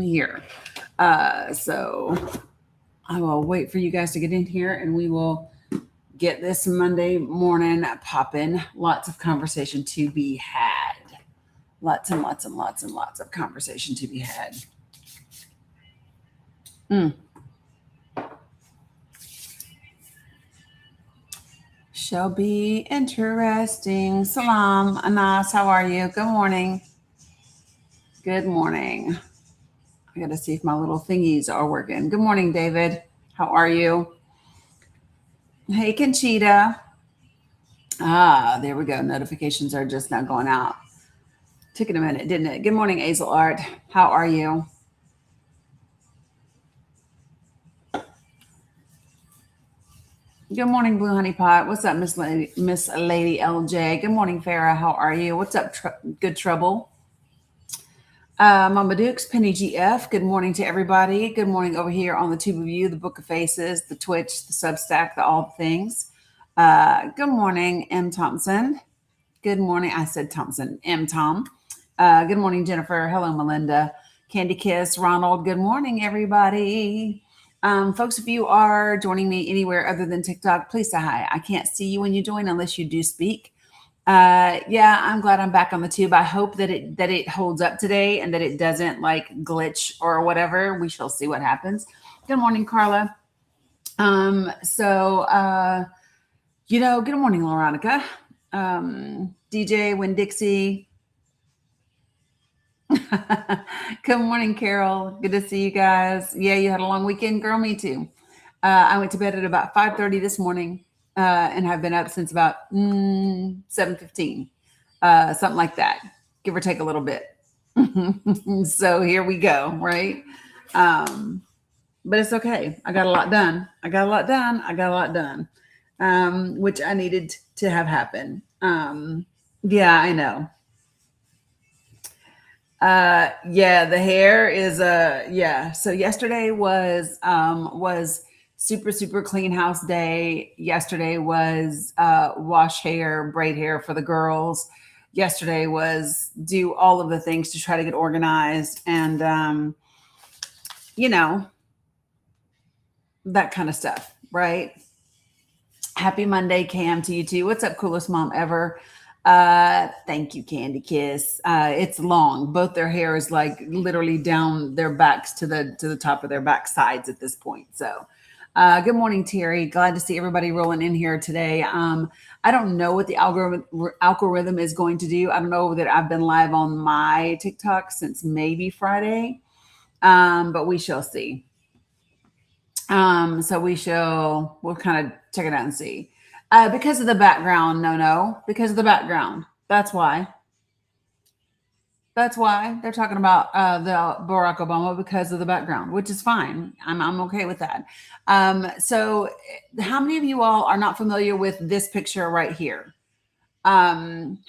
here. So I will wait for you guys to get in here and we will get this Monday morning popping. Lots of conversation to be had. Lots and lots and lots and lots of conversation to be had. Mm. Shall be interesting. Salam, Anas, how are you? Good morning. Good morning. I got to see if my little thingies are working. Good morning, David. How are you? Hey, Conchita. There we go. Notifications are just now going out. Took it a minute, didn't it? Good morning, Azel Art. How are you? Good morning, Blue Honey Pot. What's up, Miss Lady LJ? Good morning, Farah. How are you? What's up, Good Trouble? Mama Dukes, Penny GF. Good morning to everybody. Good morning over here on the Tube of You, the Book of Faces, the Twitch, the Substack, the all the things. Good morning, M. Thompson. Good morning. I said Thompson. M. Tom. Good morning, Jennifer. Hello, Melinda. Candy Kiss. Ronald. Good morning, everybody. Folks, if you are joining me anywhere other than TikTok, please say hi. I can't see you when you join unless you do speak. Yeah, I'm glad I'm back on the tube. I hope that it holds up today and that it doesn't like glitch or whatever. We shall see what happens. Good morning, Carla. Good morning, Veronica. DJ Winn-Dixie. Good morning, Carol. Good to see you guys. Yeah, you had a long weekend, girl. Me too. I went to bed at about 5:30 this morning, and have been up since about 7:15, something like that, give or take a little bit. So here we go, right? But it's okay. I got a lot done. Which I needed to have happen. Yeah, I know. Yeah, the hair is yeah. So yesterday was super clean house day. Yesterday was wash hair, braid hair for the girls. Yesterday was do all of the things to try to get organized and that kind of stuff, right? Happy Monday, Cam, to you too. What's up, coolest mom ever? Thank you, Candy Kiss. It's long. Both their hair is like literally down their backs to the top of their back sides at this point. So, good morning, Terry. Glad to see everybody rolling in here today. I don't know what the algorithm is going to do. I don't know that I've been live on my TikTok since maybe Friday, but we shall see. So we'll kind of check it out and see. Because of the background, because of the background. That's why they're talking about the Barack Obama because of the background, which is fine. I'm okay with that. So how many of you all are not familiar with this picture right here? How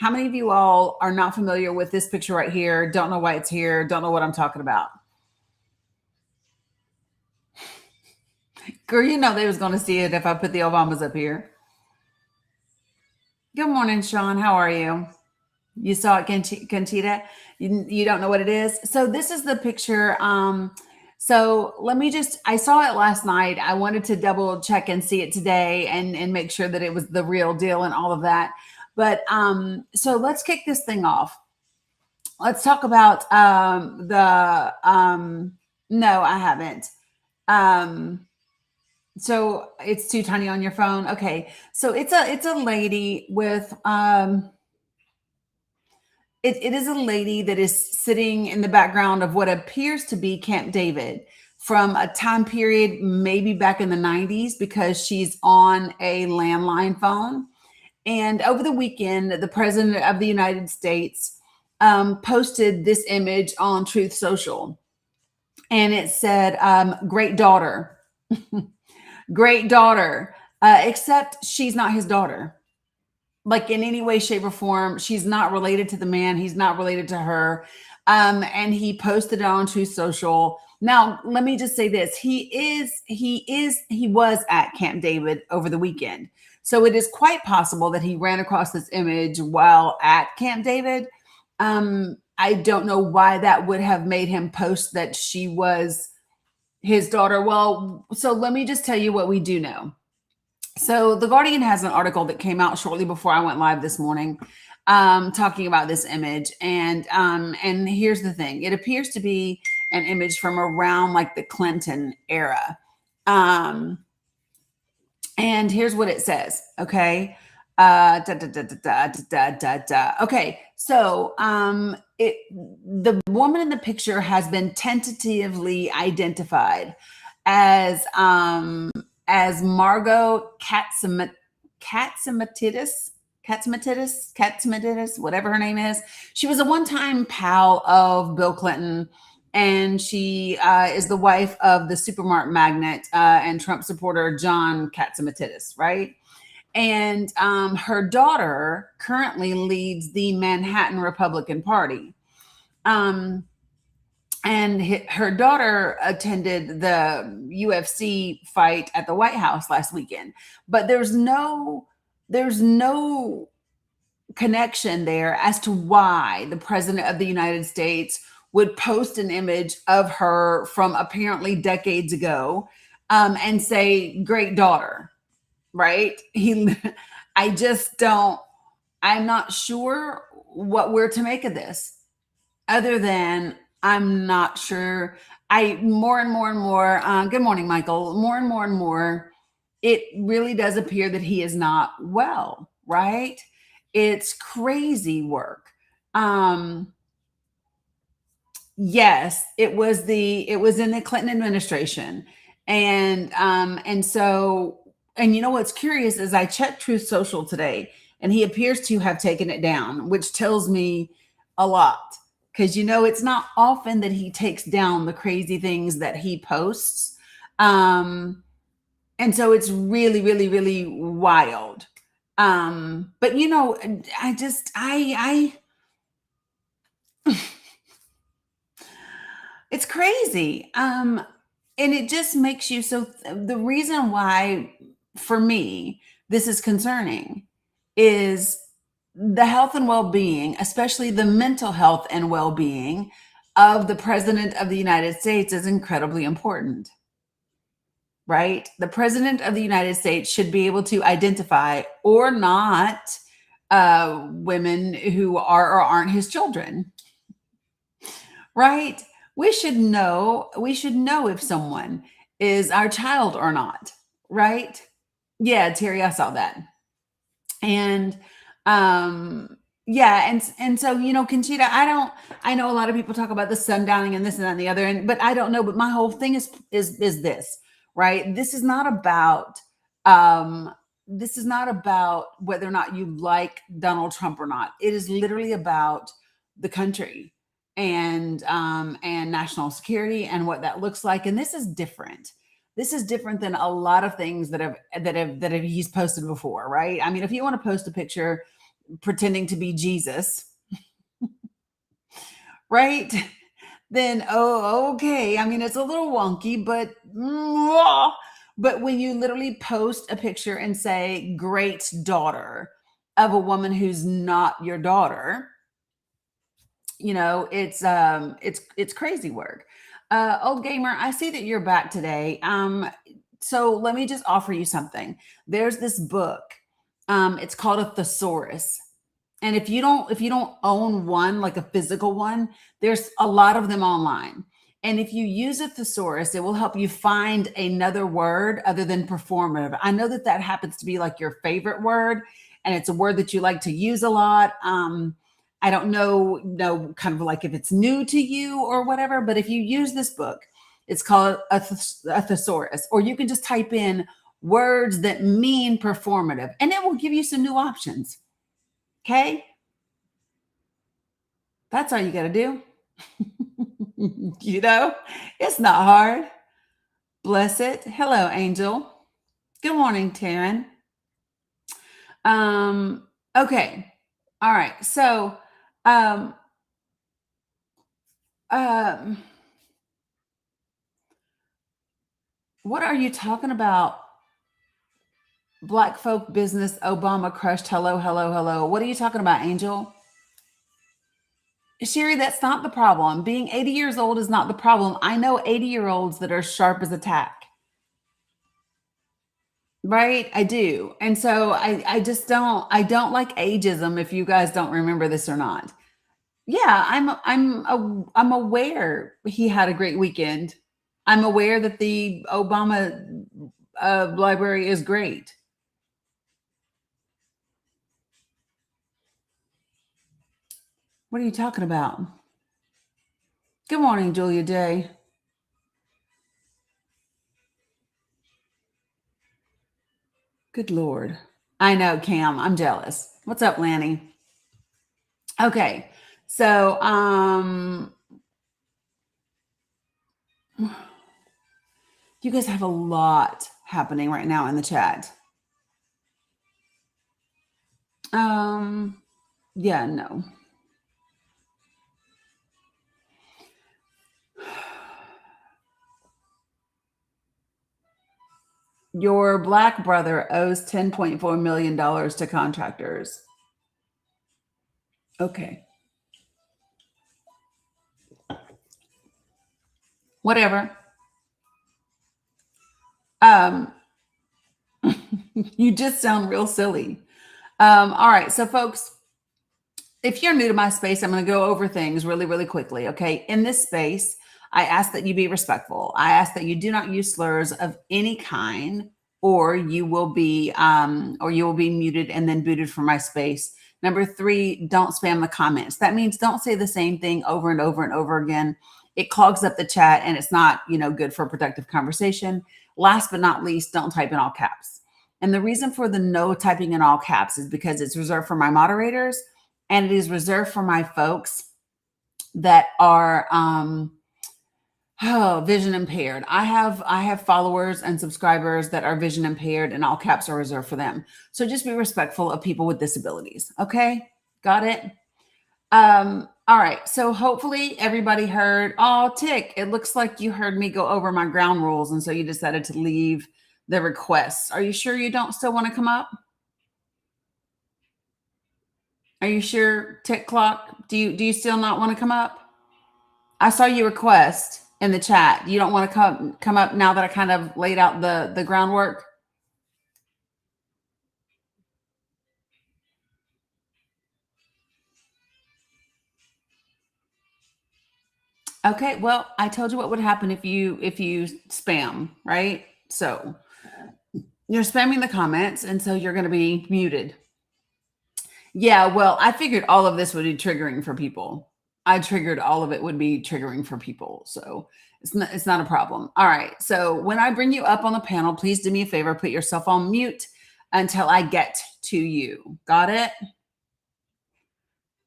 many of you all are not familiar with this picture right here? Don't know why it's here. Don't know what I'm talking about. Girl, they was going to see it if I put the Obamas up here. Good morning, Sean. How are you? You saw it, Conchita? You don't know what it is? So this is the picture. So let me I saw it last night. I wanted to double check and see it today and make sure that it was the real deal and all of that. But so let's kick this thing off. Let's talk about no, I haven't. So it's too tiny on your phone. Okay. So it's a lady with, it is a lady that is sitting in the background of what appears to be Camp David from a time period, maybe back in the 90s, because she's on a landline phone. And over the weekend, the president of the United States posted this image on Truth Social. And it said, great daughter. Great daughter, except she's not his daughter. Like in any way, shape, or form, she's not related to the man. He's not related to her. And he posted it on Truth Social. Now, let me just say this. He was at Camp David over the weekend. So it is quite possible that he ran across this image while at Camp David. I I don't know why that would have made him post that she was his daughter. Well, so let me just tell you what we do know. So the Guardian has an article that came out shortly before I went live this morning, talking about this image, and here's the thing: it appears to be an image from around like the Clinton era, um, and here's what it says. Okay. Okay, so the woman in the picture has been tentatively identified as Margot Katsimatidis, whatever her name is. She was a one-time pal of Bill Clinton, and she is the wife of the supermarket magnate and Trump supporter John Katsimatidis, right? And her daughter currently leads the Manhattan Republican Party. And her daughter attended the UFC fight at the White House last weekend, but there's no connection there as to why the president of the United States would post an image of her from apparently decades ago, and say "great daughter," right? I just don't. I'm not sure what we're to make of this, other than I'm not sure. I more and more and more. Good morning, Michael. More and more and more, it really does appear that he is not well. Right? It's crazy work. Yes, it was in the Clinton administration, and so, and you know what's curious is I checked Truth Social today, and he appears to have taken it down, which tells me a lot, because it's not often that he takes down the crazy things that he posts, and so it's really really really wild. But I just I it's crazy. And it just makes you so. The reason why, for me, this is concerning is the health and well being, especially the mental health and well being of the president of the United States, is incredibly important, right? The president of the United States should be able to identify or not women who are or aren't his children, right? We should know if someone is our child or not, right? Yeah, Terry, I saw that. And yeah, and so Conchita, I know a lot of people talk about the sundowning and this and that and the other, but I don't know. But my whole thing is this, right? This is not about whether or not you like Donald Trump or not. It is literally about the country and national security and what that looks like. And this is different. This is different than a lot of things that he's posted before, right? I mean, if you want to post a picture pretending to be Jesus, right? Then okay. I mean, it's a little wonky, but when you literally post a picture and say "great daughter" of a woman who's not your daughter, it's crazy work. Old gamer, I see that you're back today. So let me just offer you something. There's this book. It's called a thesaurus. And if you don't own one, like a physical one, there's a lot of them online. And if you use a thesaurus, it will help you find another word other than performative. I know that happens to be like your favorite word, and it's a word that you like to use a lot. I don't know, kind of like if it's new to you or whatever, but if you use this book, it's called a thesaurus, or you can just type in words that mean performative, and it will give you some new options. Okay? That's all you got to do. It's not hard. Bless it. Hello, Angel. Good morning, Taryn. Okay. All right. So, um, what are you talking about? Black folk business, Obama crushed. Hello, hello, hello. What are you talking about, Angel? Sherry, that's not the problem. Being 80 years old is not the problem. I know 80-year-olds that are sharp as a tack. Right? I do. And so I just don't like ageism if you guys don't remember this or not. Yeah, I'm aware he had a great weekend. I'm aware that the Obama library is great. What are you talking about? Good morning, Julia Day. Good Lord. I know, Cam. I'm jealous. What's up, Lanny? Okay. So, you guys have a lot happening right now in the chat. Yeah, no. Your black brother owes $10.4 million to contractors. Okay. Whatever. Um, you just sound real silly. All right. So, folks, if you're new to my space, I'm going to go over things really, really quickly. Okay. In this space, I ask that you be respectful. I ask that you do not use slurs of any kind, or you will be muted and then booted from my space. Number 3, don't spam the comments. That means don't say the same thing over and over and over again. It clogs up the chat and it's not, good for productive conversation. Last but not least, don't type in all caps. And the reason for the no typing in all caps is because it's reserved for my moderators, and it is reserved for my folks that are vision impaired. I have followers and subscribers that are vision impaired, and all caps are reserved for them. So just be respectful of people with disabilities. Okay, got it. All right. So hopefully everybody heard. Oh, Tick, it looks like you heard me go over my ground rules, and so you decided to leave the requests. Are you sure you don't still want to come up? Are you sure, Tick Clock? Do you still not want to come up? I saw you request in the chat. You don't want to come up now that I kind of laid out the groundwork? Okay, well, I told you what would happen if you spam, right? So you're spamming the comments, and so you're going to be muted. Yeah, well, I figured all of this would be triggering for people. I triggered all of it would be triggering for people. So it's not a problem. All right. So when I bring you up on the panel, please do me a favor, put yourself on mute until I get to you. Got it?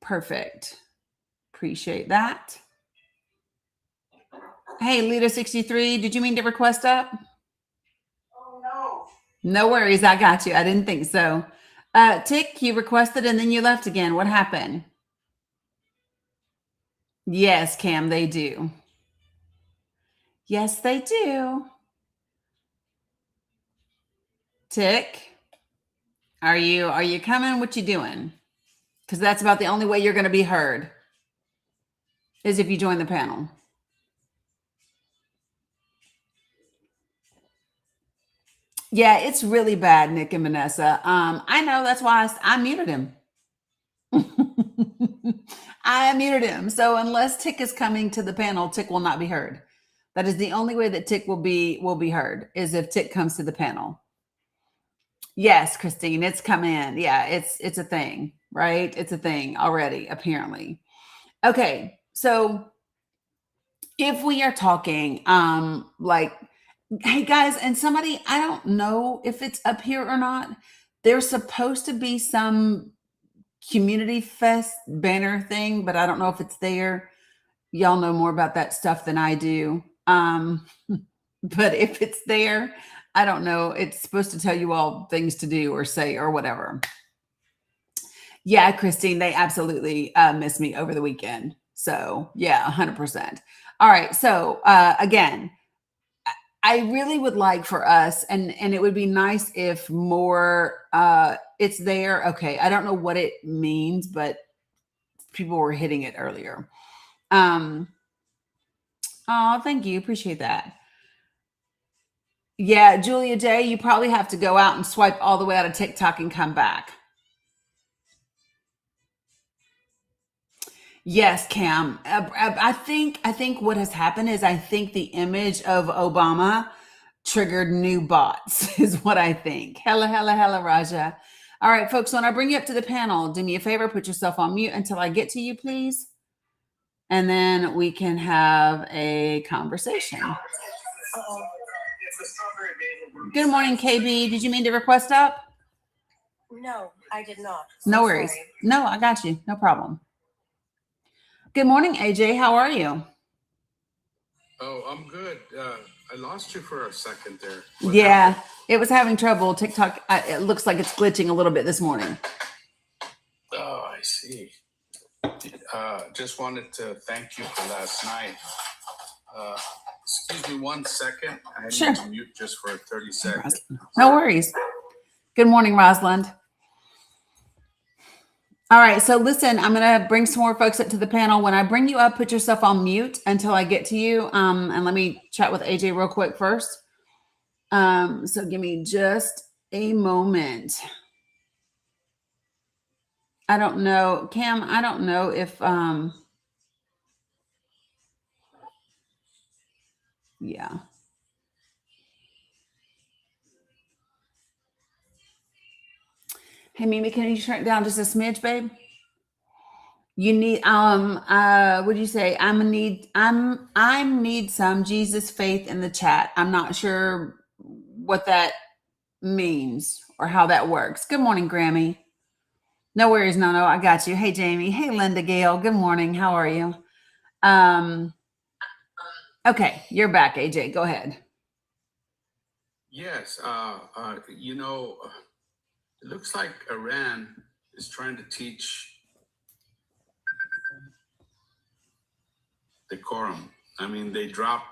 Perfect. Appreciate that. Hey, Leader63, did you mean to request up? Oh, no. No worries. I got you. I didn't think so. Tick, you requested and then you left again. What happened? Yes, Cam, they do. Yes, they do. Tick, are you coming? What you doing? Because that's about the only way you're going to be heard is if you join the panel. Yeah, it's really bad, Nick and Vanessa. I know, that's why I muted him. I muted him. So unless Tick is coming to the panel, Tick will not be heard. That is the only way that Tick will be heard, is if Tick comes to the panel. Yes, Christine, it's come in. Yeah, it's a thing, right? It's a thing already, apparently. Okay, so if we are talking like, hey guys, and somebody, I don't know if it's up here or not, there's supposed to be some community fest banner thing, but I don't know if it's there. Y'all know more about that stuff than I do. But if it's there, I don't know. It's supposed to tell you all things to do or say or whatever. Yeah, Christine, they absolutely missed me over the weekend. So yeah, 100%. All right. So again, I really would like for us, and it would be nice if more it's there. Okay. I don't know what it means, but people were hitting it earlier. Oh, thank you. Appreciate that. Yeah, Julia J, you probably have to go out and swipe all the way out of TikTok and come back. Yes, Cam. I think what has happened is I think the image of Obama triggered new bots is what I think. Hella, Raja. All right, folks, when I bring you up to the panel, do me a favor, put yourself on mute until I get to you, please. And then we can have a conversation. Good morning, KB. Did you mean to request up? No, I did not. No worries. Sorry. No, I got you. No problem. Good morning, AJ. How are you? Oh, I'm good. I lost you for a second there. Yeah, it was having trouble. TikTok, it looks like it's glitching a little bit this morning. Oh, I see. Just wanted to thank you for last night. Excuse me 1 second. I Sure. need to mute just for 30 seconds. No worries. Good morning, Rosalind. All right, so listen, I'm going to bring some more folks up to the panel. When I bring you up, put yourself on mute until I get to you. And let me chat with AJ real quick first. So give me just a moment. I don't know, Cam, I don't know if, yeah. Hey, Mimi, can you shrink down just a smidge, babe? You need what do you say? I need some Jesus faith in the chat. I'm not sure what that means or how that works. Good morning, Grammy. No worries, no, I got you. Hey, Jamie. Hey, Linda Gale. Good morning. How are you? Okay, you're back, AJ. Go ahead. Yes. It looks like Iran is trying to teach decorum. I mean, they dropped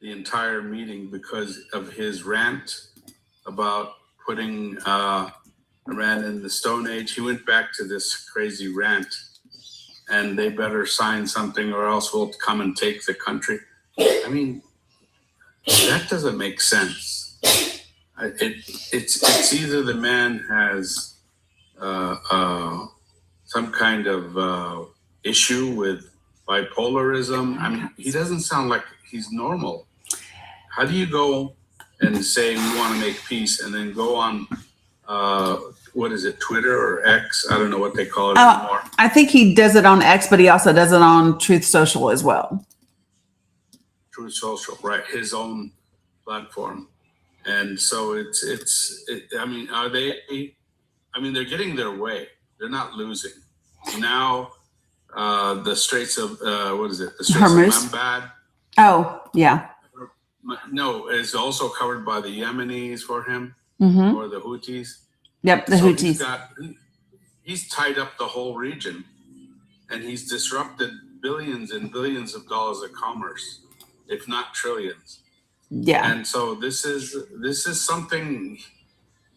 the entire meeting because of his rant about putting Iran in the Stone Age. He went back to this crazy rant, and they better sign something or else we'll come and take the country. I mean, that doesn't make sense. It's either the man has some kind of issue with bipolarism. I mean, he doesn't sound like he's normal. How do you go and say we want to make peace and then go on, what is it, Twitter or X? I don't know what they call it anymore. I think he does it on X, but he also does it on Truth Social as well. Truth Social, right? His own platform. And so I mean, they're getting their way. They're not losing. Now, the Straits of, what is it? The Straits Hormuz. of Mambad. Oh, yeah. No, it's also covered by the Yemenis for him, or the Houthis. Yep, the Houthis. He's tied up the whole region, and he's disrupted billions and billions of dollars of commerce, if not trillions. Yeah. And so this is something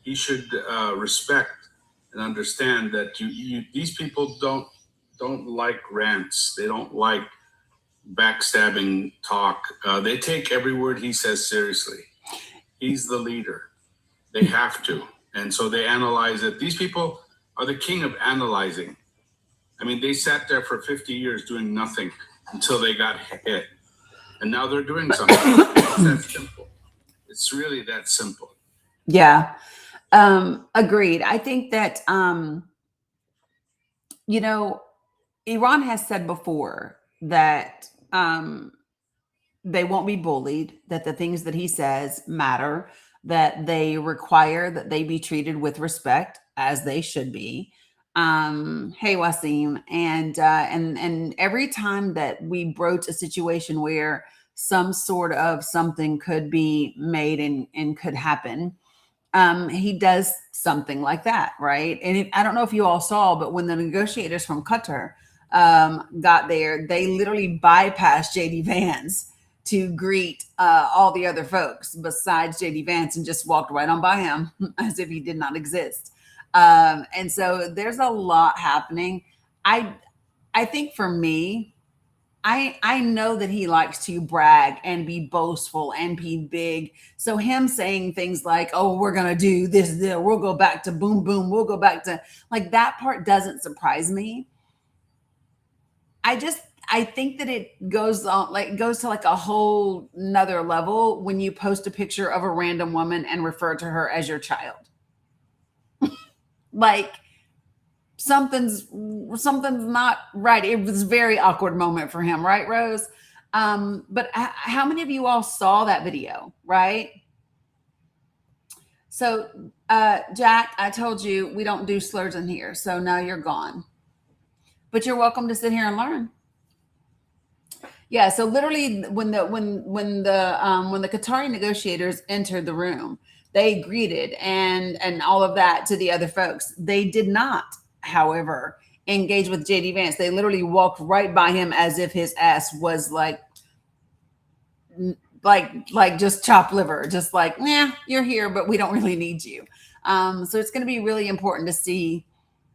he should respect and understand, that these people don't like rants. They don't like backstabbing talk. They take every word he says seriously. He's the leader. They have to. And so they analyze it. These people are the king of analyzing. I mean, they sat there for 50 years doing nothing until they got hit. And now they're doing something. It's that simple. It's really that simple. Yeah. Agreed. I think that, Iran has said before that they won't be bullied, that the things that he says matter, that they require that they be treated with respect as they should be. Hey, Wasim. And every time that we broach a situation where some sort of something could be made and could happen, he does something like that, right? And I don't know if you all saw, but when the negotiators from Qatar got there, they literally bypassed JD Vance to greet all the other folks besides JD Vance and just walked right on by him as if he did not exist. And so there's a lot happening. I I think for me, I know that he likes to brag and be boastful and be big. So him saying things like, "Oh, we're gonna do this, we'll go back to boom boom, we'll go back to," like, that part doesn't surprise me. I think that it goes on, like, goes to like a whole nother level when you post a picture of a random woman and refer to her as your child. Like, something's not right. It was a very awkward moment for him, right, Rose? But how many of you all saw that video, right? So, Jack, I told you we don't do slurs in here, so now you're gone. But you're welcome to sit here and learn. Yeah. So literally, when the Qatari negotiators entered the room, they greeted and all of that to the other folks. They did not, however, engage with JD Vance. They literally walked right by him as if his ass was like just chopped liver, just like, nah, you're here, but we don't really need you. So it's going to be really important to see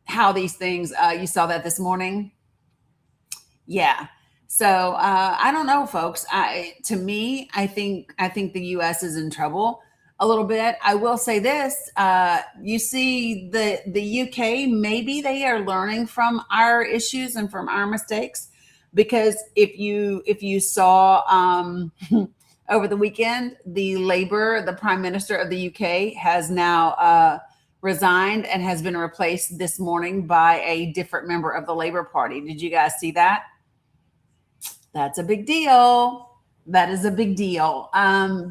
how these things. You saw that this morning, yeah. So I don't know, folks. To me, I think the U.S. is in trouble a little bit. I will say this: you see, the UK, maybe they are learning from our issues and from our mistakes, because if you saw over the weekend, the Prime Minister of the UK has now resigned and has been replaced this morning by a different member of the Labour Party. Did you guys see that? That's a big deal. That is a big deal,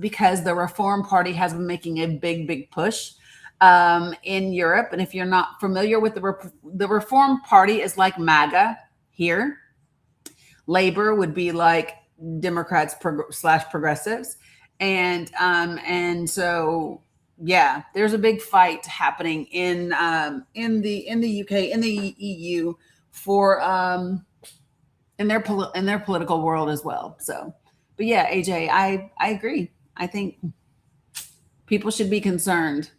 because the Reform Party has been making a big push in Europe. And if you're not familiar with the Reform Party, is like MAGA here. Labor would be like Democrats slash progressives, and so yeah, there's a big fight happening in the UK, in the EU, for in their political world as well. So, but yeah, AJ, I agree. I think people should be concerned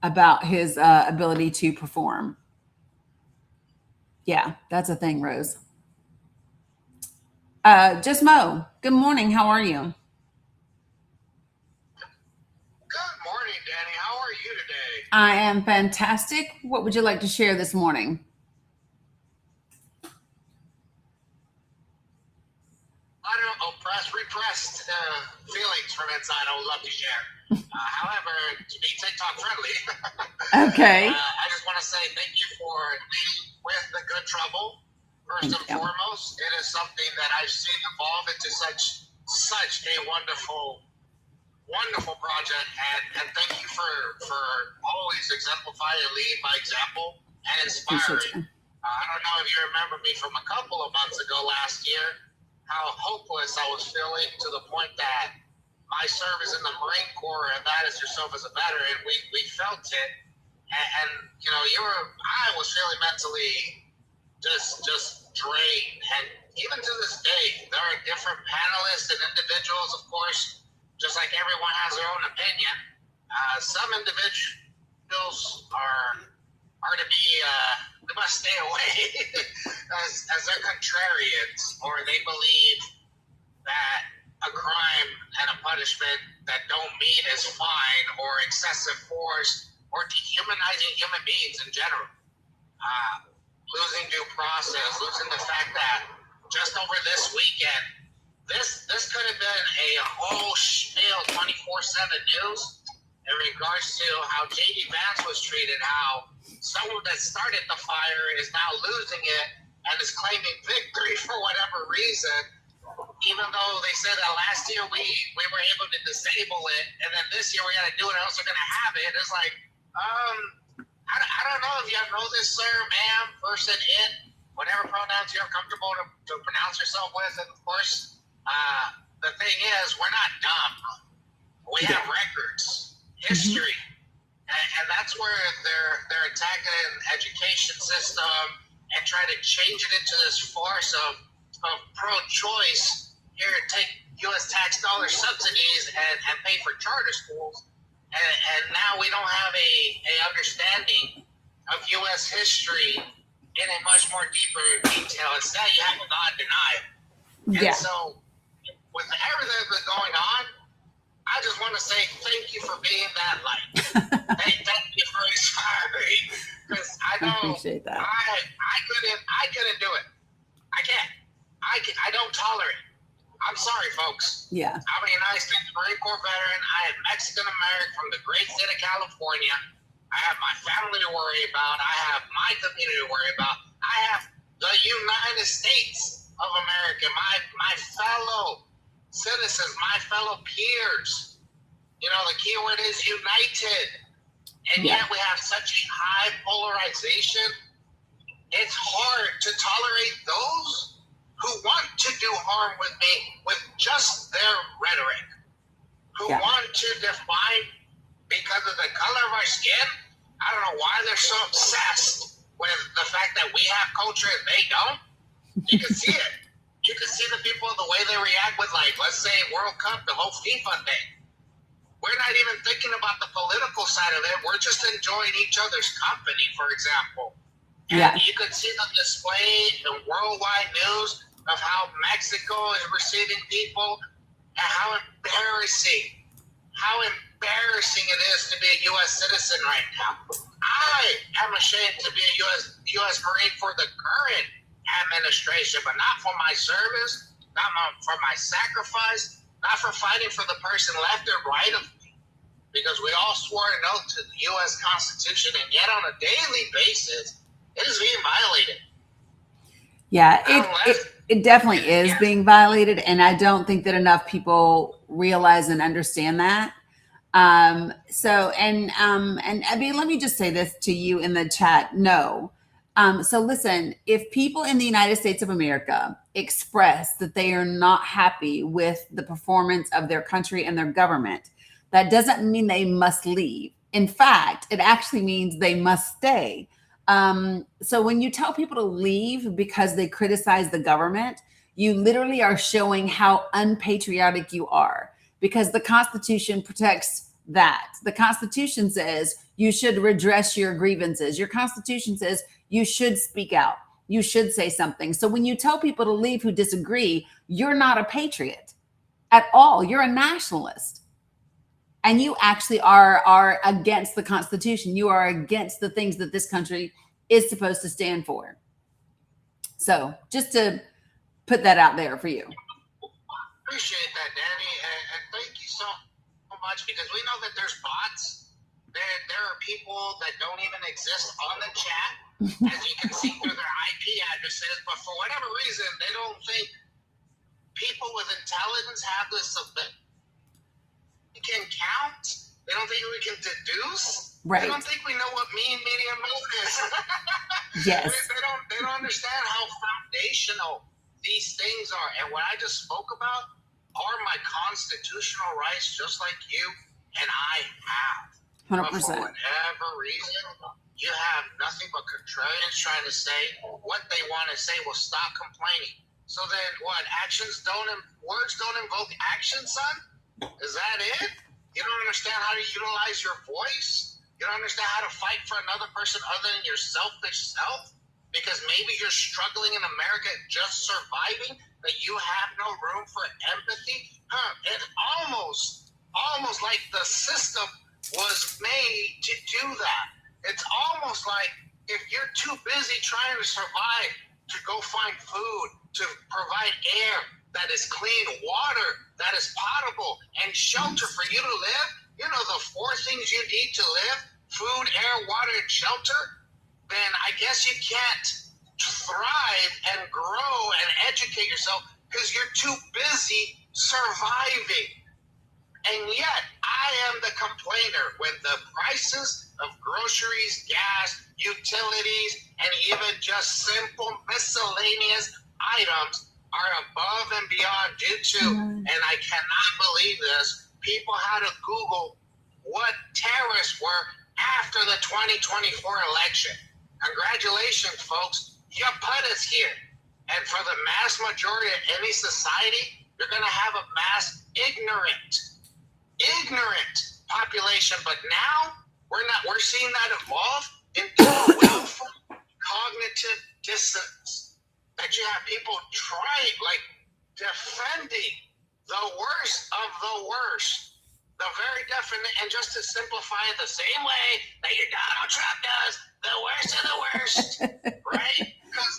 about his ability to perform. Yeah, that's a thing, Rose. Just Mo, good morning. How are you? Good morning, Dani. How are you today? I am fantastic. What would you like to share this morning? Repressed feelings from inside I would love to share. However, to be TikTok friendly, Okay. I just want to say thank you for leading with the good trouble. First and foremost, it is something that I've seen evolve into such a wonderful project, and thank you for always exemplifying and leading by example and inspiring. I don't know if you remember me from a couple of months ago last year, how hopeless I was feeling, to the point that my service in the Marine Corps, and that is yourself as a veteran, we felt it, and you know, I was feeling mentally just drained, and even to this day, there are different panelists and individuals, of course, just like everyone has their own opinion. Some individuals are to be, they must stay away as they're contrarians, or they believe that a crime and a punishment that don't mean is fine, or excessive force, or dehumanizing human beings in general. Losing due process, losing the fact that just over this weekend, this could have been a whole spiel 24/7 news in regards to how JD Vance was treated, how someone that started the fire is now losing it and is claiming victory for whatever reason, even though they said that last year we were able to disable it, and then this year we got to do it or else we're going to have it. It's like, I don't know if you know this, sir, ma'am, person, it, whatever pronouns you're comfortable to pronounce yourself with. And of course, the thing is, we're not dumb. We have records, history. And that's where they're attacking the education system and trying to change it into this farce of pro-choice. Here, take U.S. tax dollar subsidies and pay for charter schools. And now we don't have a understanding of U.S. history in a much more deeper detail. Instead, you have a God denial. And Yeah. so, with everything that's been going on, I just want to say thank you for being that light. Thank you for inspiring. Because I know appreciate that. I couldn't do it. I can't. I don't tolerate. I'm sorry, folks. Yeah. I'm a United States Marine Corps veteran. I am Mexican American from the great state of California. I have my family to worry about. I have my community to worry about. I have the United States of America, my fellow citizens, my fellow peers. You know, the key word is united. And Yeah. yet we have such a high polarization. It's hard to tolerate those who want to do harm with me with just their rhetoric, who Yeah. want to define because of the color of our skin. I don't know why they're so obsessed with the fact that we have culture and they don't. You can see it. You can see the people, the way they react with, like, let's say World Cup, the whole FIFA thing. We're not even thinking about the political side of it. We're just enjoying each other's company, for example. And Yeah. you could see the display in worldwide news of how Mexico is receiving people and how embarrassing it is to be a U.S. citizen right now. I am ashamed to be a U.S. Marine for the current administration, but not for my service, for my sacrifice, not for fighting for the person left or right of me. Because we all swore an oath to the U.S. Constitution, and yet on a daily basis, it is being violated. Yeah, it definitely is Yeah. being violated, and I don't think that enough people realize and understand that. So and Abby, let me just say this to you in the chat. No. So listen, if people in the United States of America express that they are not happy with the performance of their country and their government, that doesn't mean they must leave. In fact, it actually means they must stay. So when you tell people to leave because they criticize the government, you literally are showing how unpatriotic you are, because the Constitution protects that. The Constitution says you should redress your grievances. Your Constitution says you should speak out. You should say something. So when you tell people to leave who disagree, you're not a patriot at all. You're a nationalist. And you actually are against the Constitution. You are against the things that this country is supposed to stand for. So just to put that out there for you. Appreciate that, Danny, and thank you so much, because we know that there's bots. There are people that don't even exist on the chat, as you can see through their IP addresses, but for whatever reason, they don't think people with intelligence have this ability. We can count. They don't think we can deduce. Right. They don't think we know what mean, medium, mode is. Yes. They don't understand how foundational these things are. And what I just spoke about are my constitutional rights, just like you and I have. 100%. But for whatever reason, you have nothing but contrarians trying to say what they want to say. Well, stop complaining. So then what? Words don't invoke action, son? Is that it? You don't understand how to utilize your voice? You don't understand how to fight for another person other than your selfish self? Because maybe you're struggling in America, just surviving, that you have no room for empathy? It's almost like the system was made to do that. It's almost like if you're too busy trying to survive, to go find food, to provide air that is clean, water that is potable, and shelter for you to live, you know, the 4 things you need to live: food, air, water, and shelter, then I guess you can't thrive and grow and educate yourself because you're too busy surviving. And yet, I am the complainer when the prices of groceries, gas, utilities, and even just simple miscellaneous items are above and beyond due to, and I cannot believe this, people had to Google what tariffs were after the 2024 election. Congratulations, folks. You put us here. And for the mass majority of any society, you're going to have a mass ignorant population. But now we're seeing that evolve into a willful cognitive dissonance, that you have people trying, like defending the worst of the worst, the very definite, and just to simplify it the same way that your Donald Trump does, the worst of the worst, right? Because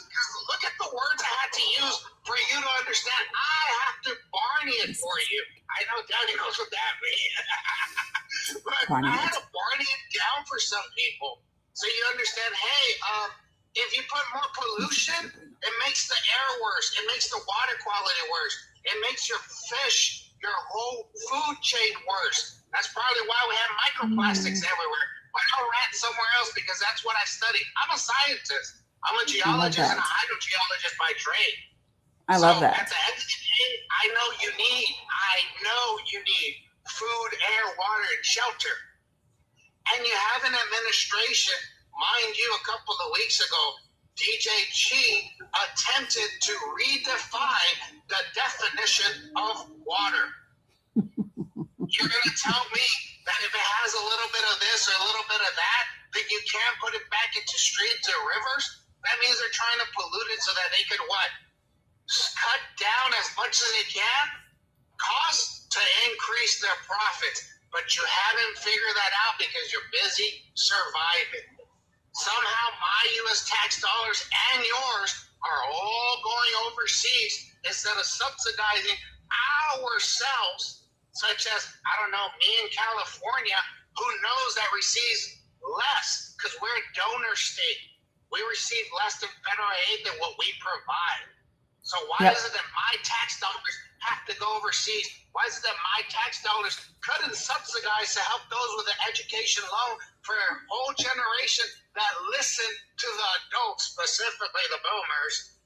look at the words I had to use for you to understand. I have to Barney it for you. I know Dani knows what that means. But I had to Barney it down for some people. So you understand, hey, if you put more pollution, it makes the air worse. It makes the water quality worse. It makes your fish, your whole food chain worse. That's probably why we have microplastics everywhere. Why don't rat somewhere else? Because that's what I study. I'm a scientist. I'm a geologist and a hydrogeologist by trade. I love that. At the end of the day, I know you need food, air, water, and shelter. And you have an administration, mind you, a couple of weeks ago, DJ Chi attempted to redefine the definition of water. You're going to tell me that if it has a little bit of this or a little bit of that, then you can't put it back into streams or rivers? That means they're trying to pollute it so that they could what? Cut down as much as they can? Cost to increase their profits. But you haven't figured that out because you're busy surviving. Somehow my U.S. tax dollars and yours are all going overseas instead of subsidizing ourselves, such as, I don't know, me in California, who knows that receives less because we're a donor state. We receive less than federal aid than what we provide. So why is it that my tax dollars have to go overseas? Why is it that my tax dollars couldn't subsidize to help those with an education loan for a whole generation that listen to the adults, specifically the boomers?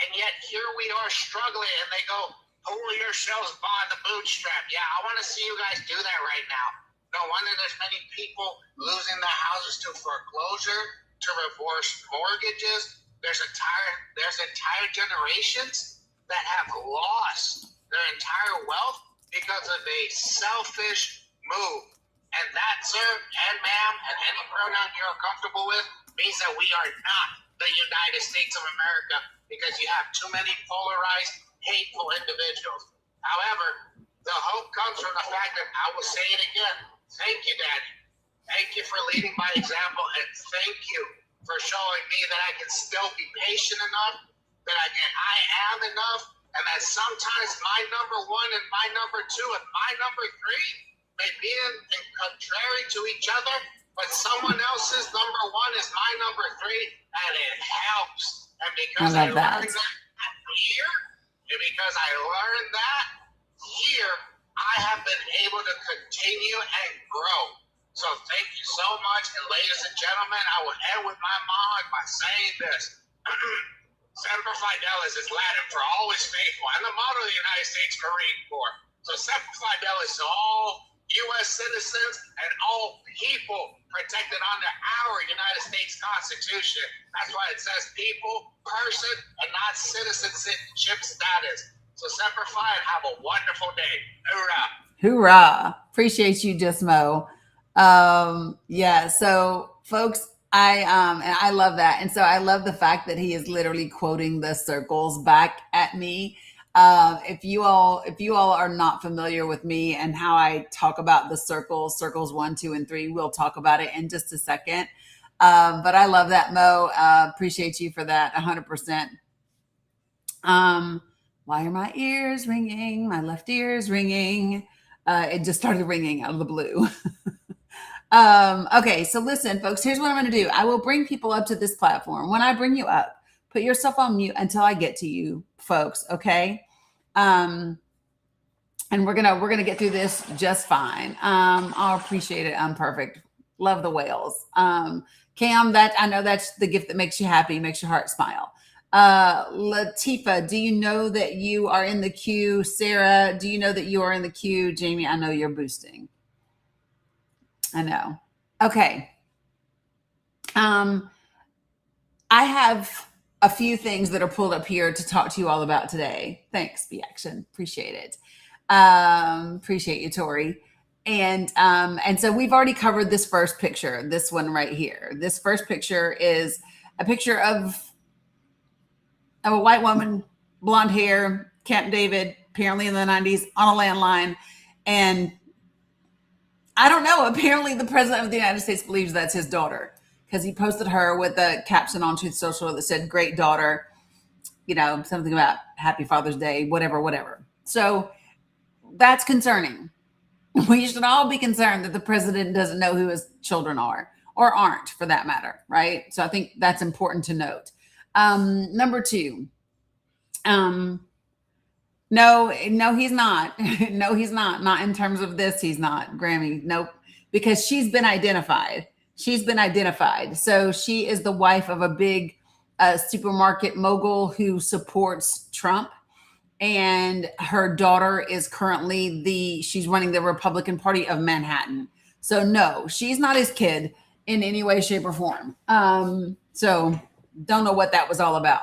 And yet here we are struggling, and they go, pull yourselves by the bootstrap. Yeah, I want to see you guys do that right now. No wonder there's many people losing their houses to foreclosure, to reverse mortgages. There's entire generations that have lost their entire wealth because of a selfish move. And that, sir and ma'am, and any pronoun you're comfortable with, means that we are not the United States of America because you have too many polarized, hateful individuals. However, the hope comes from the fact that, I will say it again, thank you, Dani. Thank you for leading by example, and thank you for showing me that I can still be patient enough, that I am enough, and that sometimes my number one and my number two and my number three may be in contrary to each other, but someone else's number one is my number three, and it helps. And because I learned that here, and because I learned that here, I have been able to continue and grow. So thank you so much. And ladies and gentlemen, I will end with my monologue by saying this. Semper Fidelis is Latin for always faithful, and the motto of the United States Marine Corps. So Semper Fidelis to all U.S. citizens and all people protected under our United States Constitution. That's why it says people, person, and not citizenship status. So Semper Fi, and have a wonderful day. Hoorah. Hoorah. Appreciate you, Gismo. Yeah, so folks, I love that. And so I love the fact that he is literally quoting the circles back at me. If you all are not familiar with me and how I talk about the circles 1, 2, and 3, we'll talk about it in just a second. But I love that, Mo. Appreciate you for that 100%. Why are my ears ringing? My left ear is ringing. It just started ringing out of the blue. Okay, so listen, folks, here's what I'm going to do. I will bring people up to this platform. When I bring you up, put yourself on mute until I get to you, folks. Okay. And we're gonna get through this just fine. I'll appreciate it. I'm perfect. Love the whales. Cam, that I know that's the gift that makes you happy, makes your heart smile. Latifa, do you know that you are in the queue? Sarah, do you know that you are in the queue? Jamie, I know you're boosting. I know. Okay. I have a few things that are pulled up here to talk to you all about today. Thanks, B Action. Appreciate it. Appreciate you, Tori. And so we've already covered this first picture, this one right here. This first picture is a picture of a white woman, blonde hair, Camp David, apparently in the 90s, on a landline. And I don't know. Apparently, the president of the United States believes that's his daughter because he posted her with a caption on Truth Social that said, "Great daughter," something about Happy Father's Day, whatever. So that's concerning. We should all be concerned that the president doesn't know who his children are or aren't, for that matter, right? So I think that's important to note. Number two, no, he's not. No, he's not. Not in terms of this. He's not. Grammy. Nope. Because she's been identified. So she is the wife of a big supermarket mogul who supports Trump. And her daughter is currently she's running the Republican Party of Manhattan. So no, she's not his kid in any way, shape, or form. So don't know what that was all about,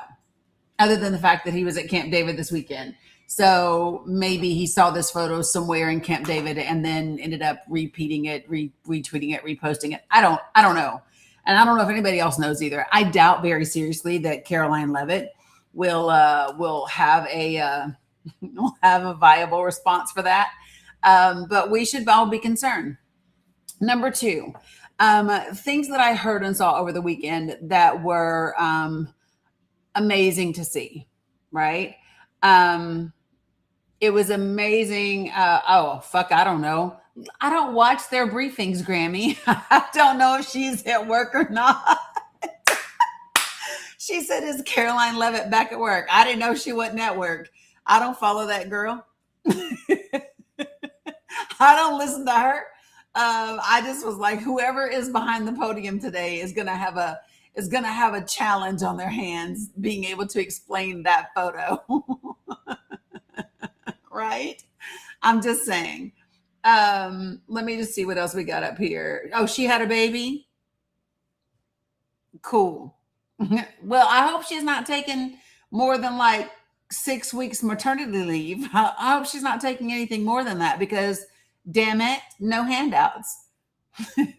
other than the fact that he was at Camp David this weekend. So maybe he saw this photo somewhere in Camp David and then ended up repeating it, retweeting it, reposting it. I don't know. And I don't know if anybody else knows either. I doubt very seriously that Caroline Leavitt will have a viable response for that. But we should all be concerned. Number two, things that I heard and saw over the weekend that were amazing to see, right? It was amazing. I don't know. I don't watch their briefings, Grammy. I don't know if she's at work or not. She said, "Is Caroline Leavitt back at work?" I didn't know she wasn't at work. I don't follow that girl. I don't listen to her. I just was like, whoever is behind the podium today is gonna have a challenge on their hands being able to explain that photo. Right? I'm just saying. Let me just see what else we got up here. Oh, she had a baby? Cool. Well, I hope she's not taking more than like 6 weeks maternity leave. I hope she's not taking anything more than that because, damn it, no handouts. And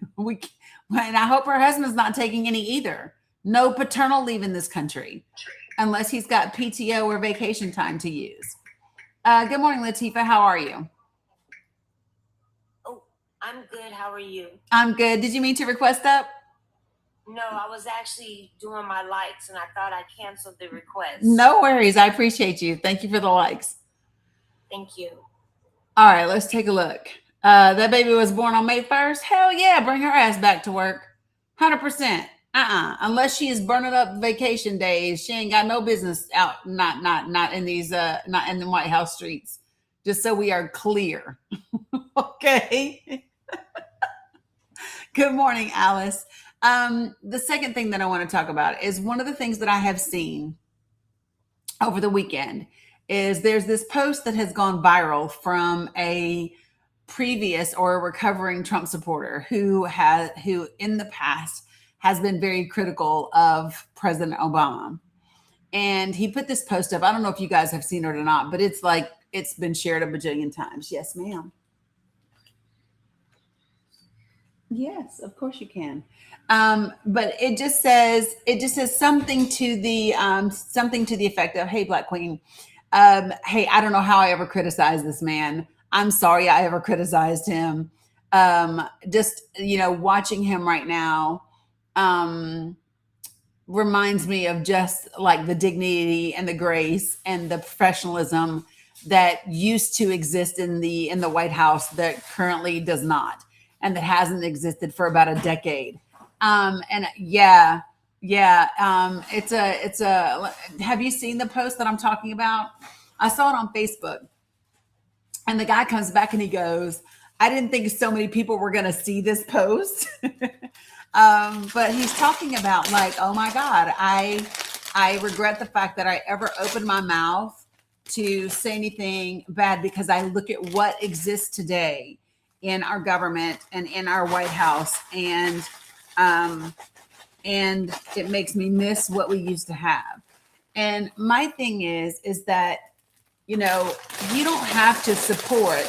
I hope her husband's not taking any either. No paternal leave in this country unless he's got PTO or vacation time to use. Good morning, Latifa. How are you? Oh, I'm good. How are you? I'm good. Did you mean to request up? No, I was actually doing my likes and I thought I canceled the request. No worries. I appreciate you. Thank you for the likes. Thank you. All right, let's take a look. That baby was born on May 1st. Hell yeah, bring her ass back to work. 100%. Unless she is burning up vacation days, she ain't got no business out. Not in these not in the White House streets. Just so we are clear. Okay. Good morning, Alice. The second thing that I want to talk about is one of the things that I have seen over the weekend is there's this post that has gone viral from a previous or a recovering Trump supporter who in the past has been very critical of President Obama. And he put this post up. I don't know if you guys have seen it or not, but it's been shared a bajillion times. Yes, ma'am. Yes, of course you can. But it just says something to the effect of, "Hey, Black Queen, hey, I don't know how I ever criticized this man. I'm sorry I ever criticized him. Just, watching him right now reminds me of just like the dignity and the grace and the professionalism that used to exist in the White House that currently does not, and that hasn't existed for about a decade." It's have you seen the post that I'm talking about? I saw it on Facebook, and the guy comes back and he goes, "I didn't think so many people were going to see this post." But he's talking about like, "Oh my God, I regret the fact that I ever opened my mouth to say anything bad because I look at what exists today in our government and in our White House, and it makes me miss what we used to have." And my thing is that, you don't have to support,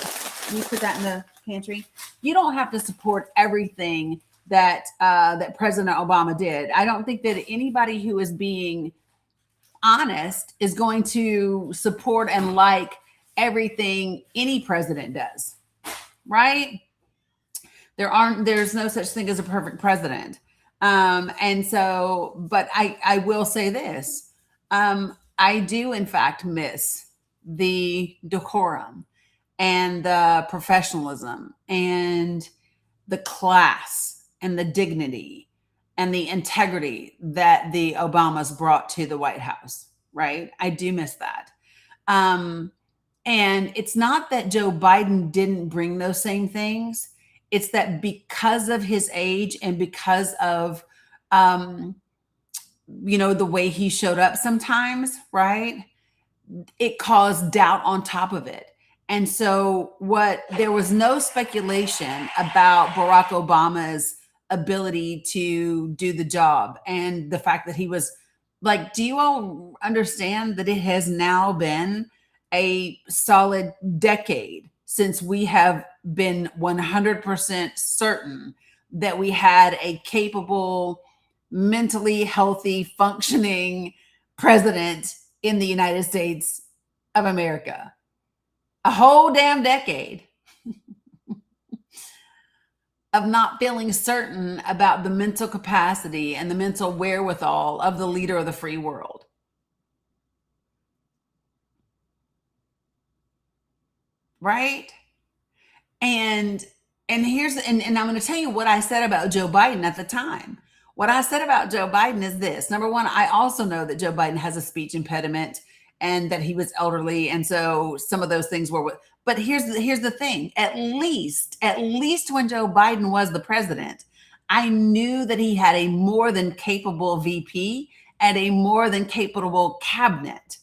you put that in the pantry. You don't have to support everything that that President Obama did. I don't think that anybody who is being honest is going to support and like everything any president does, right? There's no such thing as a perfect president. And so, but I will say this. I do in fact miss the decorum and the professionalism and the class and the dignity and the integrity that the Obamas brought to the White House, right? I do miss that. And it's not that Joe Biden didn't bring those same things. It's that because of his age and because of, the way he showed up sometimes, right? It caused doubt on top of it. And so there was no speculation about Barack Obama's ability to do the job and the fact that he was like, do you all understand that it has now been a solid decade since we have been 100% certain that we had a capable, mentally healthy, functioning president in the United States of America? A whole damn decade of not feeling certain about the mental capacity and the mental wherewithal of the leader of the free world. Right? And I'm going to tell you what I said about Joe Biden at the time. What I said about Joe Biden is this. Number one, I also know that Joe Biden has a speech impediment and that he was elderly. And so some of those things but here's the thing. At least when Joe Biden was the president, I knew that he had a more than capable VP and a more than capable cabinet,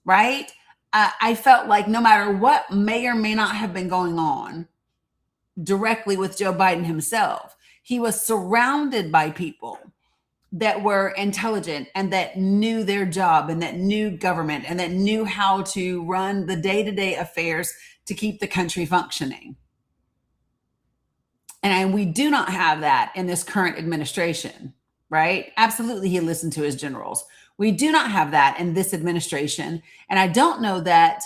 right? I felt like no matter what may or may not have been going on directly with Joe Biden himself, he was surrounded by people that were intelligent and that knew their job and that knew government and that knew how to run the day-to-day affairs to keep the country functioning. And we do not have that in this current administration, right? Absolutely, he listened to his generals. We do not have that in this administration. And I don't know that,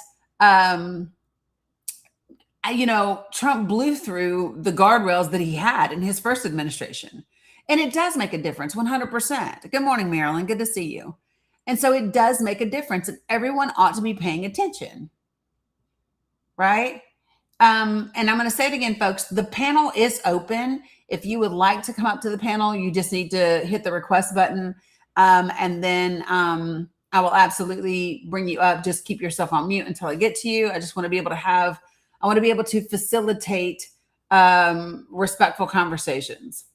Trump blew through the guardrails that he had in his first administration. And it does make a difference, 100%. Good morning, Marilyn. Good to see you. And so it does make a difference, and everyone ought to be paying attention, right? And I'm going to say it again, folks. The panel is open. If you would like to come up to the panel, you just need to hit the request button, and then I will absolutely bring you up. Just keep yourself on mute until I get to you. I just want to be able to facilitate respectful conversations.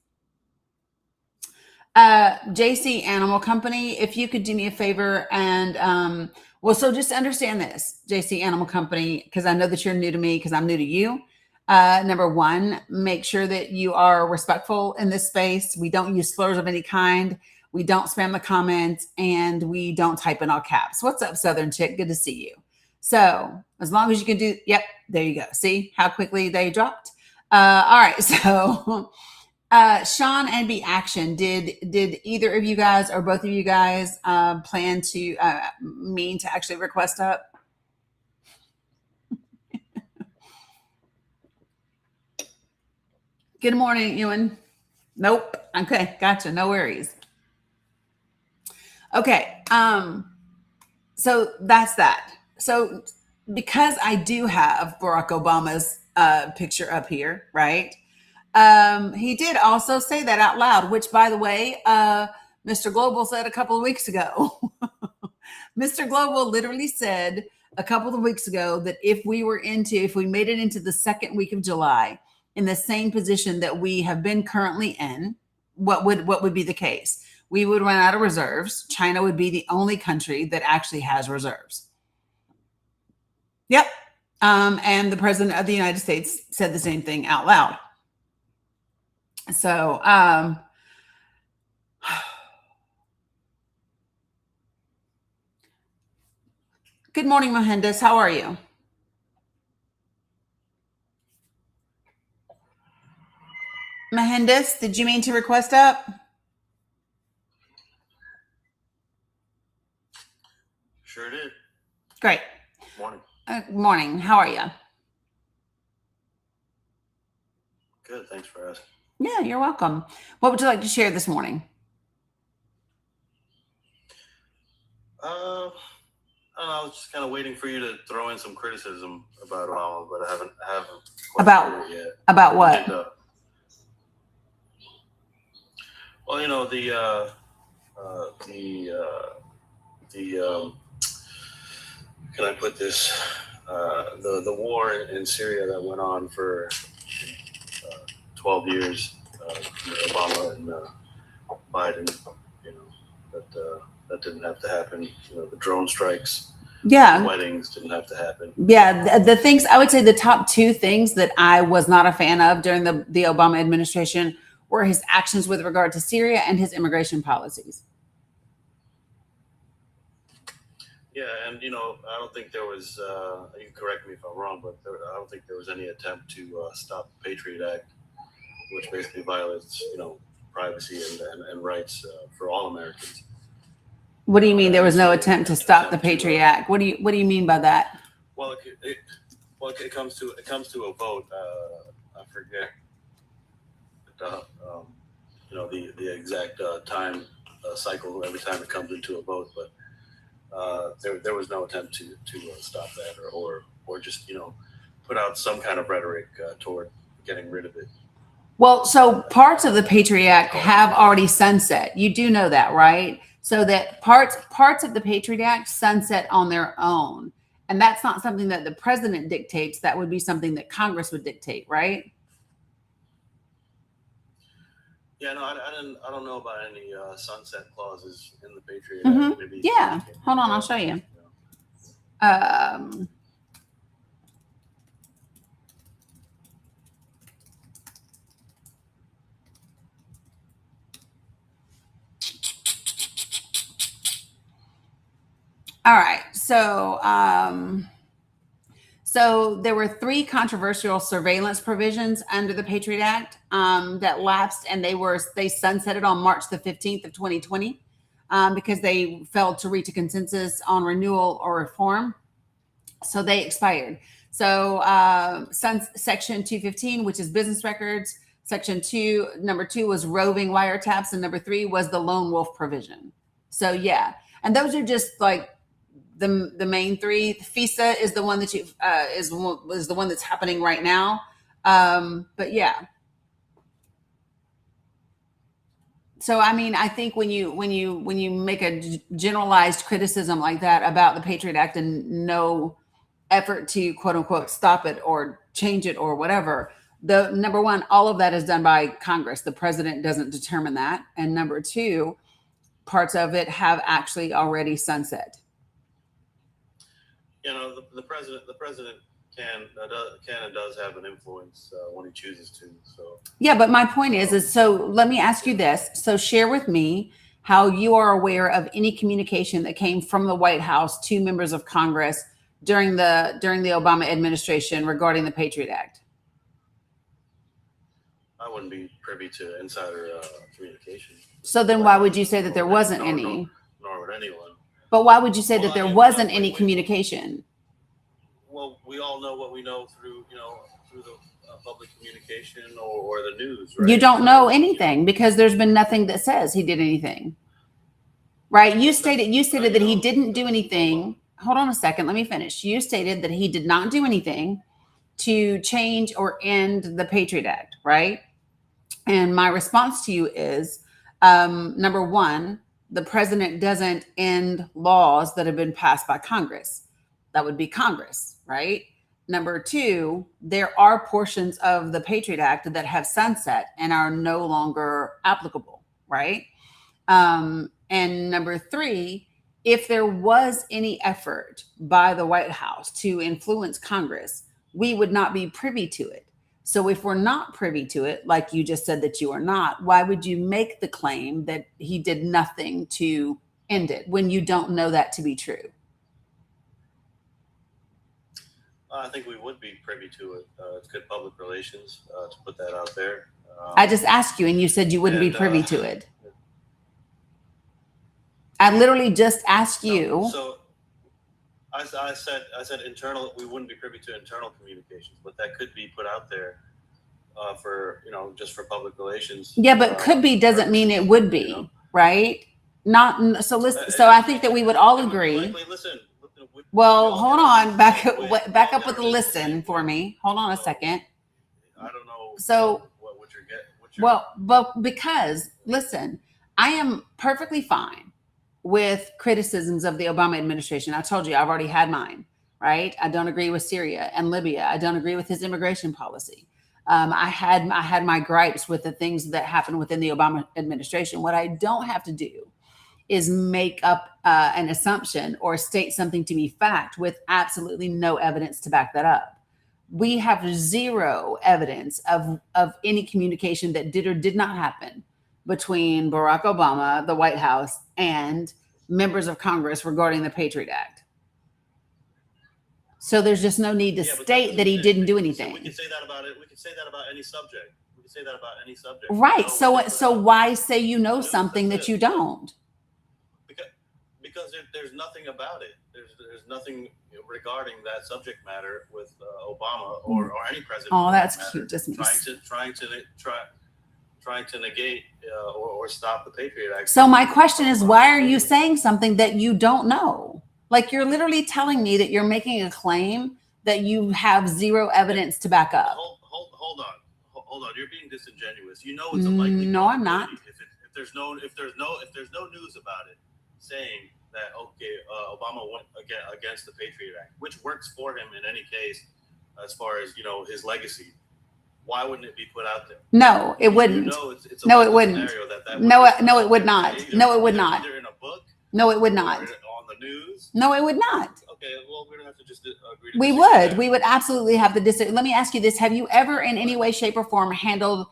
JC Animal Company, if you could do me a favor and so just understand this, JC Animal Company, because I know that you're new to me because I'm new to you. Number one, make sure that you are respectful in this space. We don't use slurs of any kind. We don't spam the comments, and we don't type in all caps. What's up, Southern Chick? Good to see you. So as long as you can do, yep, there you go. See how quickly they dropped? All right, so Sean and B Action, did either of you guys or both of you guys plan to mean to actually request up? Good morning, Ewan. Nope. Okay, gotcha. No worries. Okay. So that's that. So because I do have Barack Obama's picture up here, right? He did also say that out loud, which, by the way, Mr. Global said a couple of weeks ago. Mr. Global literally said a couple of weeks ago that if we made it into the second week of July in the same position that we have been currently in, what would be the case? We would run out of reserves. China would be the only country that actually has reserves. Yep. And the president of the United States said the same thing out loud. So, good morning, Mohandas. How are you? Mahendis, did you mean to request up? Sure did. Great. Morning. Morning. How are you? Good. Thanks for asking. Yeah, you're welcome. What would you like to share this morning? I don't know, I was just kind of waiting for you to throw in some criticism about Obama, but I haven't quite About- heard it yet. About what? And, well, you know, can I put this? The war in Syria that went on for 12 years, Obama and Biden, you know, that didn't have to happen. You know, the drone strikes, Yeah. weddings didn't have to happen. Yeah. The things, I would say the top two things that I was not a fan of during the Obama administration were his actions with regard to Syria and his immigration policies. Yeah, and you know, I don't think there was. You can correct me if I'm wrong, but I don't think there was any attempt to stop the Patriot Act, which basically violates, you know, privacy and rights for all Americans. What do you mean there was no attempt to stop the Patriot Act? What do you mean by that? Well, it comes to a vote. I forget, you know, the exact time cycle every time it comes into a vote, but there was no attempt to stop that or just, you know, put out some kind of rhetoric toward getting rid of it. Well, so parts of the Patriot Act have already sunset. You do know that, right? So that parts of the Patriot Act sunset on their own. And that's not something that the president dictates. That would be something that Congress would dictate, right? Yeah, no, I don't know about any sunset clauses in the Patriot Mhm. Act. Maybe Yeah. Hold on, I'll show you. All right. So there were 3 controversial surveillance provisions under the Patriot Act that lapsed, and they sunsetted on March the 15th of 2020 because they failed to reach a consensus on renewal or reform. So they expired. So Section 215, which is business records. Number 2 was roving wiretaps, and number 3 was the lone wolf provision. So yeah, and those are just like the main 3. FISA is the one that is the one that's happening right now. But yeah. So I mean, I think when you make a generalized criticism like that about the Patriot Act and no effort to quote unquote stop it or change it or whatever, the number one, all of that is done by Congress. The president doesn't determine that. And number 2, parts of it have actually already sunset. You know, the president can and does have an influence when he chooses to. So yeah, but my point is so let me ask you this. So share with me how you are aware of any communication that came from the White House to members of Congress during the Obama administration regarding the Patriot Act. I wouldn't be privy to insider communication. So then why would you say that there wasn't any? Nor would anyone. But why would you say that there wasn't any communication? Well, we all know what we know through the public communication or the news, right? You don't know anything because there's been nothing that says he did anything. Right? You stated that he didn't do anything. Hold on a second, let me finish. You stated that he did not do anything to change or end the Patriot Act, right? And my response to you is, number 1, the president doesn't end laws that have been passed by Congress. That would be Congress, right? Number 2, there are portions of the Patriot Act that have sunset and are no longer applicable, right? And number 3, if there was any effort by the White House to influence Congress, we would not be privy to it. So if we're not privy to it, like you just said that you are not, why would you make the claim that he did nothing to end it when you don't know that to be true? I think we would be privy to it. It's good public relations to put that out there. I just asked you, and you said you wouldn't be and, privy to it. I literally just asked you. No, so I said internal. We wouldn't be privy to internal communications, but that could be put out there for just for public relations. Yeah, but could be doesn't mean it would be, right? Not so. Listen. So I think that we would all agree. Listen. Well, hold on. Back up with the listen for me. Hold on a second. I don't know. So what you're getting. Well, but because listen, I am perfectly fine with criticisms of the Obama administration. I told you I've already had mine, right? I don't agree with Syria and Libya. I don't agree with his immigration policy. I had my gripes with the things that happened within the Obama administration. What I don't have to do is make up an assumption or state something to be fact with absolutely no evidence to back that up. We have zero evidence of any communication that did or did not happen between Barack Obama, the White House, and members of Congress regarding the Patriot Act. So there's just no need to state that he didn't do anything. We can say that about it. We can say that about any subject. We can say that about any subject. Right. So why say you know something that you don't? Because there's nothing about it. There's nothing regarding that subject matter with Obama or any president. Oh, that's cute. Just trying to negate or stop the Patriot Act. So my question is, why are you saying something that you don't know? Like you're literally telling me that you're making a claim that you have zero evidence to back up. Hold on. You're being disingenuous. You know it's a likely. No, I'm not. If there's no news about it, saying that Obama went against the Patriot Act, which works for him in any case, as far as his legacy. Why wouldn't it be put out there? No, it wouldn't. It's no, it wouldn't. No, it would not. No, it would not. Either in a book. No, it would not. On the news. No, it would not. Okay, well, we're gonna have to just agree. We would. We would absolutely have to disagree. Let me ask you this: have you ever, in any way, shape, or form, handled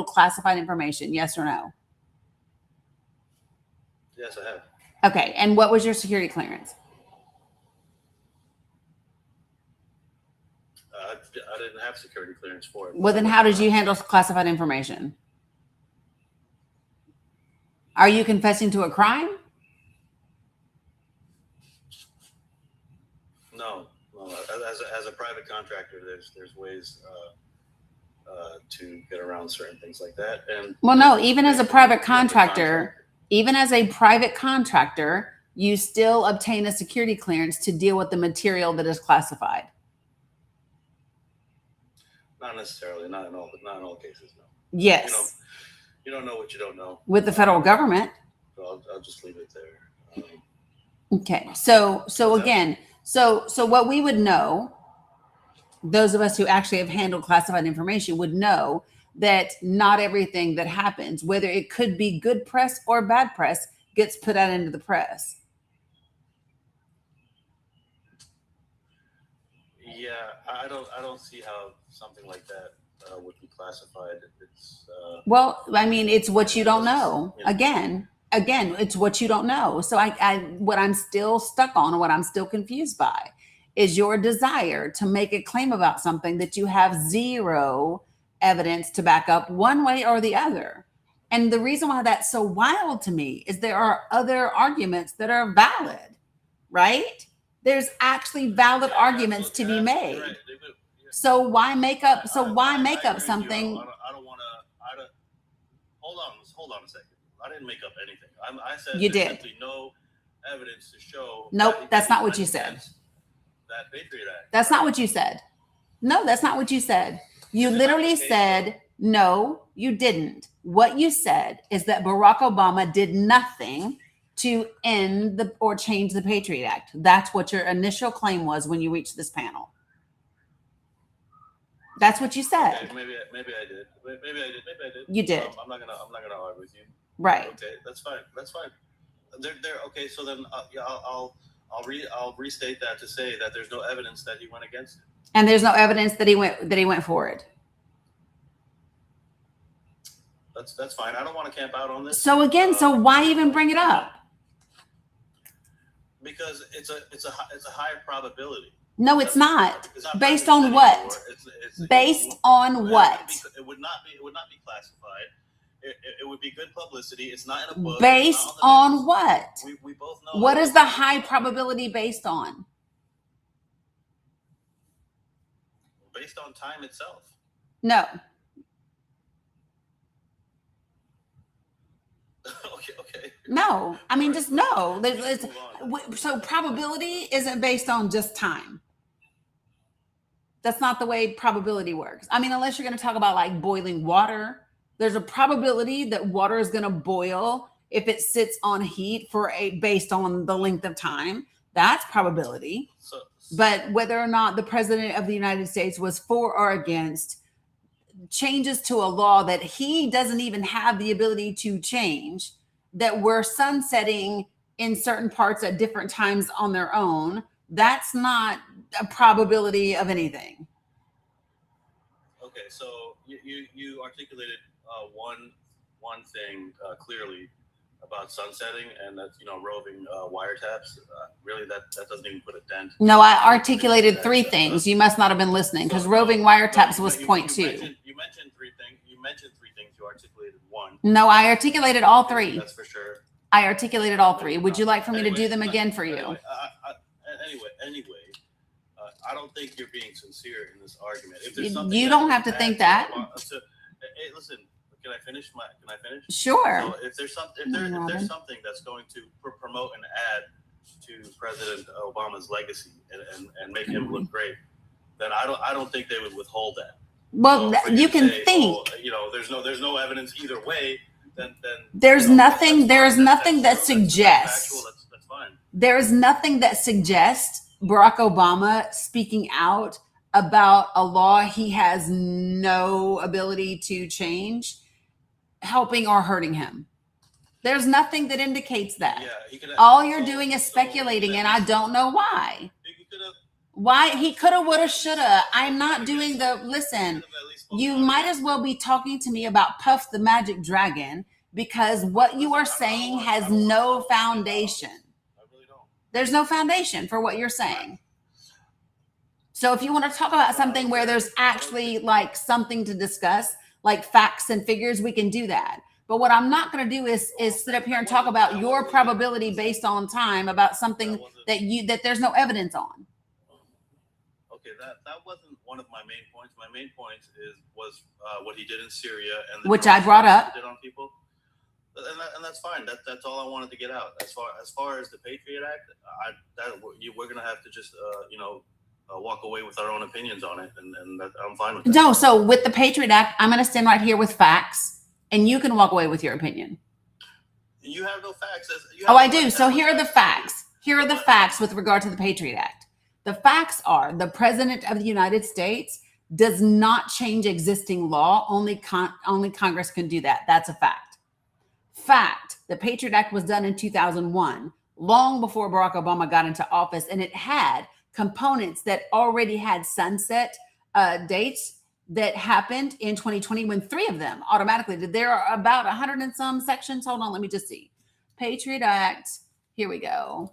classified information? Yes or no? Yes, I have. Okay, and what was your security clearance? I didn't have security clearance for it. Well, then how did you handle classified information? Are you confessing to a crime? No. As a private contractor, there's ways to get around certain things like that. And well, no, even as a private contractor, you still obtain a security clearance to deal with the material that is classified. Not necessarily, not in all cases, no. Yes. You don't know what you don't know. With the federal government. So I'll just leave it there. Okay. So again, so what we would know, those of us who actually have handled classified information would know that not everything that happens, whether it could be good press or bad press, gets put out into the press. Yeah, I don't see how something like that would be classified. It's well, I mean, it's what you don't know. Again, it's what you don't know. So what I'm still stuck on, and what I'm still confused by, is your desire to make a claim about something that you have zero evidence to back up one way or the other. And the reason why that's so wild to me is there are other arguments that are valid, right? There's actually valid arguments to be made. Right. So why make up something? I don't want to. Hold on a second. I didn't make up anything. I said you did. Simply no evidence to show. Nope, that's not what you said. That Patriot Act. That's not what you said. No, that's not what you said. You literally said, no, you didn't. What you said is that Barack Obama did nothing to end or change the Patriot Act. That's what your initial claim was when you reached this panel. That's what you said. Okay, maybe I did. Maybe I did. You did. I'm not gonna argue with you. Right. Okay, that's fine. Okay, so then I'll restate that to say that there's no evidence that he went against it. And there's no evidence that he went for it. That's fine. I don't want to camp out on this. So again, so why even bring it up? Because it's a higher probability. No, it's not. It's not Based present on what? anymore. It's Based on what? It would not be classified. It would be good publicity. It's not in a book. Based on what? We both know. What is the high probability based on? Based on time itself. No. Okay. No. I mean, just no. Let's move on. So probability isn't based on just time. That's not the way probability works. I mean, unless you're going to talk about like boiling water, there's a probability that water is going to boil if it sits on heat based on the length of time. That's probability. But whether or not the president of the United States was for or against changes to a law that he doesn't even have the ability to change, that we're sunsetting in certain parts at different times on their own, that's not a probability of anything. Okay, so you articulated one thing clearly about sunsetting, and that's roving wiretaps. Really, that doesn't even put a dent. No, I articulated three things. You must not have been listening because roving wiretaps was point two. You mentioned three things. You articulated one. No, I articulated all three. That's for sure. I articulated all three. Would you like for me to do them again for you? Anyway, I don't think you're being sincere in this argument. If there's something you don't have to think that. Hey, listen. Can I finish? Sure. So if there's something that's going to promote and add to President Obama's legacy and make him look great, then I don't think they would withhold that. Well, you can think. There's no evidence either way. Then there's nothing. There's nothing that suggests. That's fine. There is nothing that suggests Barack Obama speaking out about a law he has no ability to change helping or hurting him. There's nothing that indicates that. All you're doing is speculating, and I don't know why. Why he coulda, woulda, shoulda. I'm not doing listen, you might as well be talking to me about Puff the Magic Dragon, because what you are saying has no foundation. There's no foundation for what you're saying. So if you want to talk about something where there's actually like something to discuss, like facts and figures, we can do that. But what I'm not going to do is sit up here and talk about your probability based on time about something that there's no evidence on. Okay, that wasn't one of my main points. My main point was what he did in Syria and which I brought up. Did on people. And that's fine. That's all I wanted to get out. As far as the Patriot Act, we're going to have to just walk away with our own opinions on it, and that, I'm fine with that. No, so with the Patriot Act, I'm going to stand right here with facts, and you can walk away with your opinion. You have no facts. I do. So here are the facts. Here are the facts with regard to the Patriot Act. The facts are the President of the United States does not change existing law. Only Congress can do that. That's a fact. Fact, the Patriot Act was done in 2001, long before Barack Obama got into office, and it had components that already had sunset dates that happened in 2020 when three of them automatically did. There are about 100 and some sections. Hold on, let me just see. Patriot Act, here we go.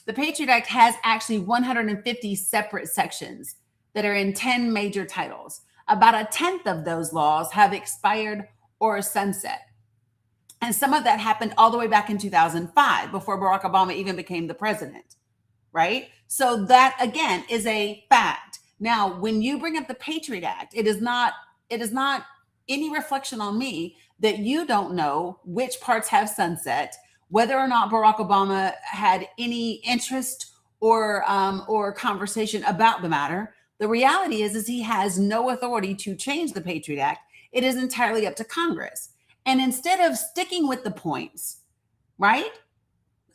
The Patriot Act has actually 150 separate sections that are in 10 major titles. About a tenth of those laws have expired or sunset. And some of that happened all the way back in 2005 before Barack Obama even became the president. Right? So that again is a fact. Now, when you bring up the Patriot Act, it is not any reflection on me that you don't know which parts have sunset, whether or not Barack Obama had any interest or conversation about the matter. The reality is he has no authority to change the Patriot Act. It is entirely up to Congress. And instead of sticking with the points, right?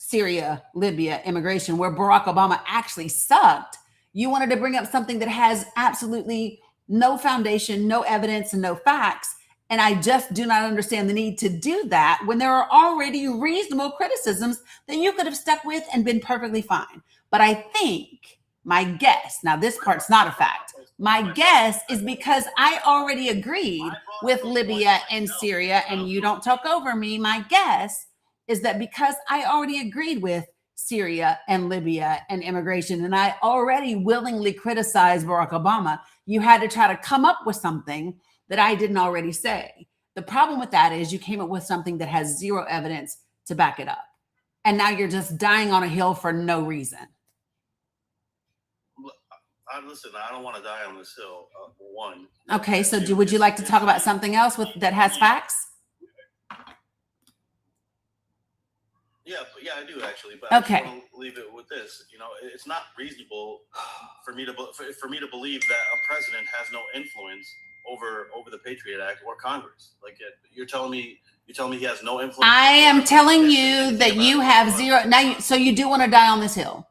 Syria, Libya, immigration, where Barack Obama actually sucked, you wanted to bring up something that has absolutely no foundation, no evidence, and no facts. And I just do not understand the need to do that when there are already reasonable criticisms that you could have stuck with and been perfectly fine. But I think my guess, now this part's not a fact, my guess is because I already agreed with Libya and Syria, and you don't talk over me, my guess is that because I already agreed with Syria and Libya and immigration. And I already willingly criticized Barack Obama. You had to try to come up with something that I didn't already say. The problem with that is you came up with something that has zero evidence to back it up. And now you're just dying on a hill for no reason. Listen, I don't want to die on this hill. One. Okay, so would you like to talk about something else that has facts? Yeah, I do actually. But Okay. I just want to leave it with this. You know, it's not reasonable for me to believe that a president has no influence over the Patriot Act or Congress. Like you're telling me he has no influence. I am telling you that you have zero. Now, so you do want to die on this hill.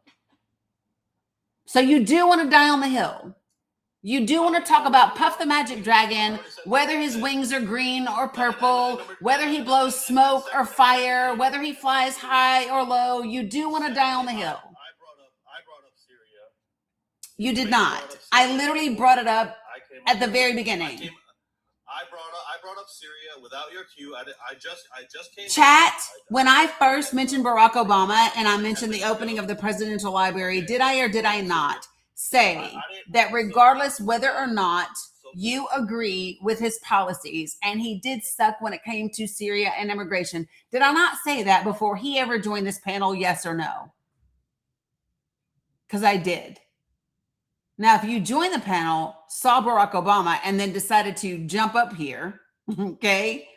So you do want to die on the hill. You do want to talk about Puff the Magic Dragon, whether his wings are green or purple, whether he blows smoke or fire, whether he flies high or low. You do want to die on the hill. I brought up Syria. You did not. I literally brought it up at the very beginning. I brought up Syria without your cue. I just came. Chat, when I first mentioned Barack Obama and I mentioned the opening of the presidential library, did I or did I not say that regardless whether or not you agree with his policies, and he did suck when it came to Syria and immigration, did I not say that before he ever joined this panel, yes or no? Because I did. Now, if you join the panel, saw Barack Obama, and then decided to jump up here, okay,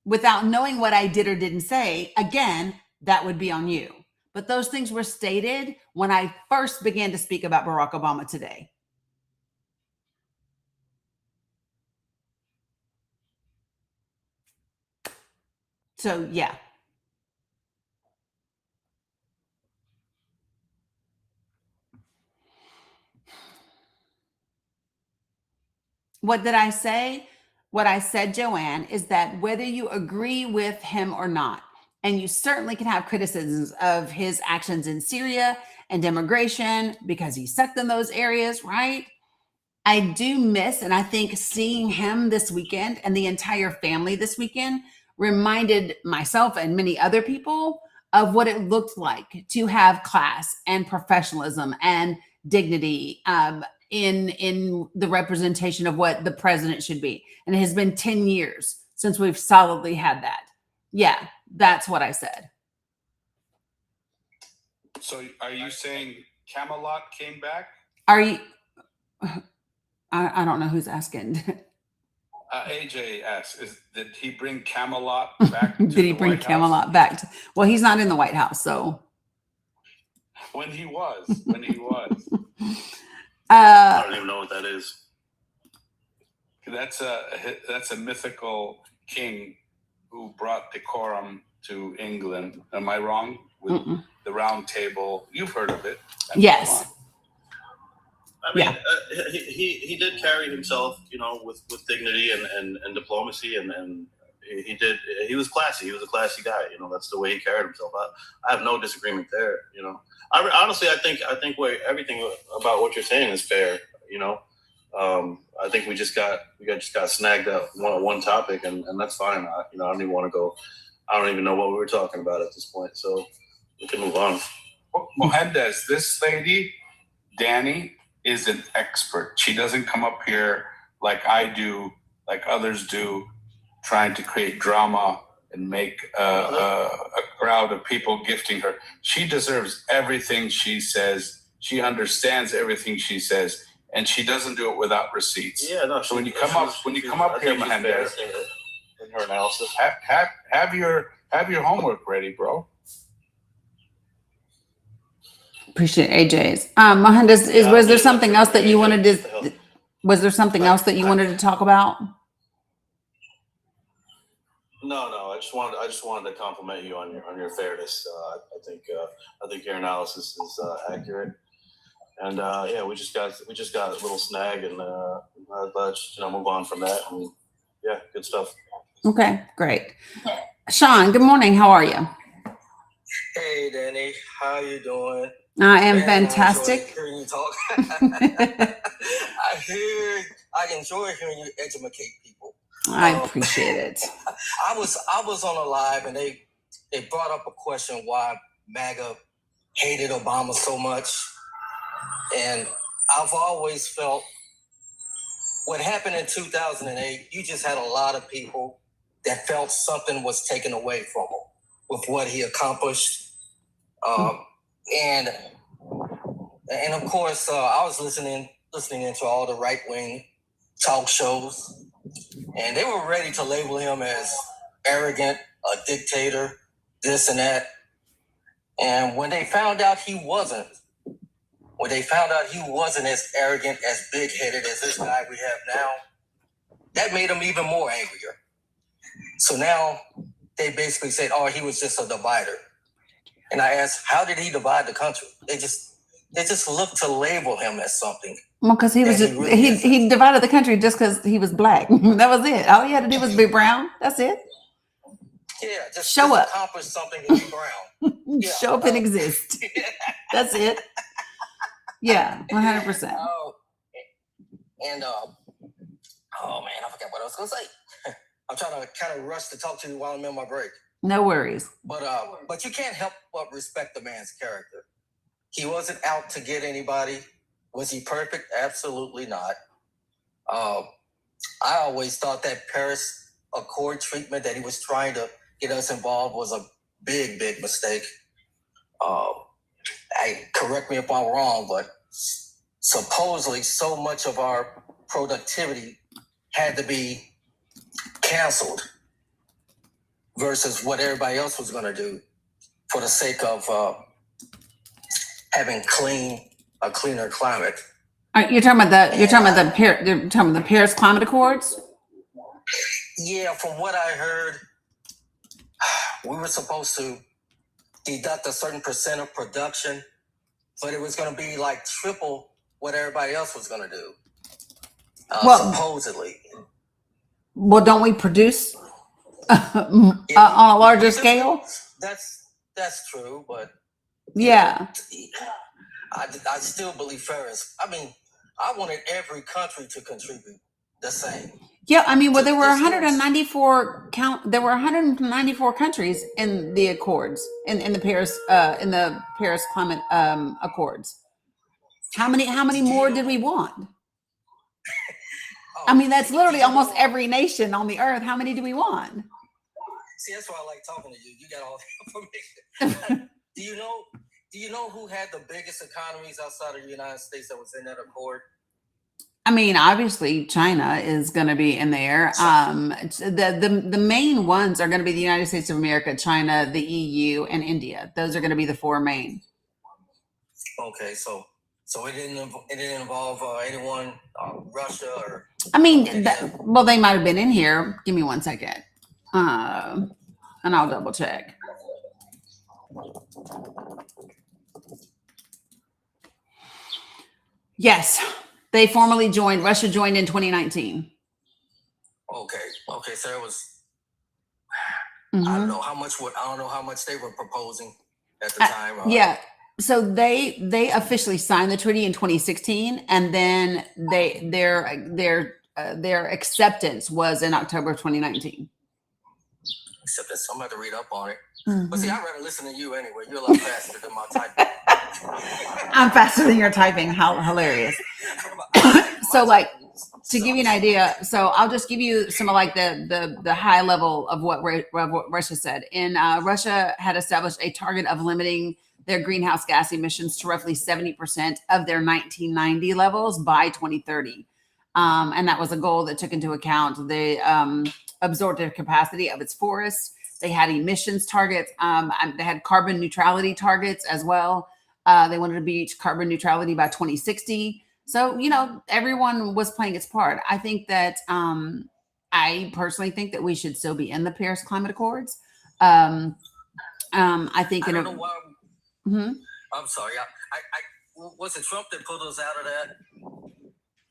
without knowing what I did or didn't say, again, that would be on you. But those things were stated when I first began to speak about Barack Obama today. So, yeah. What did I say? What I said, Joanne, is that whether you agree with him or not, and you certainly can have criticisms of his actions in Syria and immigration because he sucked in those areas, right? I do miss, and I think seeing him this weekend and the entire family this weekend reminded myself and many other people of what it looked like to have class and professionalism and dignity in the representation of what the president should be. And it has been 10 years since we've solidly had that. Yeah, that's what I said. So are you saying Camelot came back? Are you? I don't know who's asking. AJ asks, did he bring Camelot back? Did he bring Camelot back? Well, he's not in the White House, so. When he was. I don't even know what that is. That's a mythical king who brought decorum to England. Am I wrong? With the Round Table. You've heard of it. Yes. I mean, he did carry himself, you know, with dignity and diplomacy, and he was classy. He was a classy guy. You know, that's the way he carried himself. I have no disagreement there. You know, honestly, I think everything about what you're saying is fair. You know, I think we just got snagged up on one topic, and that's fine. I don't even want to go. I don't even know what we were talking about at this point, so we can move on. Mohandes, this lady, Dani, is an expert. She doesn't come up here like I do, like others do, trying to create drama and make a crowd of people gifting her. She deserves everything she says. She understands everything she says, and she doesn't do it without receipts. Yeah, no. So when you come up here, Mohandes, in her analysis, have your homework ready, bro. Appreciate AJ's. Mohandes, was there something else that you wanted to? Was there something else that you wanted to talk about? No. I just wanted to compliment you on your fairness. I think your analysis is accurate. And yeah, we just got a little snag, and let's move on from that. And yeah, good stuff. Okay, great. Sean, good morning. How are you? Hey, Dani, how you doing? I am fantastic. I enjoy hearing you talk. I enjoy hearing you educate people. I appreciate it. I was on a live, and they brought up a question why MAGA hated Obama so much. And I've always felt what happened in 2008, you just had a lot of people that felt something was taken away from him with what he accomplished. And of course, I was listening into all the right-wing talk shows, and they were ready to label him as arrogant, a dictator, this and that. And when they found out he wasn't as arrogant, as big-headed as this guy we have now, that made him even more angrier. So now they basically said, oh, he was just a divider. And I asked, how did he divide the country? They just looked to label him as something. Well, because he was just, he divided the country just because he was black. That was it. All he had to do was be brown. That's it. Yeah, just show up. Accomplish something to be brown. Yeah. Show up and exist. That's it. Yeah, 100%. Oh man, I forgot what I was gonna say. I'm trying to kind of rush to talk to you while I'm in my break. No worries. But you can't help but respect the man's character. He wasn't out to get anybody. Was he perfect? Absolutely not. I always thought that Paris Accord treatment that he was trying to get us involved was a big, big mistake. Correct me if I'm wrong, but supposedly so much of our productivity had to be canceled versus what everybody else was going to do for the sake of having a cleaner climate. You're talking about the Paris Climate Accords? Yeah, from what I heard, we were supposed to deduct a certain percent of production, but it was going to be like triple what everybody else was going to do. Supposedly. Well, don't we produce on a larger scale? That's true, but yeah. I still believe Ferris. I mean, I wanted every country to contribute the same. Yeah, I mean, well, there were 194 There were 194 countries in the Accords in the Paris Climate Accords. How many more did we want? I mean, that's literally almost every nation on the earth. How many do we want? See, that's why I like talking to you. You got all the information. Do you know who had the biggest economies outside of the United States that was in that accord? I mean, obviously, China is going to be in there. The main ones are going to be the United States of America, China, the EU, and India. Those are going to be the four main. Okay, so it didn't involve anyone, Russia or. I mean, they might have been in here. Give me 1 second, and I'll double check. Yes, they formally joined. Russia joined in 2019. Okay. So it was. Mm-hmm. I don't know how much they were proposing at the time. Yeah. So they officially signed the treaty in 2016, and then their acceptance was in October 2019. Acceptance. I'm going to read up on it. Mm-hmm. But see, I'd rather listen to you anyway. You're a lot faster than my typing. I'm faster than your typing. How hilarious. So, like, to give you an idea, so I'll just give you some of like the high level of what Russia said. Russia had established a target of limiting their greenhouse gas emissions to roughly 70% of their 1990 levels by 2030. And that was a goal that took into account the absorptive capacity of its forests. They had emissions targets. They had carbon neutrality targets as well. They wanted to reach carbon neutrality by 2060. So, everyone was playing its part. I think that I personally think that we should still be in the Paris Climate Accords. I think I don't know why. Mm-hmm. I'm sorry. I was it Trump that put us out of that?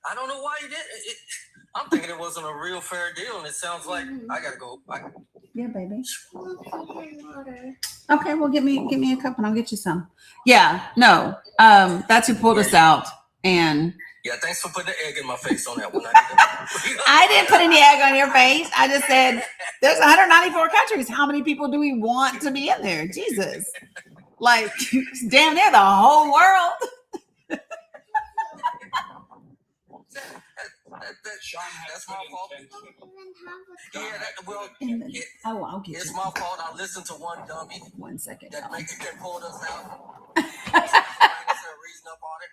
I don't know why he did it. I'm thinking it wasn't a real fair deal, and it sounds like I gotta go. Yeah, baby. Okay, well, give me a cup, and I'll get you some. Yeah, no, that's who pulled us out, and. Yeah, thanks for putting the egg in my face on that one. I didn't put any egg on your face. I just said there's 194 countries. How many people do we want to be in there? Jesus. Like, damn near the whole world. That's my fault. Yeah, well, I'll get it's you. my fault. I listened to one dummy 1 second. that y'all. makes that pulled us out. Reason up on it.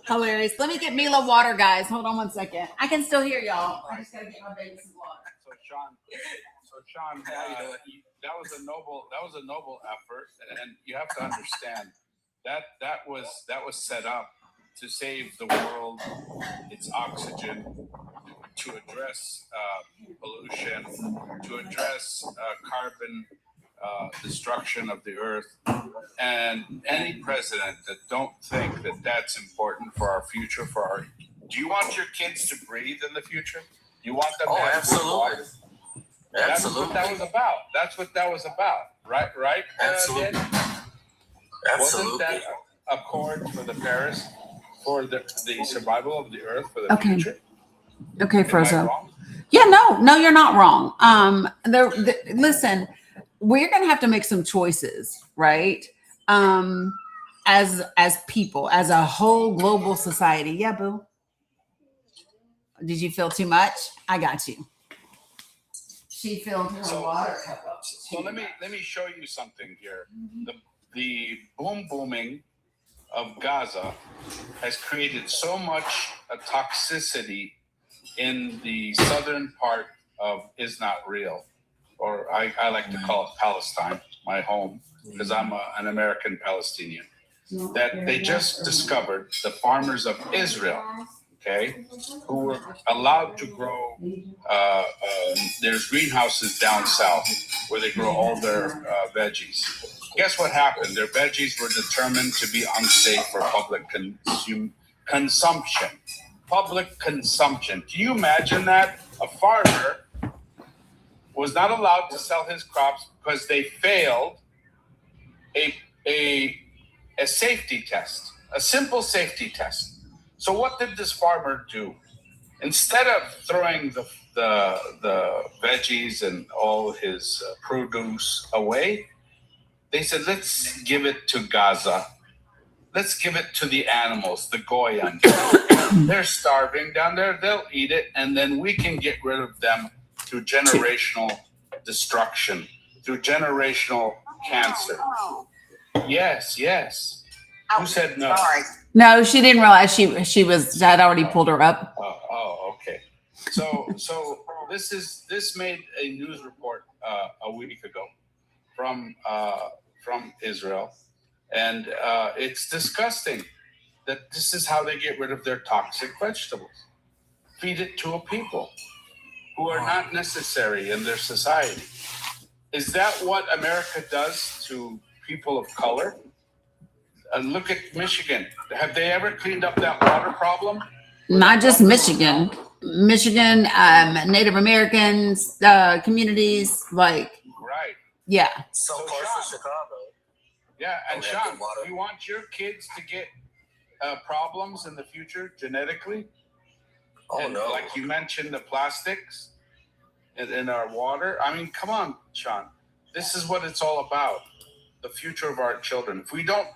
Hilarious. Let me get Mila water, guys. Hold on 1 second. I can still hear y'all. I just gotta get my baby some water. So Sean, that was a noble effort, and you have to understand that was set up to save the world, its oxygen, to address pollution, to address carbon destruction of the earth. And any president that don't think that that's important for our future, do you want your kids to breathe in the future? Do you want them to have good water? That's what that was about. That's what that was about. Right? Absolutely. Wasn't that accord for the Paris, for the survival of the earth, for the future? Okay, Am I Frozo. wrong? Yeah, no, you're not wrong. Listen, we're gonna have to make some choices, right? As people, as a whole global society. Yeah, boo. Did you feel too much? I got you. She filled her water cup up. So let me show you something here. The booming of Gaza has created so much toxicity in the southern part of Is Not Real, or I like to call it Palestine, my home, because I'm an American Palestinian. That they just discovered, the farmers of Israel, okay, who were allowed to grow. There's greenhouses down south where they grow all their veggies. Guess what happened? Their veggies were determined to be unsafe for public consumption. Public consumption. Can you imagine that? A farmer was not allowed to sell his crops because they failed a safety test, a simple safety test. So what did this farmer do? Instead of throwing the veggies and all his produce away, they said, let's give it to Gaza. Let's give it to the animals, the Goyim. They're starving down there. They'll eat it, and then we can get rid of them through generational destruction, through generational cancer. Yes. Who said no? Sorry. No, she didn't realize she was. I'd already pulled her up. Oh, okay. So this made a news report a week ago from Israel, and it's disgusting that this is how they get rid of their toxic vegetables. Feed it to a people who are not necessary in their society. Is that what America does to people of color? And look at Michigan. Have they ever cleaned up that water problem? Not just Michigan, Native Americans, communities, like, Right. yeah. Some So, parts Sean, of Chicago. Yeah, and Don't have Sean, good water. you want your kids to get problems in the future genetically? Oh And no. like you mentioned, the plastics in our water. I mean, come on, Sean. This is what it's all about. The future of our children. If we don't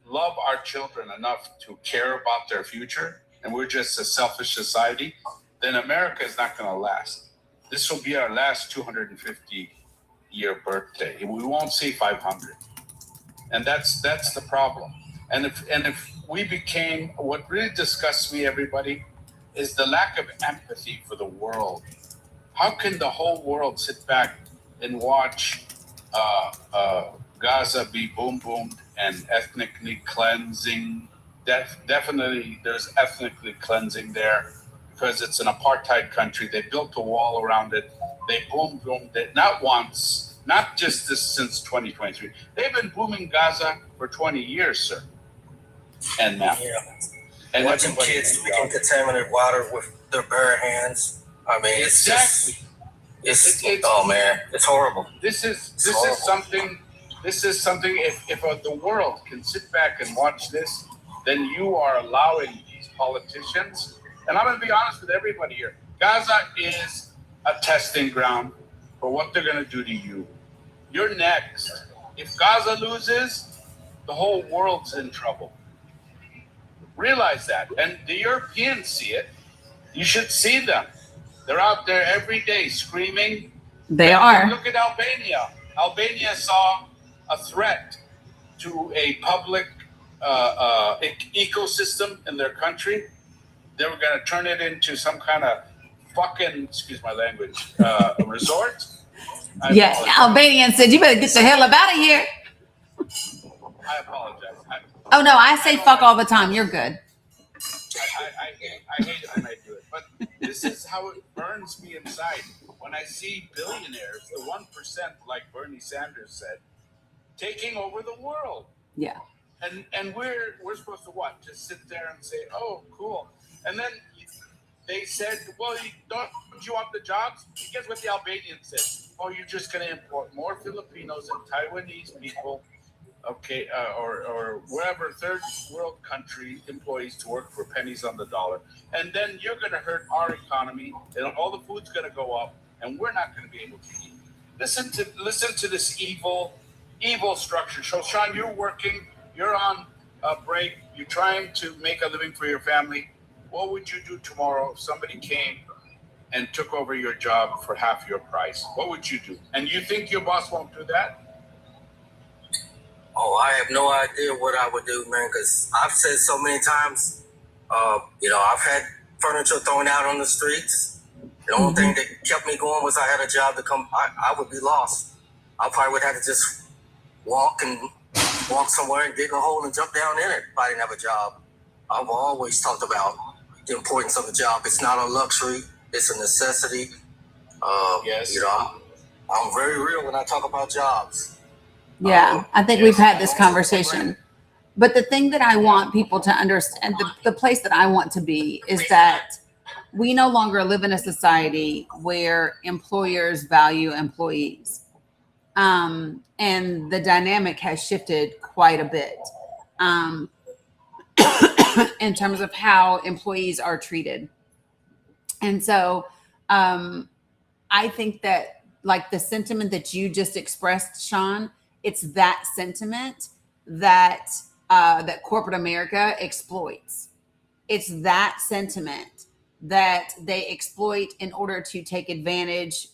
love our children enough to care about their future, and we're just a selfish society, then America is not going to last. This will be our last 250-year birthday. We won't see 500, and that's the problem. And if we became, what really disgusts me, everybody, is the lack of empathy for the world. How can the whole world sit back and watch Gaza be boomed and ethnically cleansing? Definitely, there's ethnically cleansing there because it's an apartheid country. They built a wall around it. They boomed it not once, not just this since 2023. They've been booming Gaza for 20 years, sir. And now, Yeah. and Watching everybody- kids drinking contaminated water with their bare hands. I mean, it's Exactly. just, it's It's- oh man, it's horrible. This is something. If the world can sit back and watch this, then you are allowing these politicians. And I'm going to be honest with everybody here. Gaza is a testing ground for what they're going to do to you. You're next. If Gaza loses, the whole world's in trouble. Realize that. And the Europeans see it. You should see them. They're out there every day screaming. They And are. look at Albania. Albania saw a threat to a public ecosystem in their country. They were going to turn it into some kind of fucking, excuse my language, resort. Yeah, Albanian said, you better get the hell up out of here. I apologize. Oh, no, I say fuck all the time. You're good. I hate it when I do it, but this is how it burns me inside when I see billionaires, the 1%, like Bernie Sanders said, taking over the world. Yeah. And we're supposed to what? Just sit there and say, oh, cool. And then they said, well, don't you want the jobs? Guess what the Albanians said? Oh, you're just going to import more Filipinos and Taiwanese people, okay, or wherever third world country employees to work for pennies on the dollar. And then you're going to hurt our economy, and all the food's going to go up, and we're not going to be able to eat. Listen to this evil structure. So, Sean, you're working, you're on a break, you're trying to make a living for your family. What would you do tomorrow if somebody came and took over your job for half your price? What would you do? And you think your boss won't do that? Oh, I have no idea what I would do, man, because I've said so many times, I've had furniture thrown out on the streets. The only thing that kept me going was I had a job to come. I would be lost. I probably would have to just walk somewhere and dig a hole and jump down in it if I didn't have a job. I've always talked about the importance of a job. It's not a luxury. It's a necessity. Yes. I'm very real when I talk about jobs. Yeah, I think we've had this conversation. But the thing that I want people to understand, the place that I want to be is that we no longer live in a society where employers value employees. And the dynamic has shifted quite a bit in terms of how employees are treated. And so I think that, like the sentiment that you just expressed, Sean, it's that sentiment that that corporate America exploits. It's that sentiment that they exploit in order to take advantage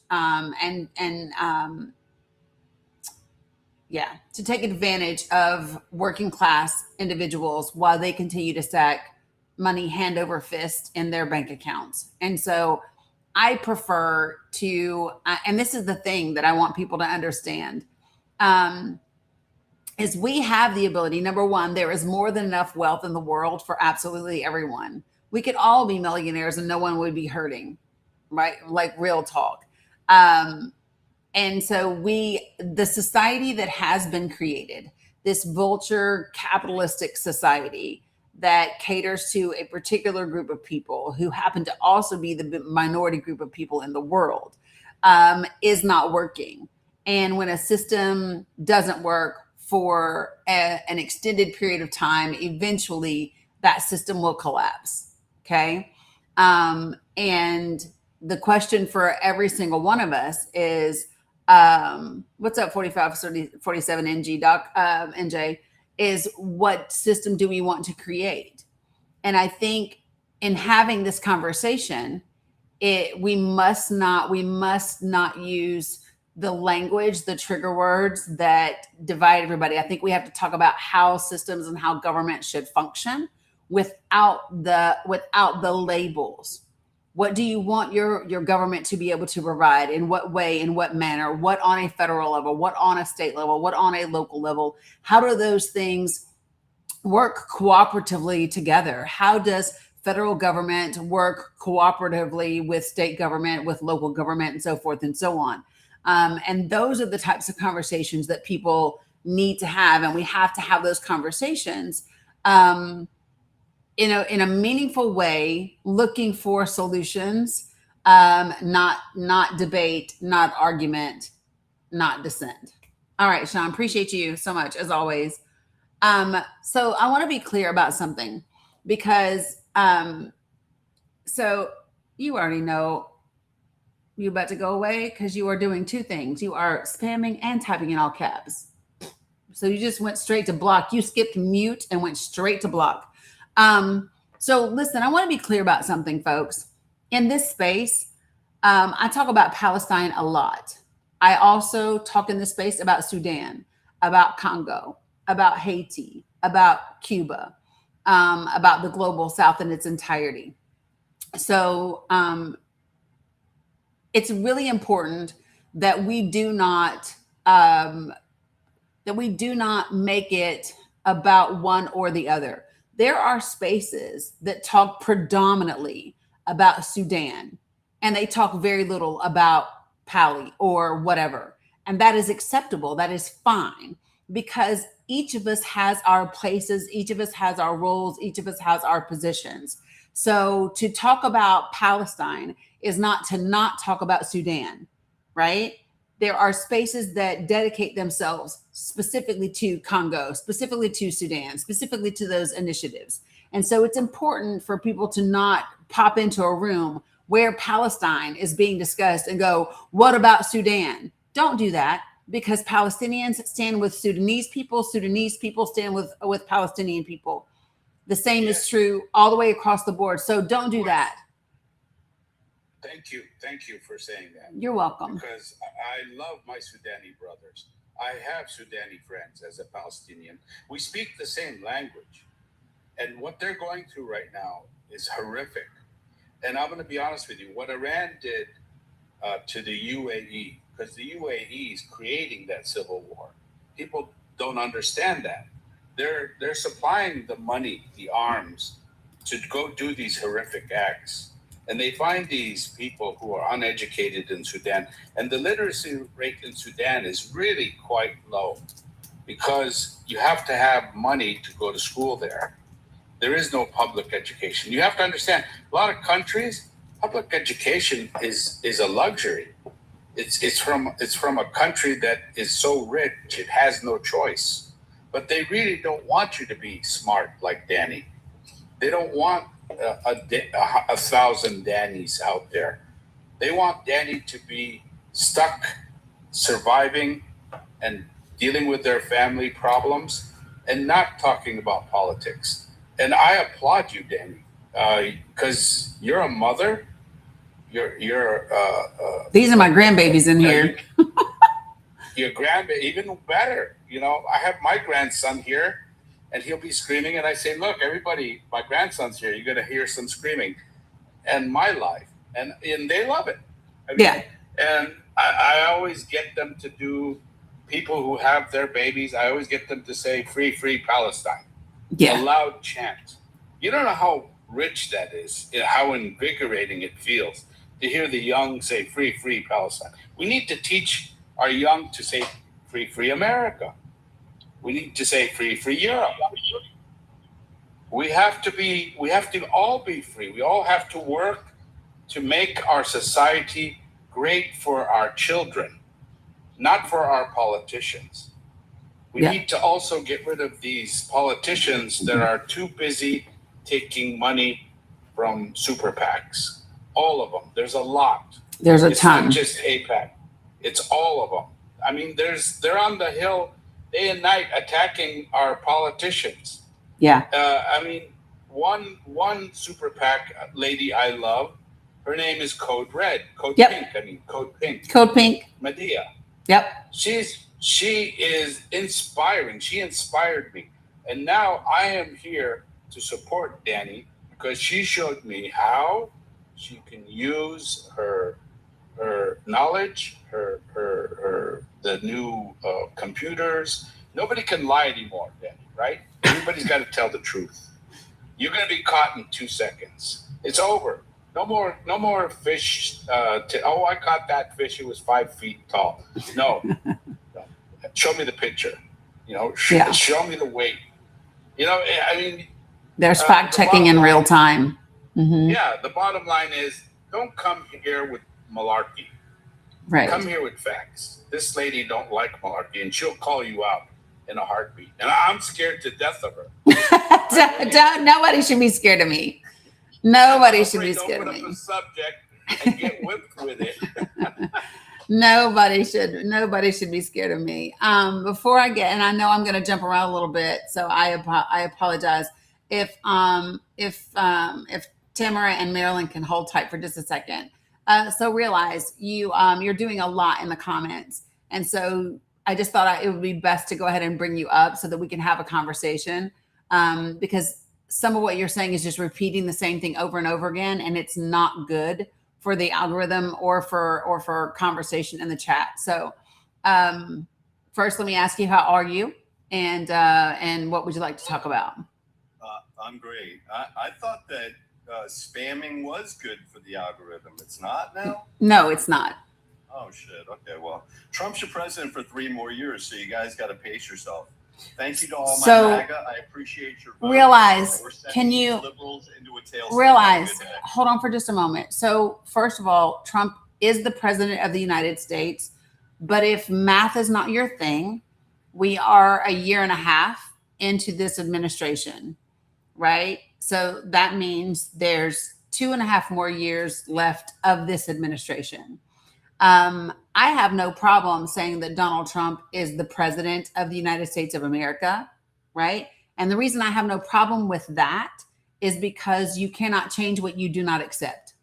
to take advantage of working class individuals while they continue to stack money hand over fist in their bank accounts. And so I prefer to, and this is the thing that I want people to understand, is we have the ability. Number one, there is more than enough wealth in the world for absolutely everyone. We could all be millionaires and no one would be hurting, right? Like real talk. And so the society that has been created, this vulture capitalistic society that caters to a particular group of people who happen to also be the minority group of people in the world, is not working. And when a system doesn't work for an extended period of time, eventually that system will collapse. Okay. And the question for every single one of us is, what's up 4547 NG doc, NJ, is what system do we want to create? And I think in having this conversation, we must not use the language, the trigger words that divide everybody. I think we have to talk about how systems and how government should function without the labels. What do you want your government to be able to provide? In what way? In what manner? What on a federal level? What on a state level? What on a local level? How do those things work cooperatively together? How does federal government work cooperatively with state government, with local government, and so forth and so on? And those are the types of conversations that people need to have. And we have to have those conversations in a meaningful way, looking for solutions, not debate, not argument, not dissent. All right, Sean, appreciate you so much as always. So I want to be clear about something because so you already know you're about to go away because you are doing two things. You are spamming and typing in all caps. So you just went straight to block. You skipped mute and went straight to block. So listen, I want to be clear about something, folks. In this space, I talk about Palestine a lot. I also talk in this space about Sudan, about Congo, about Haiti, about Cuba, about the global South in its entirety. So it's really important that we do not make it about one or the other. There are spaces that talk predominantly about Sudan, and they talk very little about Pali or whatever. And that is acceptable. That is fine, because each of us has our places, each of us has our roles, each of us has our positions. So to talk about Palestine is not to not talk about Sudan, right? There are spaces that dedicate themselves specifically to Congo, specifically to Sudan, specifically to those initiatives. And so it's important for people to not pop into a room where Palestine is being discussed and go, what about Sudan? Don't do that, because Palestinians stand with Sudanese people stand with Palestinian people. The same is true all the way across the board. So don't do that. Thank you for saying that. You're welcome. Because I love my Sudani brothers. I have Sudani friends as a Palestinian. We speak the same language. And what they're going through right now is horrific. And I'm going to be honest with you, what Iran did to the UAE, because the UAE is creating that civil war. People don't understand that. They're supplying the money, the arms, to go do these horrific acts. And they find these people who are uneducated in Sudan. And the literacy rate in Sudan is really quite low, because you have to have money to go to school there. There is no public education. You have to understand, a lot of countries, public education is a luxury. It's from a country that is so rich, it has no choice. But they really don't want you to be smart like Dani. They don't want a 1,000 Danis out there. They want Dani to be stuck, surviving, and dealing with their family problems, and not talking about politics. And I applaud you, Dani, because you're a mother. You're These are my grandbabies in here. Your grandbaby, even better. You know, I have my grandson here, and he'll be screaming, and I say, look, everybody, my grandson's here. You're going to hear some screaming. And my life. And they love it. I mean, Yeah. And I always get them to do, people who have their babies, I always get them to say, free, free Palestine. Yeah. A loud chant. You don't know how rich that is, how invigorating it feels to hear the young say, free, free Palestine. We need to teach our young to say, free, free America. We need to say, free, free Europe. We have to all be free. We all have to work to make our society great for our children, not for our politicians. We need to also get rid of these politicians that are too busy taking money from super PACs. All of them. There's a lot. There's a It's ton. not just AIPAC. It's all of them. I mean, they're on the Hill day and night attacking our politicians. Yeah. I mean, one super PAC lady I love, her name is Code Red. Code Pink. I mean, Code Pink. Code Pink. Medea. Yep. She is inspiring. She inspired me. And now I am here to support Dani, because she showed me how she can use her knowledge, the new computers. Nobody can lie anymore, Dani, right? Everybody's got to tell the truth. You're going to be caught in 2 seconds. It's over. No more fish. I caught that fish. It was 5 feet tall. No. Show me the picture. You know, show me the weight. You know, I mean, there's fact checking in real time. Mm-hmm. Yeah, the bottom line is, don't come here with malarkey. Right. Come here with facts. This lady don't like malarkey, and she'll call you out in a heartbeat. And I'm scared to death of her. Nobody should be scared of me. Nobody should be scared of me. Don't put up a subject and get whipped with it. Nobody should be scared of me. Before I get, and I know I'm going to jump around a little bit, so I apologize if Tamara and Marilyn can hold tight for just a second. So realize you're doing a lot in the comments, and so I just thought it would be best to go ahead and bring you up so that we can have a conversation, because some of what you're saying is just repeating the same thing over and over again, and it's not good for the algorithm or for conversation in the chat. So first, let me ask you, how are you? And what would you like to talk about? I'm great. I thought that spamming was good for the algorithm. It's not now? No, it's not. Oh, shit. Okay, well, Trump's your president for 3 more years, so you guys got to pace yourself. Thank you to all my MAGA. I appreciate your vote. Realize, can you liberals into a tailspin? Realize, hold on for just a moment. So first of all, Trump is the president of the United States. But if math is not your thing, we are a year and a half into this administration, right? So that means there's 2.5 more years left of this administration. I have no problem saying that Donald Trump is the president of the United States of America, right? And the reason I have no problem with that is because you cannot change what you do not accept.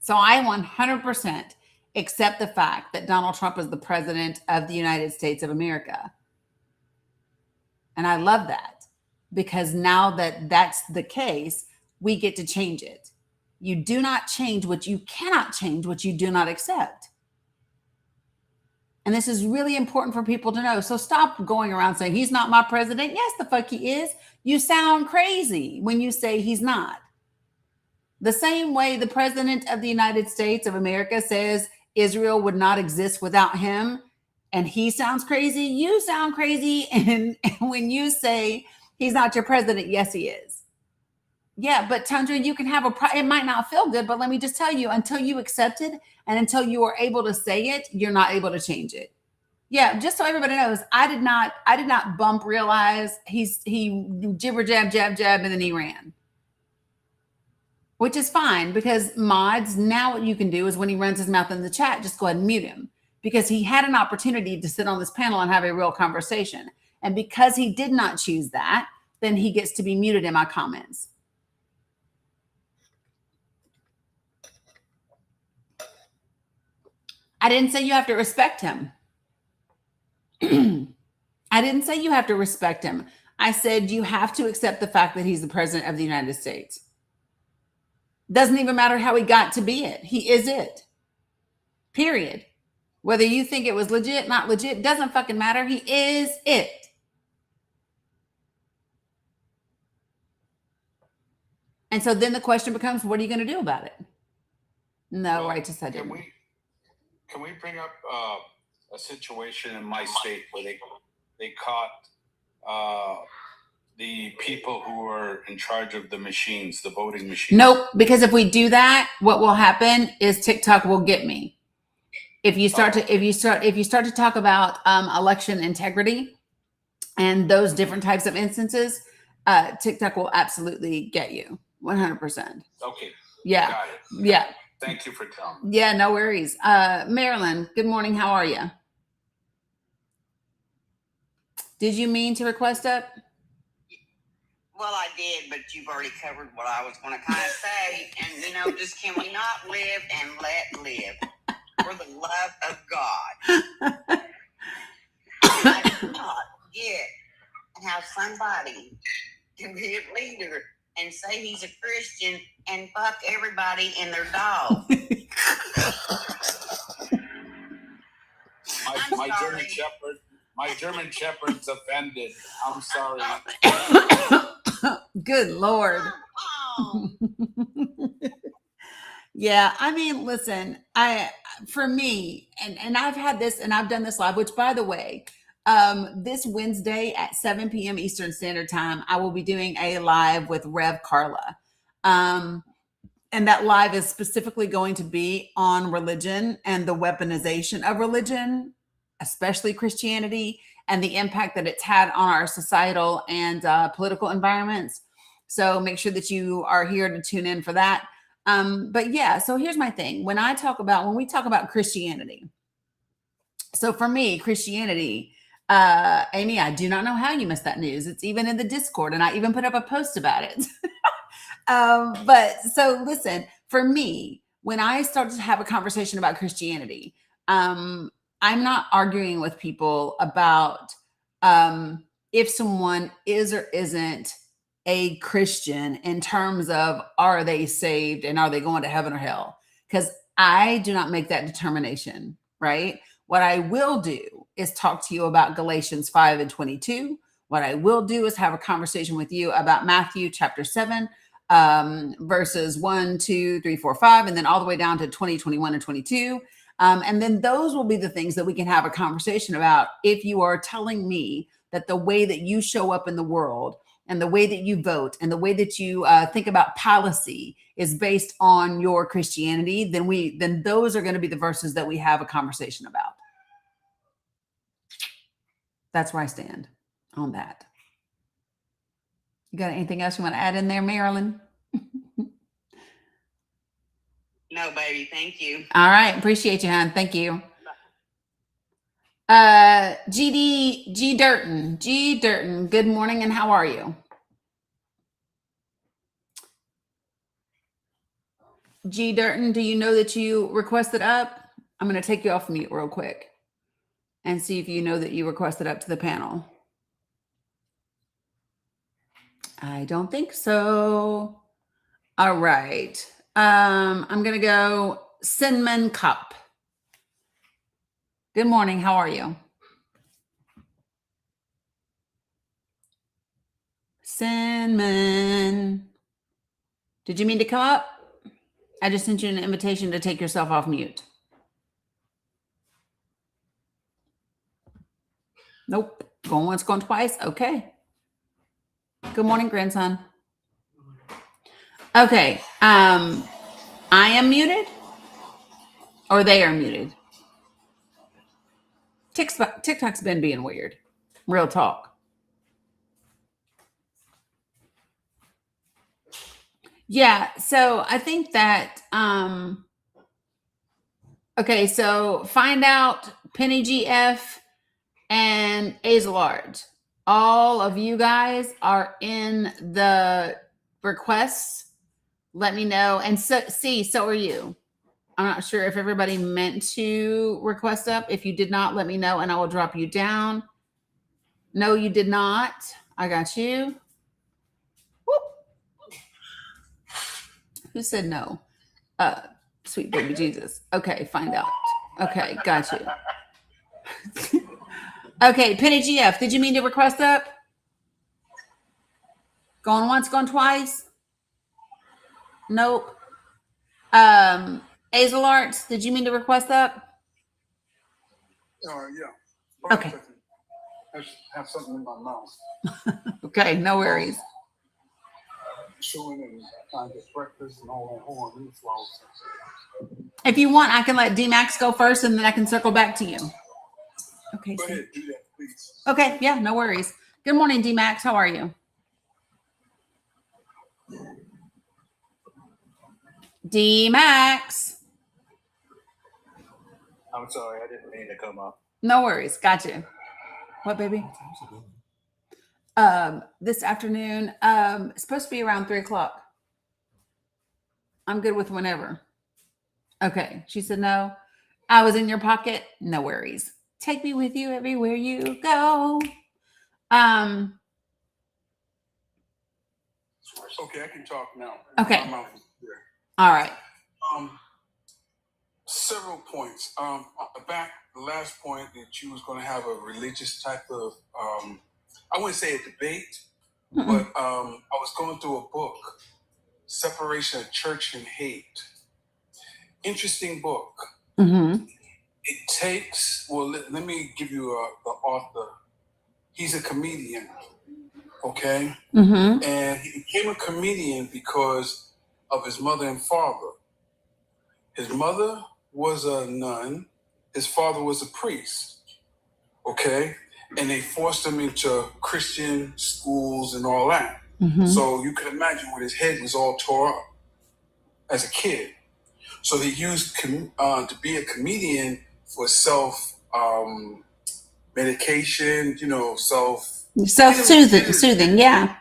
So I 100% accept the fact that Donald Trump is the president of the United States of America. And I love that, because now that that's the case, we get to change it. You do not change what you cannot change, what you do not accept. And this is really important for people to know. So stop going around saying he's not my president. Yes, the fuck he is. You sound crazy when you say he's not. The same way the president of the United States of America says Israel would not exist without him, and he sounds crazy, you sound crazy. And when you say he's not your president, yes, he is. Yeah, but Tundra, you can have it might not feel good, but let me just tell you, until you accept it and until you are able to say it, you're not able to change it. Yeah, just so everybody knows, I did not bump realize he jibber jab, jab, jab, and then he ran. Which is fine, because mods, now what you can do is when he runs his mouth in the chat, just go ahead and mute him, because he had an opportunity to sit on this panel and have a real conversation. And because he did not choose that, then he gets to be muted in my comments. I didn't say you have to respect him. I didn't say you have to respect him. I said you have to accept the fact that he's the president of the United States. Doesn't even matter how he got to be it. He is it. Period. Whether you think it was legit, not legit, doesn't fucking matter. He is it. And so then the question becomes, what are you going to do about it? No, well, right, just I didn't. Can we bring up a situation in my state where they caught the people who were in charge of the machines, the voting machines? Nope, because if we do that, what will happen is TikTok will get me. If you start to talk about election integrity and those different types of instances, TikTok will absolutely get you 100%. Okay. Yeah. Got it. Yeah. Thank you for telling me. Yeah, no worries. Marilyn, good morning. How are you? Did you mean to request up? Well, I did, but you've already covered what I was going to kind of say. And, just can we not live and let live for the love of God? I do not get how somebody can be a leader and say he's a Christian and fuck everybody and their dog. My German Shepherd's offended. I'm sorry. Good Lord. Yeah, I mean, listen, for me, and I've had this, and I've done this live, which, by the way, this Wednesday at 7 p.m. Eastern Standard Time, I will be doing a live with Rev Carla. And that live is specifically going to be on religion and the weaponization of religion, especially Christianity, and the impact that it's had on our societal and political environments. So make sure that you are here to tune in for that. But yeah, so here's my thing. When we talk about Christianity, so for me, Christianity, Amy, I do not know how you missed that news. It's even in the Discord, and I even put up a post about it. But so listen, for me, when I start to have a conversation about Christianity, I'm not arguing with people about if someone is or isn't a Christian in terms of are they saved and are they going to heaven or hell? Because I do not make that determination, right? What I will do is talk to you about Galatians 5 and 22. What I will do is have a conversation with you about Matthew chapter 7, verses 1, 2, 3, 4, 5, and then all the way down to 20, 21, and 22. And then those will be the things that we can have a conversation about if you are telling me that the way that you show up in the world and the way that you vote and the way that you think about policy is based on your Christianity, then those are going to be the verses that we have a conversation about. That's where I stand on that. You got anything else you want to add in there, Marilyn? No, baby. Thank you. All right. Appreciate you, hon. Thank you. G Durton. Good morning, and how are you? G Durton, do you know that you requested up? I'm going to take you off mute real quick and see if you know that you requested up to the panel. I don't think so. All right. I'm going to go Cinnamon Cup. Good morning. How are you? Cinnamon. Did you mean to come up? I just sent you an invitation to take yourself off mute. Nope. Going once, going twice. Okay. Good morning, grandson. Okay. I am muted or they are muted. TikTok's been being weird. Real talk. Yeah. So I think that, okay. So find out Penny GF and Azelard. All of you guys are in the requests. Let me know. And so are you. I'm not sure if everybody meant to request up. If you did not, let me know and I will drop you down. No, you did not. I got you. Whoop. Who said no? Sweet baby Jesus. Okay, find out. Okay, got you. Okay, Penny GF, did you mean to request up? Going once, going twice? Nope. Hazel Arts, did you mean to request up? Yeah. Okay. I just have something in my mouth. Okay, no worries. Chewing and trying to get breakfast and all that horn. If you want, I can let D-Max go first and then I can circle back to you. Okay. Go ahead, do that, please. Okay, yeah, no worries. Good morning, D-Max. How are you? D-Max. I'm sorry, I didn't mean to come up. No worries. Got you. What, baby? This afternoon, it's supposed to be around 3:00. I'm good with whenever. Okay. She said no. I was in your pocket. No worries. Take me with you everywhere you go. Okay, I can talk now. Okay. My mouth is clear. All right. Several points. The last point that you was going to have a religious type of, I wouldn't say a debate, but I was going through a book, Separation of Church and Hate. Interesting book. Mm-hmm. It takes, let me give you the author. He's a comedian, okay? Mm-hmm. And he became a comedian because of his mother and father. His mother was a nun. His father was a priest, okay? And they forced him into Christian schools and all that. Mm-hmm. So you can imagine when his head was all tore up. as a kid. So he used to be a comedian for self medication, Self-soothing, yeah.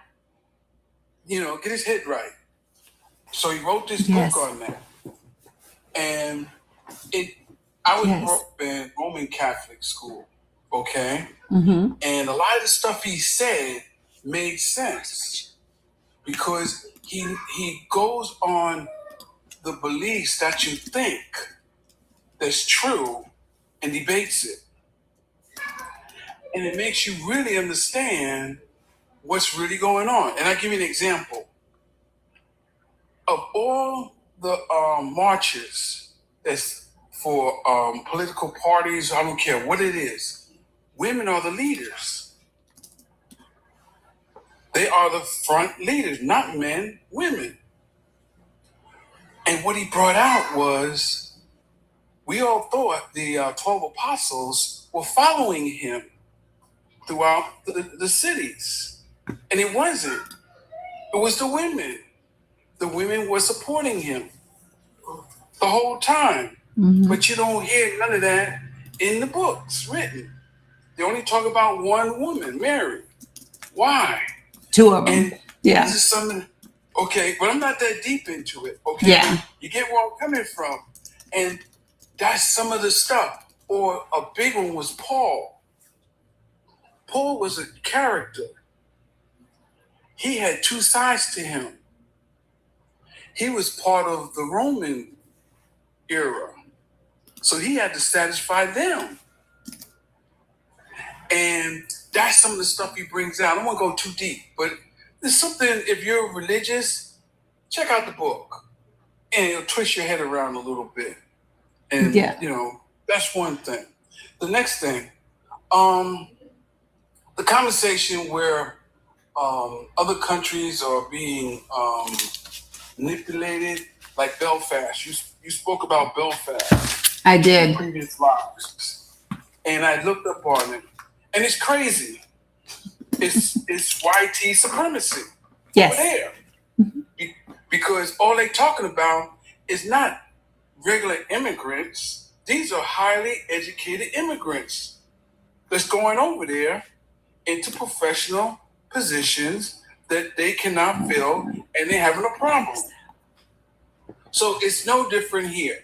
Get his head right. So he wrote this Yes. book on that. And I was Yes. brought up in Roman Catholic school, okay? Mm-hmm. And a lot of the stuff he said made sense because he goes on the beliefs that you think that's true and debates it. And it makes you really understand what's really going on. And I'll give you an example. Of all the marches that's for political parties, I don't care what it is, women are the leaders. They are the front leaders, not men, women. And what he brought out was, we all thought the 12 apostles were following him throughout the cities. And it wasn't. It was the women. The women were supporting him the whole time. Mm-hmm. But you don't hear none of that in the books written. They only talk about one woman, Mary. Why? Two of them. And yeah. This is something, okay, but I'm not that deep into it, okay? Yeah. You get where I'm coming from. And that's some of the stuff. Or a big one was Paul. Paul was a character. He had two sides to him. He was part of the Roman era. So he had to satisfy them. And that's some of the stuff he brings out. I don't want to go too deep, but there's something, if you're religious, check out the book. And it'll twist your head around a little bit. And, that's one thing. The next thing, the conversation where other countries are being manipulated, like Belfast. You spoke about Belfast. I did. Previous lives. And I looked up on it. And it's crazy. It's YT supremacy. Yes. Over there. Because all they're talking about is not regular immigrants. These are highly educated immigrants that's going over there into professional positions that they cannot fill, and they're having a problem. So it's no different here.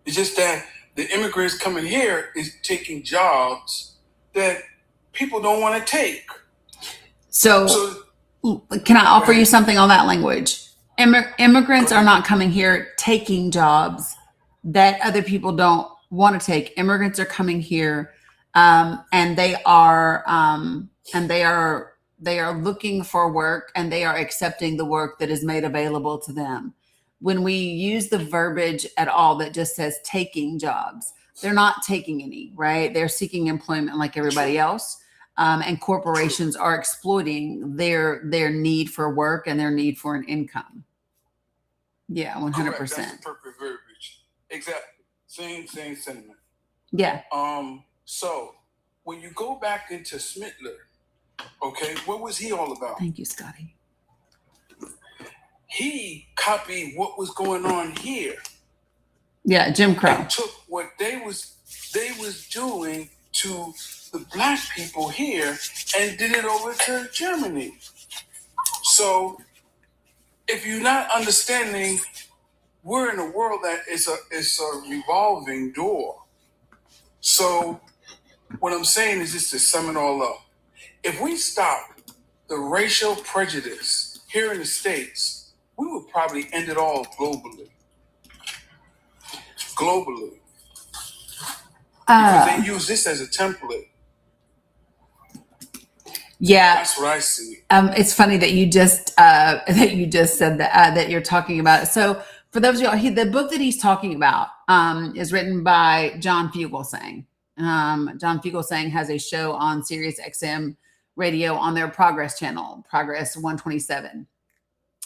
It's just that the immigrants coming here is taking jobs that people don't want to take. So can I offer you something on that language? Immigrants are not coming here taking jobs that other people don't want to take. Immigrants are coming here, and they are looking for work, and they are accepting the work that is made available to them. When we use the verbiage at all that just says taking jobs, they're not taking any, right? They're seeking employment like everybody else. And corporations are exploiting their need for work and their need for an income. Yeah, 100%. That's the perfect verbiage. Exactly. Same sentiment. Yeah. So when you go back into Smittler, okay, what was he all about? Thank you, Scotty. He copied what was going on here. Yeah, Jim Crow. And took what they was doing to the black people here and did it over to Germany. So if you're not understanding, we're in a world that is a revolving door. So what I'm saying is just to sum it all up. If we stop the racial prejudice here in the States, we would probably end it all globally. Because they use this as a template. Yeah, that's what I see. It's funny that you just said that you're talking about it. So for those of y'all, the book that he's talking about is written by John Fugelsang. John Fugelsang has a show on Sirius XM radio on their Progress channel, Progress 127.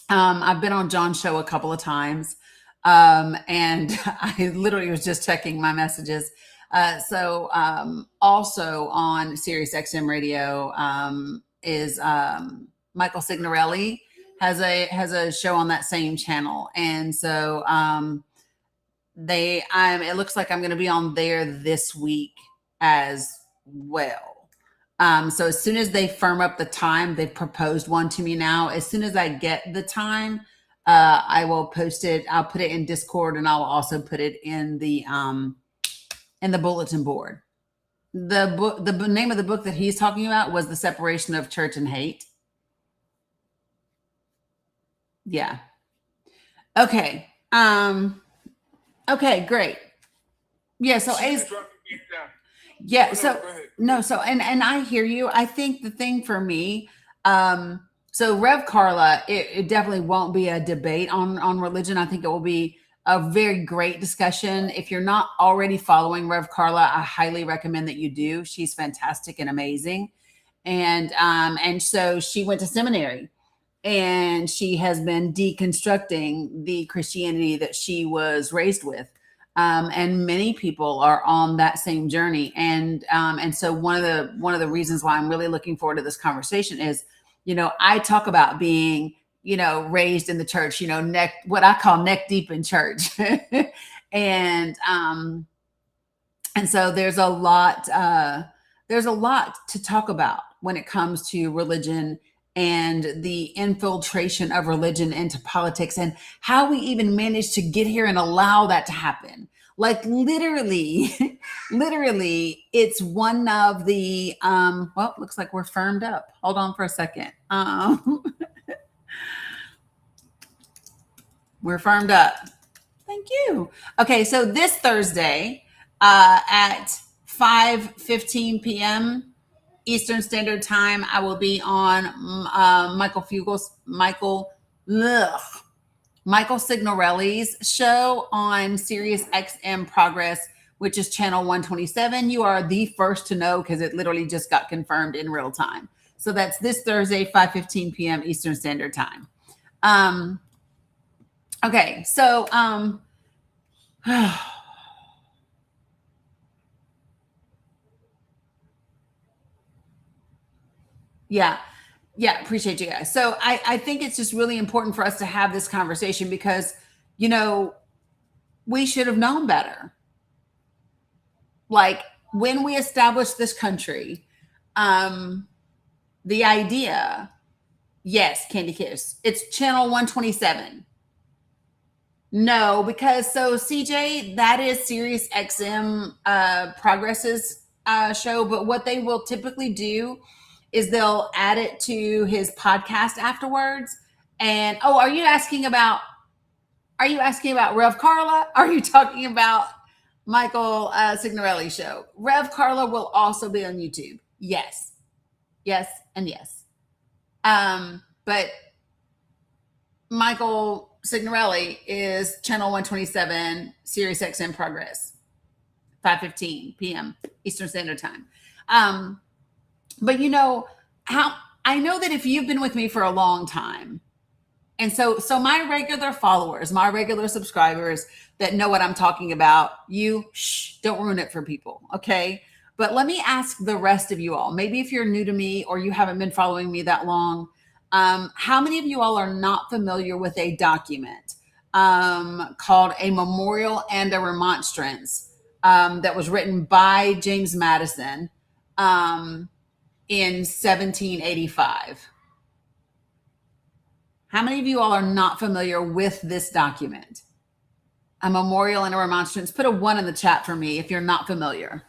I've been on John's show a couple of times, and I literally was just checking my messages. So also on Sirius XM radio is Michael Signorelli, has a show on that same channel, and so it looks like I'm going to be on there this week as well. So as soon as they firm up the time, they've proposed one to me now. As soon as I get the time, I will post it. I'll put it in Discord, and I'll also put it in the bulletin board. The name of the book that he's talking about was The Separation of Church and Hate. Yeah. Okay. Okay, great. Yeah, so yeah, so no, so and I hear you. I think the thing for me, so Rev Carla, it definitely won't be a debate on religion. I think it will be a very great discussion. If you're not already following Rev Carla, I highly recommend that you do. She's fantastic and amazing. And so she went to seminary, and she has been deconstructing the Christianity that she was raised with. And many people are on that same journey. And so one of the reasons why I'm really looking forward to this conversation is, I talk about being, raised in the church, what I call neck deep in church. And so there's a lot to talk about when it comes to religion and the infiltration of religion into politics, and how we even managed to get here and allow that to happen. Like literally, it's one of the, well, looks like we're firmed up. Hold on for a second. We're firmed up. Thank you. Okay, so this Thursday at 5:15 p.m. Eastern Standard Time, I will be on Michael Signorelli's show on Sirius XM Progress, which is channel 127. You are the first to know because it literally just got confirmed in real time. So that's this Thursday, 5:15 p.m. Eastern Standard Time. Okay, so yeah, appreciate you guys. So I think it's just really important for us to have this conversation because, we should have known better. Like when we established this country, the idea, yes, Candy Kiss, it's channel 127. No, because so CJ, that is Sirius XM Progress's show, but what they will typically do is they'll add it to his podcast afterwards. And are you asking about Rev Carla? Are you talking about Michael Signorelli's show? Rev Carla will also be on YouTube. Yes, and yes. But Michael Signorelli is channel 127, Sirius XM Progress, 5:15 p.m. Eastern Standard Time. But how I know that if you've been with me for a long time, and so my regular followers, my regular subscribers that know what I'm talking about, don't ruin it for people, okay? But let me ask the rest of you all, maybe if you're new to me or you haven't been following me that long, how many of you all are not familiar with a document called A Memorial and a Remonstrance that was written by James Madison in 1785? How many of you all are not familiar with this document? A Memorial and a Remonstrance. Put a 1 in the chat for me if you're not familiar.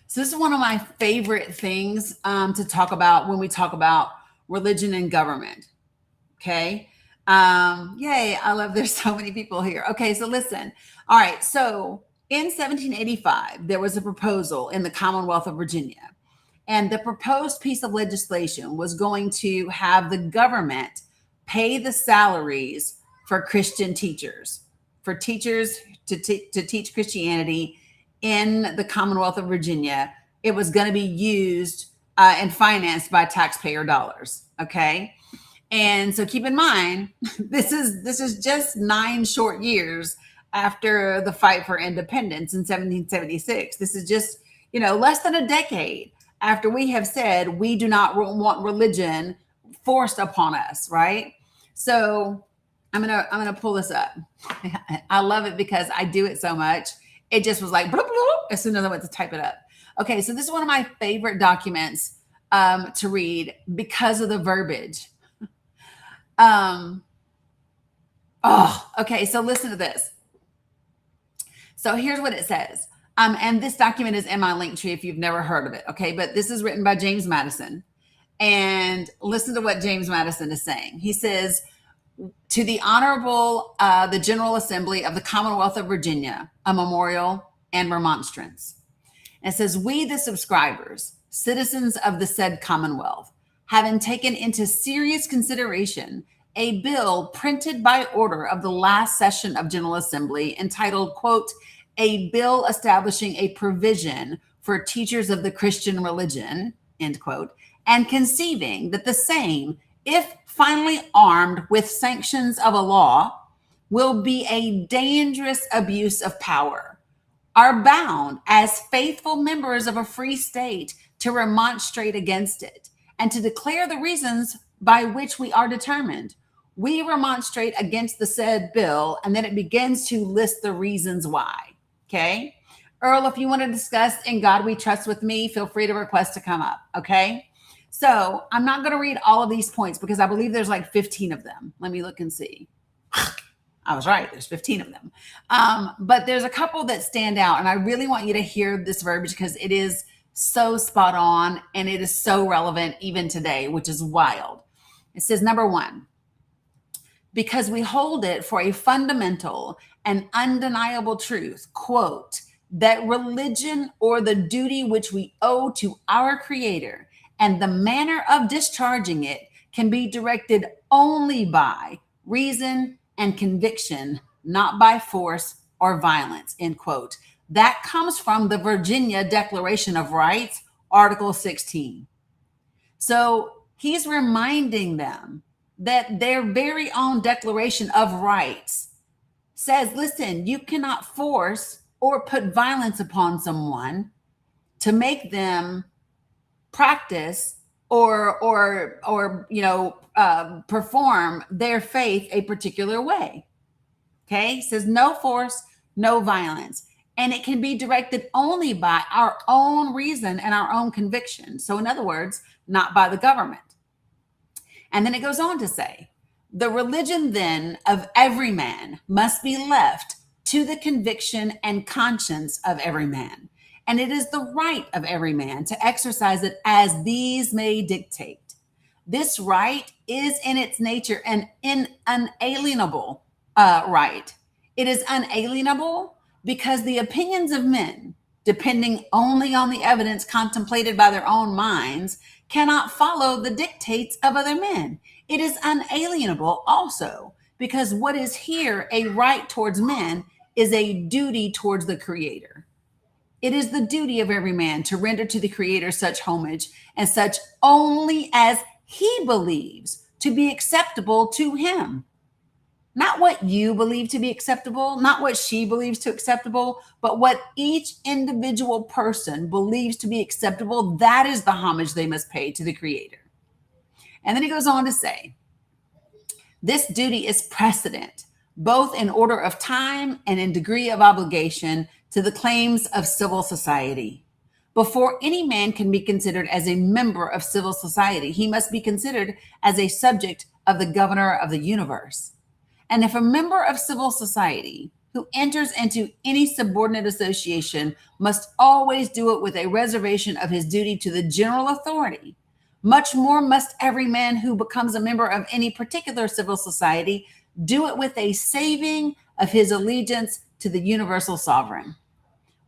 So this is one of my favorite things to talk about when we talk about religion and government. Okay. Yay. I love there's so many people here. Okay. So listen. All right. So in 1785, there was a proposal in the Commonwealth of Virginia. And the proposed piece of legislation was going to have the government pay the salaries for Christian teachers, for teachers to teach Christianity in the Commonwealth of Virginia. It was going to be used and financed by taxpayer dollars. Okay. And so keep in mind, this is just 9 short years after the fight for independence in 1776. This is just, less than a decade after we have said we do not want religion forced upon us, right? So I'm gonna pull this up. I love it because I do it so much. It just was like bloop, bloop, as soon as I went to type it up. Okay, so this is one of my favorite documents to read because of the verbiage. Okay, so listen to this. So here's what it says. And this document is in my link tree if you've never heard of it. Okay, but this is written by James Madison. And listen to what James Madison is saying. He says, to the Honorable, the General Assembly of the Commonwealth of Virginia, a memorial and remonstrance. And it says, we, the subscribers, citizens of the said Commonwealth, having taken into serious consideration a bill printed by order of the last session of General Assembly entitled, quote, a bill establishing a provision for teachers of the Christian religion, end quote, and conceiving that the same, if finally armed with sanctions of a law, will be a dangerous abuse of power, are bound as faithful members of a free state to remonstrate against it and to declare the reasons by which we are determined. We remonstrate against the said bill, and then it begins to list the reasons why. Okay. Earl, if you want to discuss In God We Trust with me, feel free to request to come up. Okay. So I'm not going to read all of these points because I believe there's like 15 of them. Let me look and see. I was right. There's 15 of them. But there's a couple that stand out. And I really want you to hear this verbiage because it is so spot on and it is so relevant even today, which is wild. It says, number one, because we hold it for a fundamental and undeniable truth, quote, that religion or the duty which we owe to our Creator and the manner of discharging it can be directed only by reason and conviction, not by force or violence, end quote. That comes from the Virginia Declaration of Rights, Article 16. So he's reminding them that their very own Declaration of Rights says, listen, you cannot force or put violence upon someone to make them practice or perform their faith a particular way. Okay, it says no force, no violence, and it can be directed only by our own reason and our own conviction. So in other words, not by the government. And then it goes on to say, the religion then of every man must be left to the conviction and conscience of every man. And it is the right of every man to exercise it as these may dictate. This right is in its nature an unalienable right. It is unalienable because the opinions of men, depending only on the evidence contemplated by their own minds, cannot follow the dictates of other men. It is unalienable also because what is here a right towards men is a duty towards the Creator. It is the duty of every man to render to the Creator such homage and such only as he believes to be acceptable to him. Not what you believe to be acceptable, not what she believes to be acceptable, but what each individual person believes to be acceptable. That is the homage they must pay to the Creator. And then he goes on to say, this duty is precedent, both in order of time and in degree of obligation to the claims of civil society. Before any man can be considered as a member of civil society, he must be considered as a subject of the governor of the universe. And if a member of civil society who enters into any subordinate association must always do it with a reservation of his duty to the general authority, much more must every man who becomes a member of any particular civil society do it with a saving of his allegiance to the universal sovereign.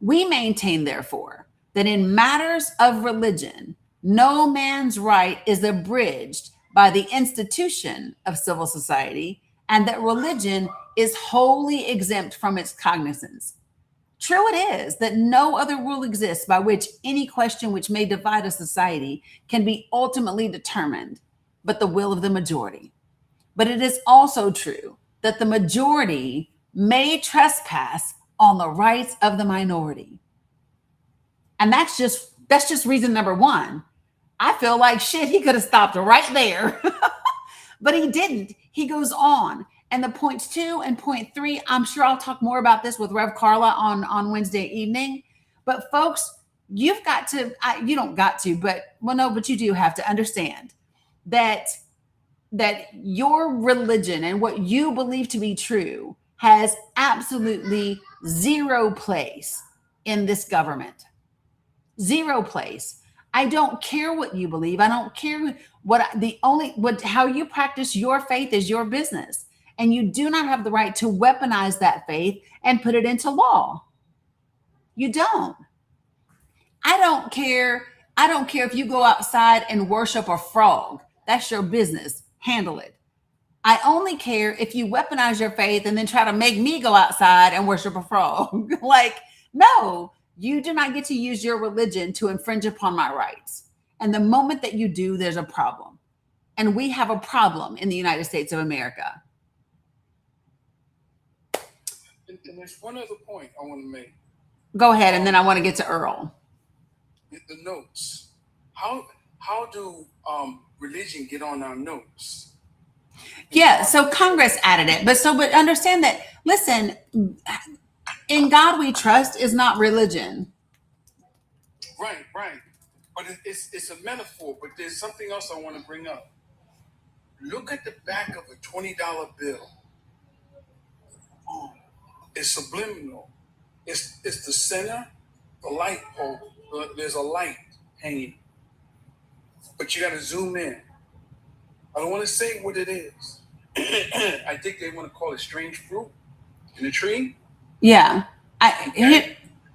We maintain, therefore, that in matters of religion, no man's right is abridged by the institution of civil society, and that religion is wholly exempt from its cognizance. True it is that no other rule exists by which any question which may divide a society can be ultimately determined, but the will of the majority. But it is also true that the majority may trespass on the rights of the minority. And that's just That's just reason number one. I feel like shit, he could have stopped right there, but he didn't. He goes on. And the points 2 and point 3, I'm sure I'll talk more about this with Rev Carla on Wednesday evening. But folks, you've got to, you don't got to, but well, no, but you do have to understand that your religion and what you believe to be true has absolutely zero place in this government. Zero place. I don't care what you believe. I don't care how you practice your faith is your business. And you do not have the right to weaponize that faith and put it into law. You don't. I don't care. I don't care if you go outside and worship a frog. That's your business. Handle it. I only care if you weaponize your faith and then try to make me go outside and worship a frog. Like, no, you do not get to use your religion to infringe upon my rights. And the moment that you do, there's a problem. And we have a problem in the United States of America. And there's one other point I want to make. Go ahead, and then I want to get to Earl. The notes. How do religion get on our notes? Yeah, so Congress added it. But understand that, listen, in God we trust is not religion. Right. But it's a metaphor, but there's something else I want to bring up. Look at the back of a $20 bill. It's subliminal. It's the center, the light pole. There's a light hanging. But you got to zoom in. I don't want to say what it is. I think they want to call it strange fruit in the tree. Yeah.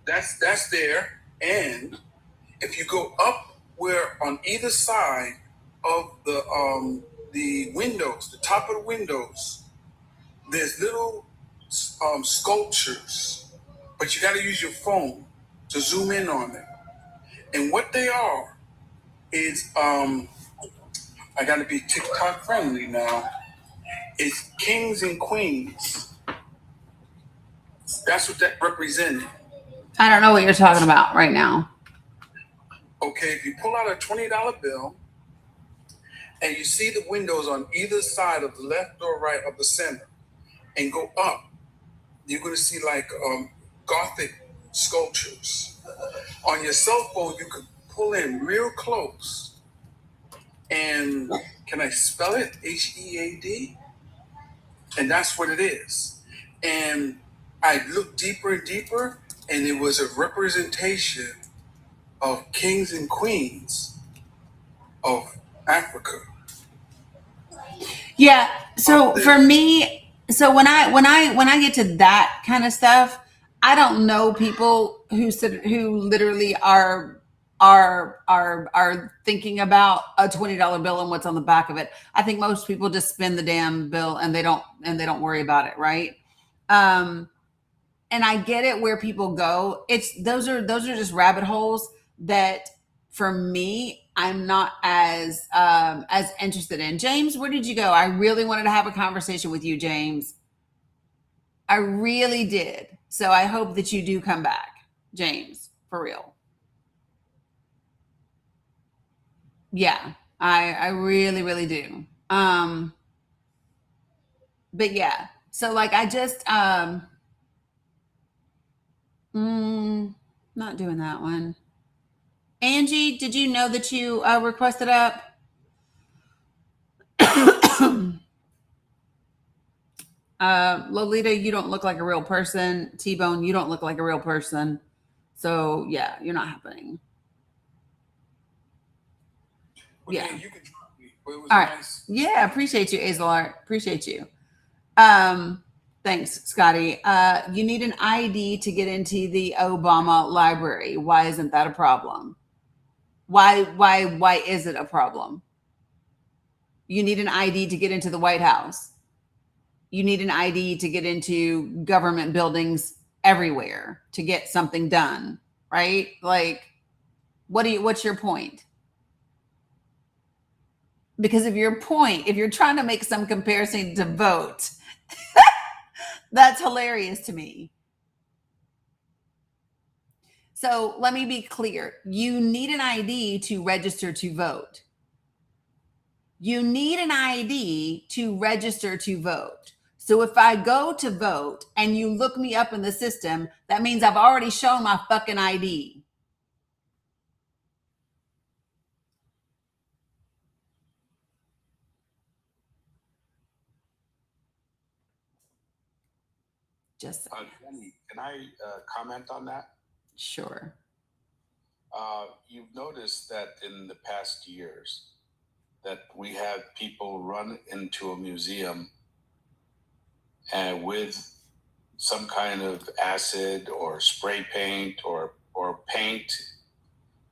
That's there. And if you go up where on either side of the windows, the top of the windows, there's little sculptures, but you got to use your phone to zoom in on them. And what they are is, I got to be TikTok friendly now. It's kings and queens. That's what that represented. I don't know what you're talking about right now. Okay, if you pull out a $20 bill and you see the windows on either side of the left or right of the center and go up, you're going to see like Gothic sculptures. On your cell phone, you could pull in real close. And can I spell it? HEAD? And that's what it is. And I looked deeper and deeper, and it was a representation of kings and queens of Africa. Yeah. So for me, so when I get to that kind of stuff, I don't know people who literally are thinking about a $20 bill and what's on the back of it. I think most people just spend the damn bill and they don't worry about it, right? And I get it where people go. Those are just rabbit holes that for me I'm not as interested in. James, where did you go? I really wanted to have a conversation with you, James. I really did. So I hope that you do come back, James, for real. Yeah, I really, really do. But yeah, so like I just not doing that one. Angie, did you know that you requested up? Lolita, you don't look like a real person. T-Bone, you don't look like a real person. So yeah, you're not happening. Well, yeah. Dan, you can drop me, but it was All right. nice. Yeah, appreciate you, Azelart. Appreciate you. Thanks, Scotty. You need an ID to get into the Obama library. Why isn't that a problem? Why is it a problem? You need an ID to get into the White House. You need an ID to get into government buildings everywhere to get something done, right? Like, what's your point? Because if you're trying to make some comparison to vote, that's hilarious to me. So let me be clear. You need an ID to register to vote. You need an ID to register to vote. So if I go to vote and you look me up in the system, that means I've already shown my fucking ID. Just Dani, can I comment on that? sure. You've noticed that in the past years that we have people run into a museum and with some kind of acid or spray paint or paint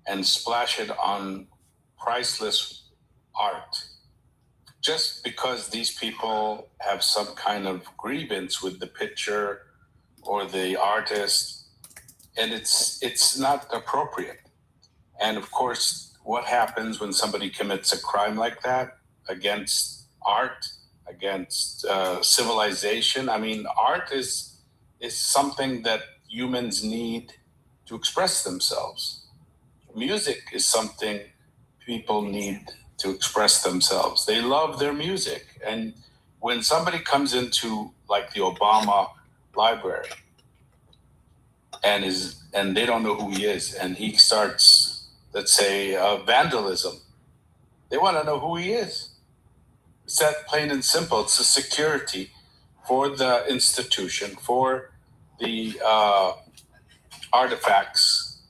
and splash it on priceless art just because these people have some kind of grievance with the picture or the artist, and it's not appropriate. And of course, what happens when somebody commits a crime like that against art, against civilization? I mean, art is something that humans need to express themselves. Music is something people need to express themselves. They love their music. And when somebody comes into like the Obama library and they don't know who he is, and he starts, let's say, vandalism, they want to know who he is. It's that plain and simple. It's a security for the institution, for the artifacts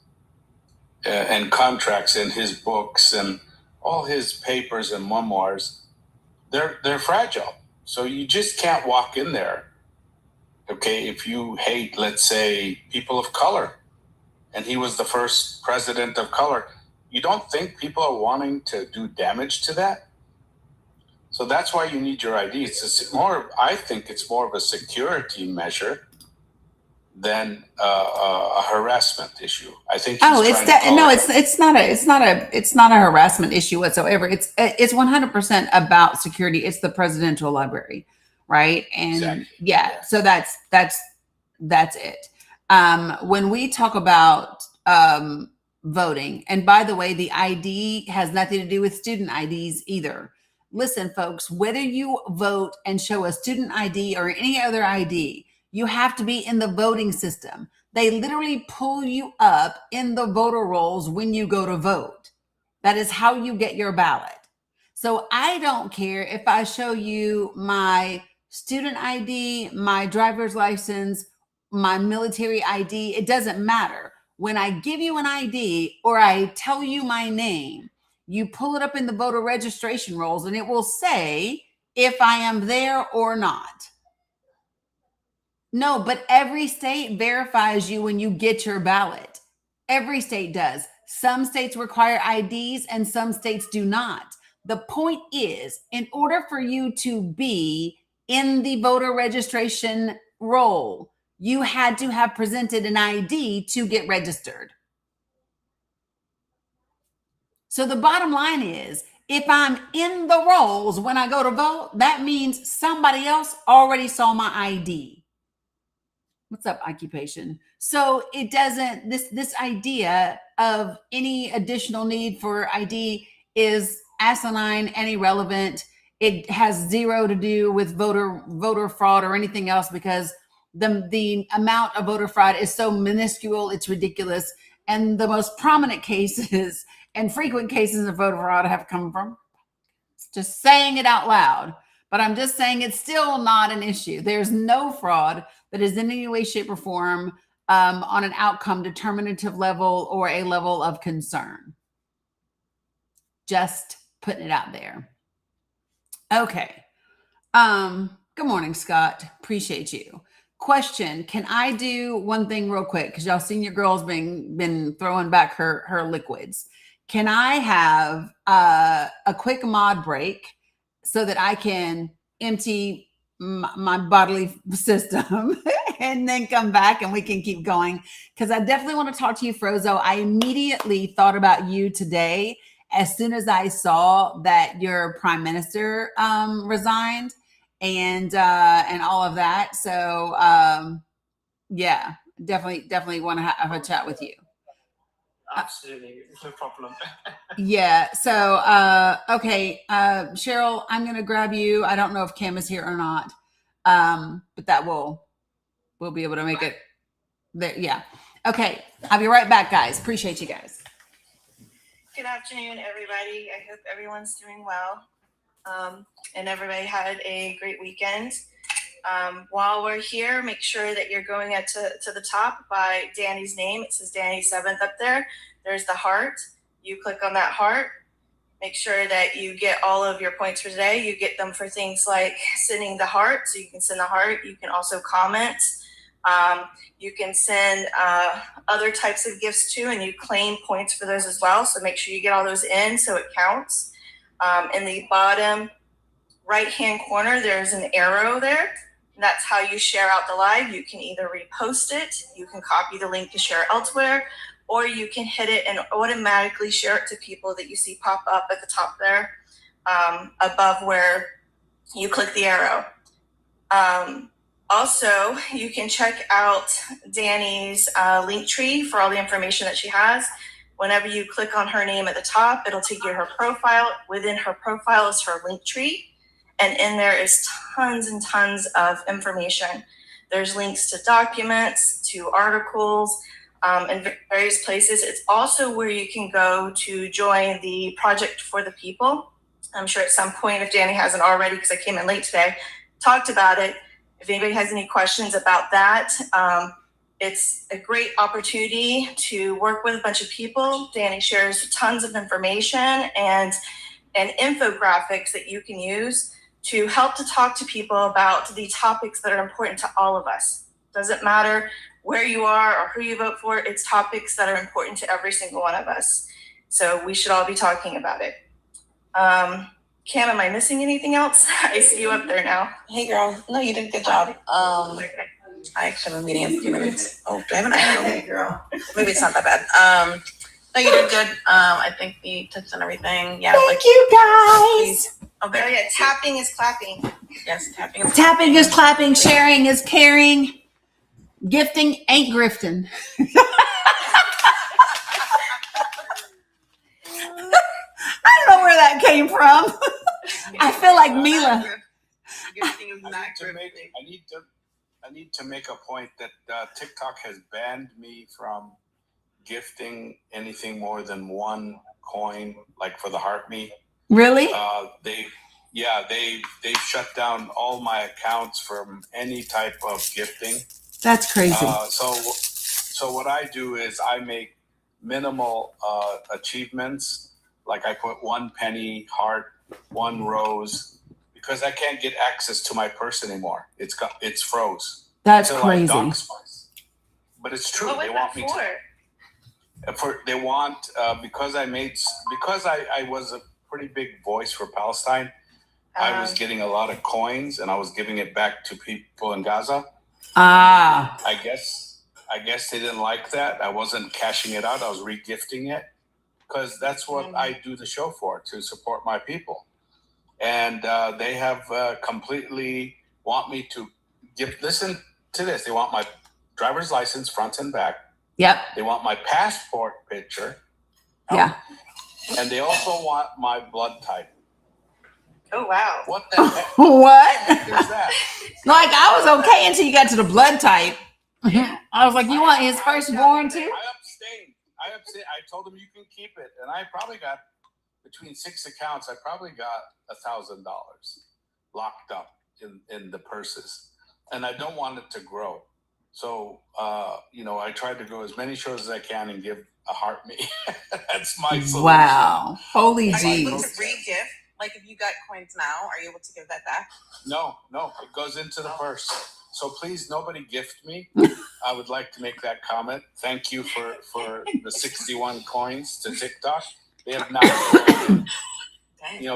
and contracts in his books and all his papers and memoirs. They're fragile. So you just can't walk in there. Okay, if you hate, let's say, people of color, and he was the first president of color, you don't think people are wanting to do damage to that? So that's why you need your ID. I think it's more of a security measure than a harassment issue. I think. It's not a harassment issue whatsoever. It's 100% about security. It's the presidential library, right? And exactly. yeah, so that's it. When we talk about voting, and by the way, the ID has nothing to do with student IDs either. Listen, folks, whether you vote and show a student ID or any other ID, you have to be in the voting system. They literally pull you up in the voter rolls when you go to vote. That is how you get your ballot. So I don't care if I show you my student ID, my driver's license, my military ID. It doesn't matter. When I give you an ID or I tell you my name, you pull it up in the voter registration rolls and it will say if I am there or not. No, but every state verifies you when you get your ballot. Every state does. Some states require IDs and some states do not. The point is, in order for you to be in the voter registration roll, you had to have presented an ID to get registered. So the bottom line is, if I'm in the rolls when I go to vote, that means somebody else already saw my ID. What's up, occupation? So it doesn't, this idea of any additional need for ID is asinine and irrelevant. It has zero to do with voter fraud or anything else, because the amount of voter fraud is so minuscule, it's ridiculous. And the most prominent cases and frequent cases of voter fraud have come from just saying it out loud. But I'm just saying it's still not an issue. There's no fraud that is in any way, shape, or form on an outcome determinative level or a level of concern. Just putting it out there. Okay. Good morning, Scott. Appreciate you. Question: can I do one thing real quick? Because y'all seen your girl's been throwing back her liquids. Can I have a quick mod break so that I can empty my bodily system and then come back and we can keep going? Because I definitely want to talk to you, Frozo. I immediately thought about you today as soon as I saw that your prime minister resigned and all of that. So yeah, definitely want to have a chat with you. Absolutely, no problem. Yeah. So, okay. Cheryl, I'm going to grab you. I don't know if Cam is here or not. But that we'll be able to make it there. Yeah. Okay. I'll be right back, guys. Appreciate you guys. Good afternoon, everybody. I hope everyone's doing well. And everybody had a great weekend. While we're here, make sure that you're going to the top by Dani's name. It says Dani 7th up there. There's the heart. You click on that heart. Make sure that you get all of your points for today. You get them for things like sending the heart. So you can send the heart. You can also comment. You can send other types of gifts too, and you claim points for those as well. So make sure you get all those in so it counts. In the bottom right-hand corner, there's an arrow there. And that's how you share out the live. You can either repost it, you can copy the link to share elsewhere, or you can hit it and automatically share it to people that you see pop up at the top there, above where you click the arrow. Also, you can check out Dani's link tree for all the information that she has. Whenever you click on her name at the top, it'll take you to her profile. Within her profile is her link tree. And in there is tons and tons of information. There's links to documents, to articles, in various places. It's also where you can go to join the Project for the People. I'm sure at some point, if Dani hasn't already, because I came in late today, talked about it. If anybody has any questions about that, it's a great opportunity to work with a bunch of people. Dani shares tons of information and infographics that you can use to help to talk to people about the topics that are important to all of us. Doesn't matter where you are or who you vote for, it's topics that are important to every single one of us. So we should all be talking about it. Cam, am I missing anything else? I see you up there now. Hey girl, no, you did a good job. I actually have a meeting in a few minutes. Oh, do I have an iPhone? Hey girl. Maybe it's not that bad. No, you did good. I think the tips and everything. Yeah. Thank you, guys. Okay. Oh yeah, tapping is clapping. Yes, tapping is Tapping is clapping. Sharing is caring. Gifting ain't grifting. I don't know where that came from. I feel like Mila. I need to make a point that TikTok has banned me from gifting anything more than one coin, like for the heart me. Really? They've shut down all my accounts from any type of gifting. That's crazy. So what I do is I make minimal achievements. Like I put 1 penny, heart, 1 rose, because I can't get access to my purse anymore. It's froze. That's crazy. But it's true. What was that for? They want because I was a pretty big voice for Palestine. I was getting a lot of coins and I was giving it back to people in Gaza. I guess they didn't like that. I wasn't cashing it out. I was regifting it because that's what I do the show for, to support my people. And they have completely want me to listen to this. They want my driver's license front and back. Yep. They want my passport picture. Yeah. And they also want my blood type. Oh, wow. What the heck? What? Is that? Like, I was okay until you got to the blood type. I was like, you want his firstborn too? I abstained. I told them you can keep it. And I probably got, between 6 accounts, I probably got $1,000 locked up in the purses. And I don't want it to grow. So, I tried to go as many shows as I can and give a heart me. That's my solution. Wow. Holy Are you able jeez. to re-gift? Like if you got coins now, are you able to give that back? No, it goes into the purse. So please, nobody gift me. I would like to make that comment. Thank you for the 61 coins to TikTok. They have not.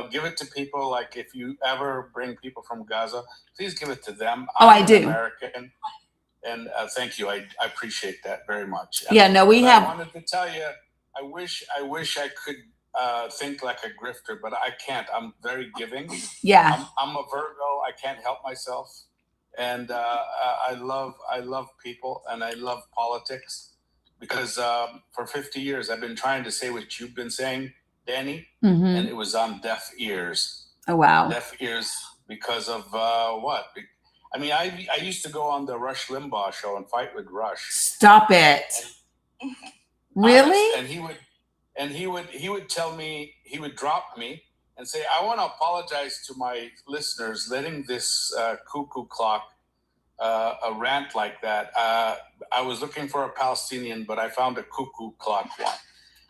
Give it to people. Like if you ever bring people from Gaza, please give it to them. I do. American. And thank you. I appreciate that very much. Yeah, no, we have. I wanted to tell you, I wish I could think like a grifter, but I can't. I'm very giving. Yeah. I'm a Virgo. I can't help myself. And I love people and I love politics, because for 50 years I've been trying to say what you've been saying, Dani, Mm-hmm. and it was on deaf ears. Oh, wow. Deaf ears because of what? I mean, I used to go on the Rush Limbaugh show and fight with Rush. Stop it. Really? And he would tell me, he would drop me and say, I want to apologize to my listeners letting this cuckoo clock a rant like that. I was looking for a Palestinian, but I found a cuckoo clock one.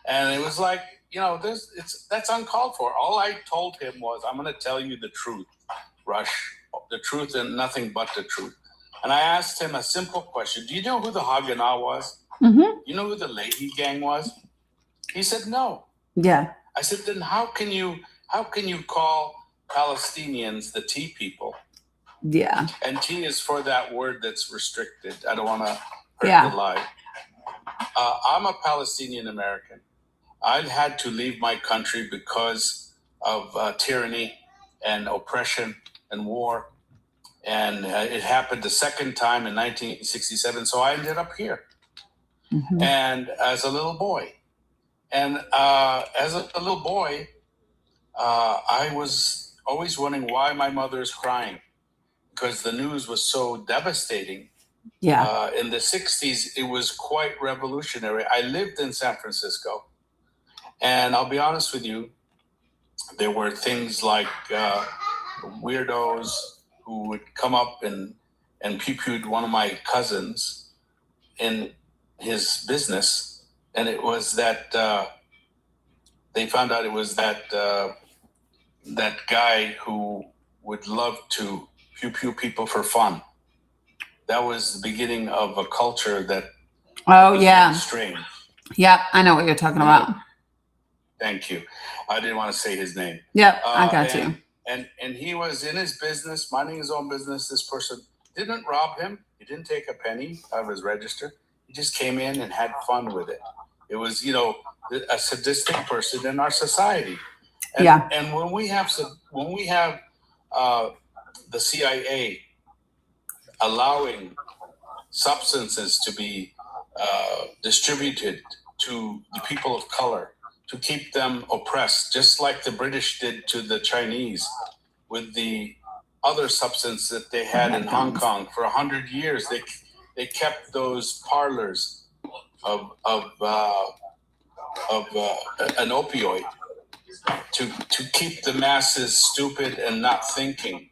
And it was like, that's uncalled for. All I told him was, I'm going to tell you the truth, Rush, the truth and nothing but the truth. And I asked him a simple question. Do you know who the Haganah was? Mm-hmm. You know who the Leahy gang was? He said, no. Yeah. I said, then how can you call Palestinians the T people? Yeah. And T is for that word that's restricted. I don't want to hurt the lie. I'm a Palestinian American. I had to leave my country because of tyranny and oppression and war. And it happened the second time in 1967. So I ended up here. Mm-hmm. And as a little boy. And as a little boy, I was always wondering why my mother is crying, because the news was so devastating. Yeah. In the 60s, it was quite revolutionary. I lived in San Francisco. And I'll be honest with you, there were things like weirdos who would come up and pew-pewed one of my cousins in his business. And it was that they found out it was that guy who would love to pew-pew people for fun. That was the beginning of a culture that was really strange. Yeah, I know what you're talking about. Thank you. I didn't want to say his name. Yep, I got you. And he was in his business, minding his own business. This person didn't rob him. He didn't take a penny out of his register. He just came in and had fun with it. It was, a sadistic person in our society. And, and when we have the CIA allowing substances to be distributed to the people of color, to keep them oppressed, just like the British did to the Chinese with the other substance that they had in Hong Kong for 100 years. They kept those parlors of an opioid to keep the masses stupid and not thinking.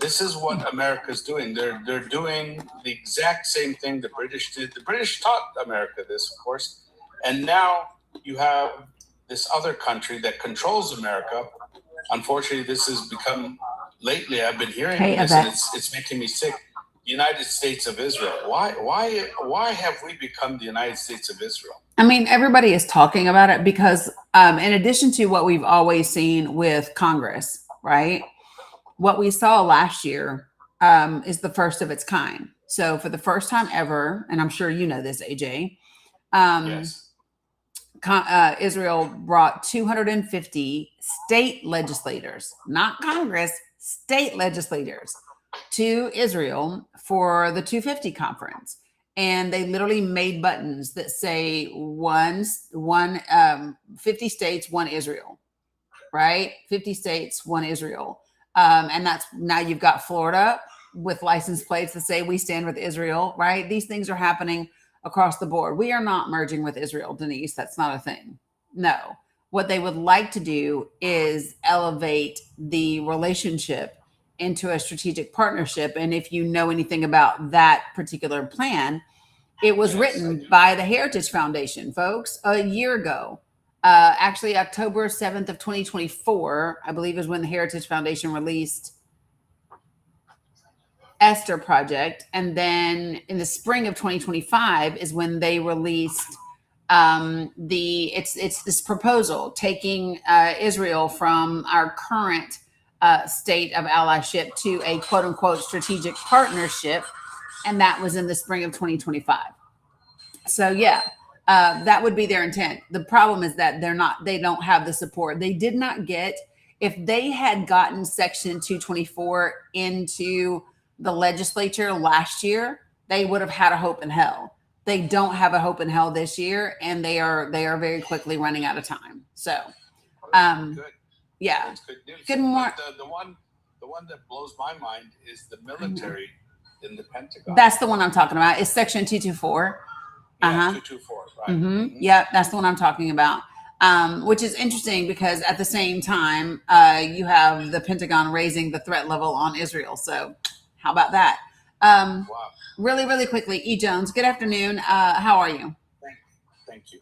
This is what America's doing. They're doing the exact same thing the British did. The British taught America this, of course, and now you have this other country that controls America. Unfortunately, this has become, lately I've been hearing this, and it's making me sick. United States of Israel. Why have we become the United States of Israel? I mean, everybody is talking about it because in addition to what we've always seen with Congress, right? What we saw last year is the first of its kind. So for the first time ever, and I'm sure you know this, AJ, Yes. Israel brought 250 state legislators, not Congress, state legislators, to Israel for the 250 conference. And they literally made buttons that say 50 states, one Israel, right? 50 states, one Israel. And that's now you've got Florida with license plates that say we stand with Israel, right? These things are happening across the board. We are not merging with Israel, Denise. That's not a thing. No. What they would like to do is elevate the relationship into a strategic partnership. And if you know anything about that particular plan, it was written by the Heritage Foundation, folks, a year ago. Actually, October 7th of 2024, I believe, is when the Heritage Foundation released Esther Project. And then in the spring of 2025 is when they released it's this proposal taking Israel from our current state of allyship to a quote unquote strategic partnership. And that was in the spring of 2025. So that would be their intent. The problem is that they don't have the support. They did not get, if they had gotten Section 224 into the legislature last year, they would have had a hope in hell. they don't have a hope in hell this year, and they are very quickly running out of time. So, Good. yeah. That's good news. Good morning. But the one that blows my mind is the military in the Pentagon. That's the one I'm talking about. It's Section 224. Yeah, Uh-huh. 224, right? Mm-hmm. Yeah, that's the one I'm talking about. Which is interesting because at the same time, you have the Pentagon raising the threat level on Israel. So, how about that? Wow. Really, really quickly, E. Jones. Good afternoon. How are you? Thank you.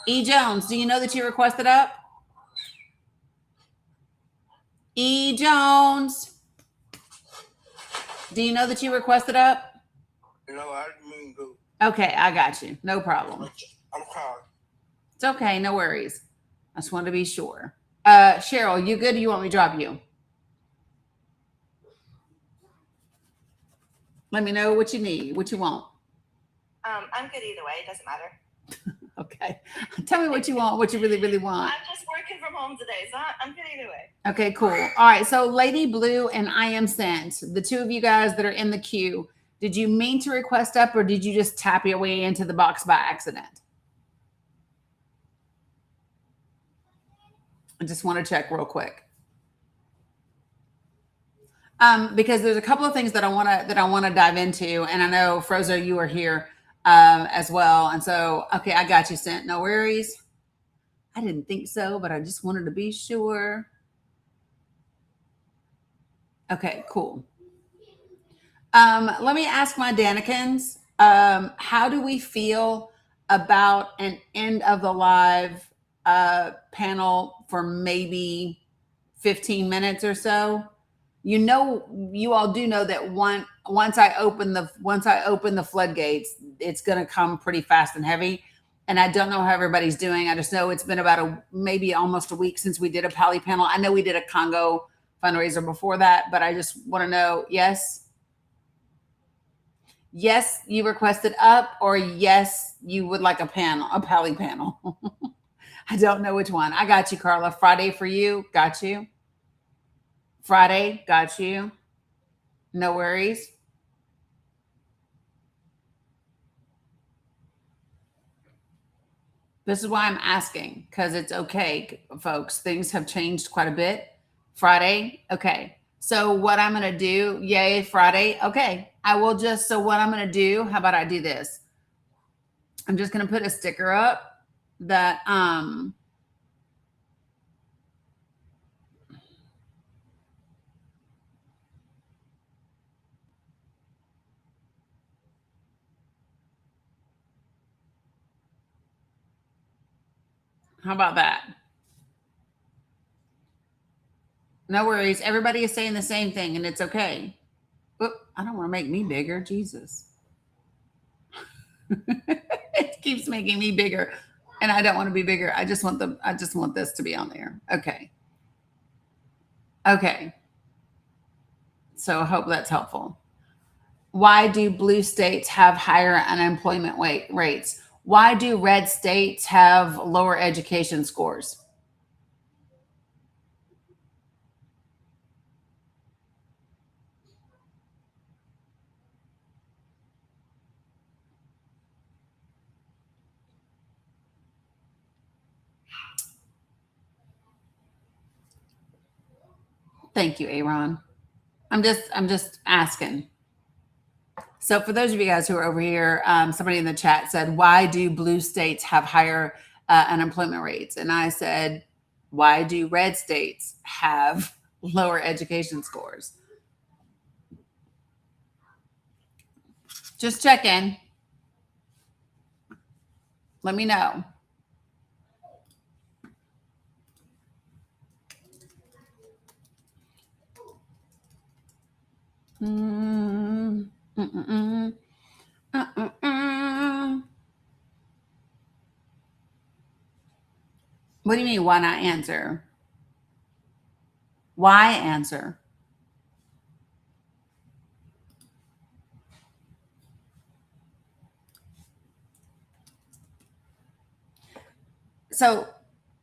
E. Jones, do you know that you requested up? E. Jones, do you know that you requested up? No, I didn't mean to. Okay, I got you. No problem. I'm sorry. It's okay. No worries. I just wanted to be sure. Cheryl, you good? Or you want me to drop you? Let me know what you need, what you want. I'm good either way. It doesn't matter. Okay. Tell me what you want, what you really, really want. I'm just working from home today, so I'm good either way. Okay, cool. All right. So Lady Blue and I Am Sent, the two of you guys that are in the queue, did you mean to request up or did you just tap your way into the box by accident? I just want to check real quick. Because there's a couple of things that I want to dive into, and I know Frozo, you are here as well, and so okay, I got you, Sent. No worries. I didn't think so, but I just wanted to be sure. Okay, cool. Let me ask my Danikins. How do we feel about an end of the live panel for maybe 15 minutes or so? You know, you all do know that once I open the floodgates, it's going to come pretty fast and heavy. And I don't know how everybody's doing. I just know it's been about maybe almost a week since we did a Pally panel. I know we did a Congo fundraiser before that, but I just want to know, yes, you requested up, or yes, you would like a Pally panel. I don't know which one. I got you, Carla. Friday for you. Got you. Friday, got you. No worries. This is why I'm asking, because it's okay, folks. Things have changed quite a bit. Friday, okay. So what I'm going to do, yay, Friday, okay. I will just, so what I'm going to do, how about I do this? I'm just going to put a sticker up that, how about that? No worries. Everybody is saying the same thing, and it's okay. Oop, I don't want to make me bigger. Jesus. It keeps making me bigger, and I don't want to be bigger. I just want this to be on there. Okay. Okay. So I hope that's helpful. Why do blue states have higher unemployment rates? Why do red states have lower education scores? Thank you, Aaron. I'm just asking. So for those of you guys who are over here, somebody in the chat said, why do blue states have higher unemployment rates? And I said, why do red states have lower education scores? Just check in. Let me know. What do you mean, why not answer? Why answer? So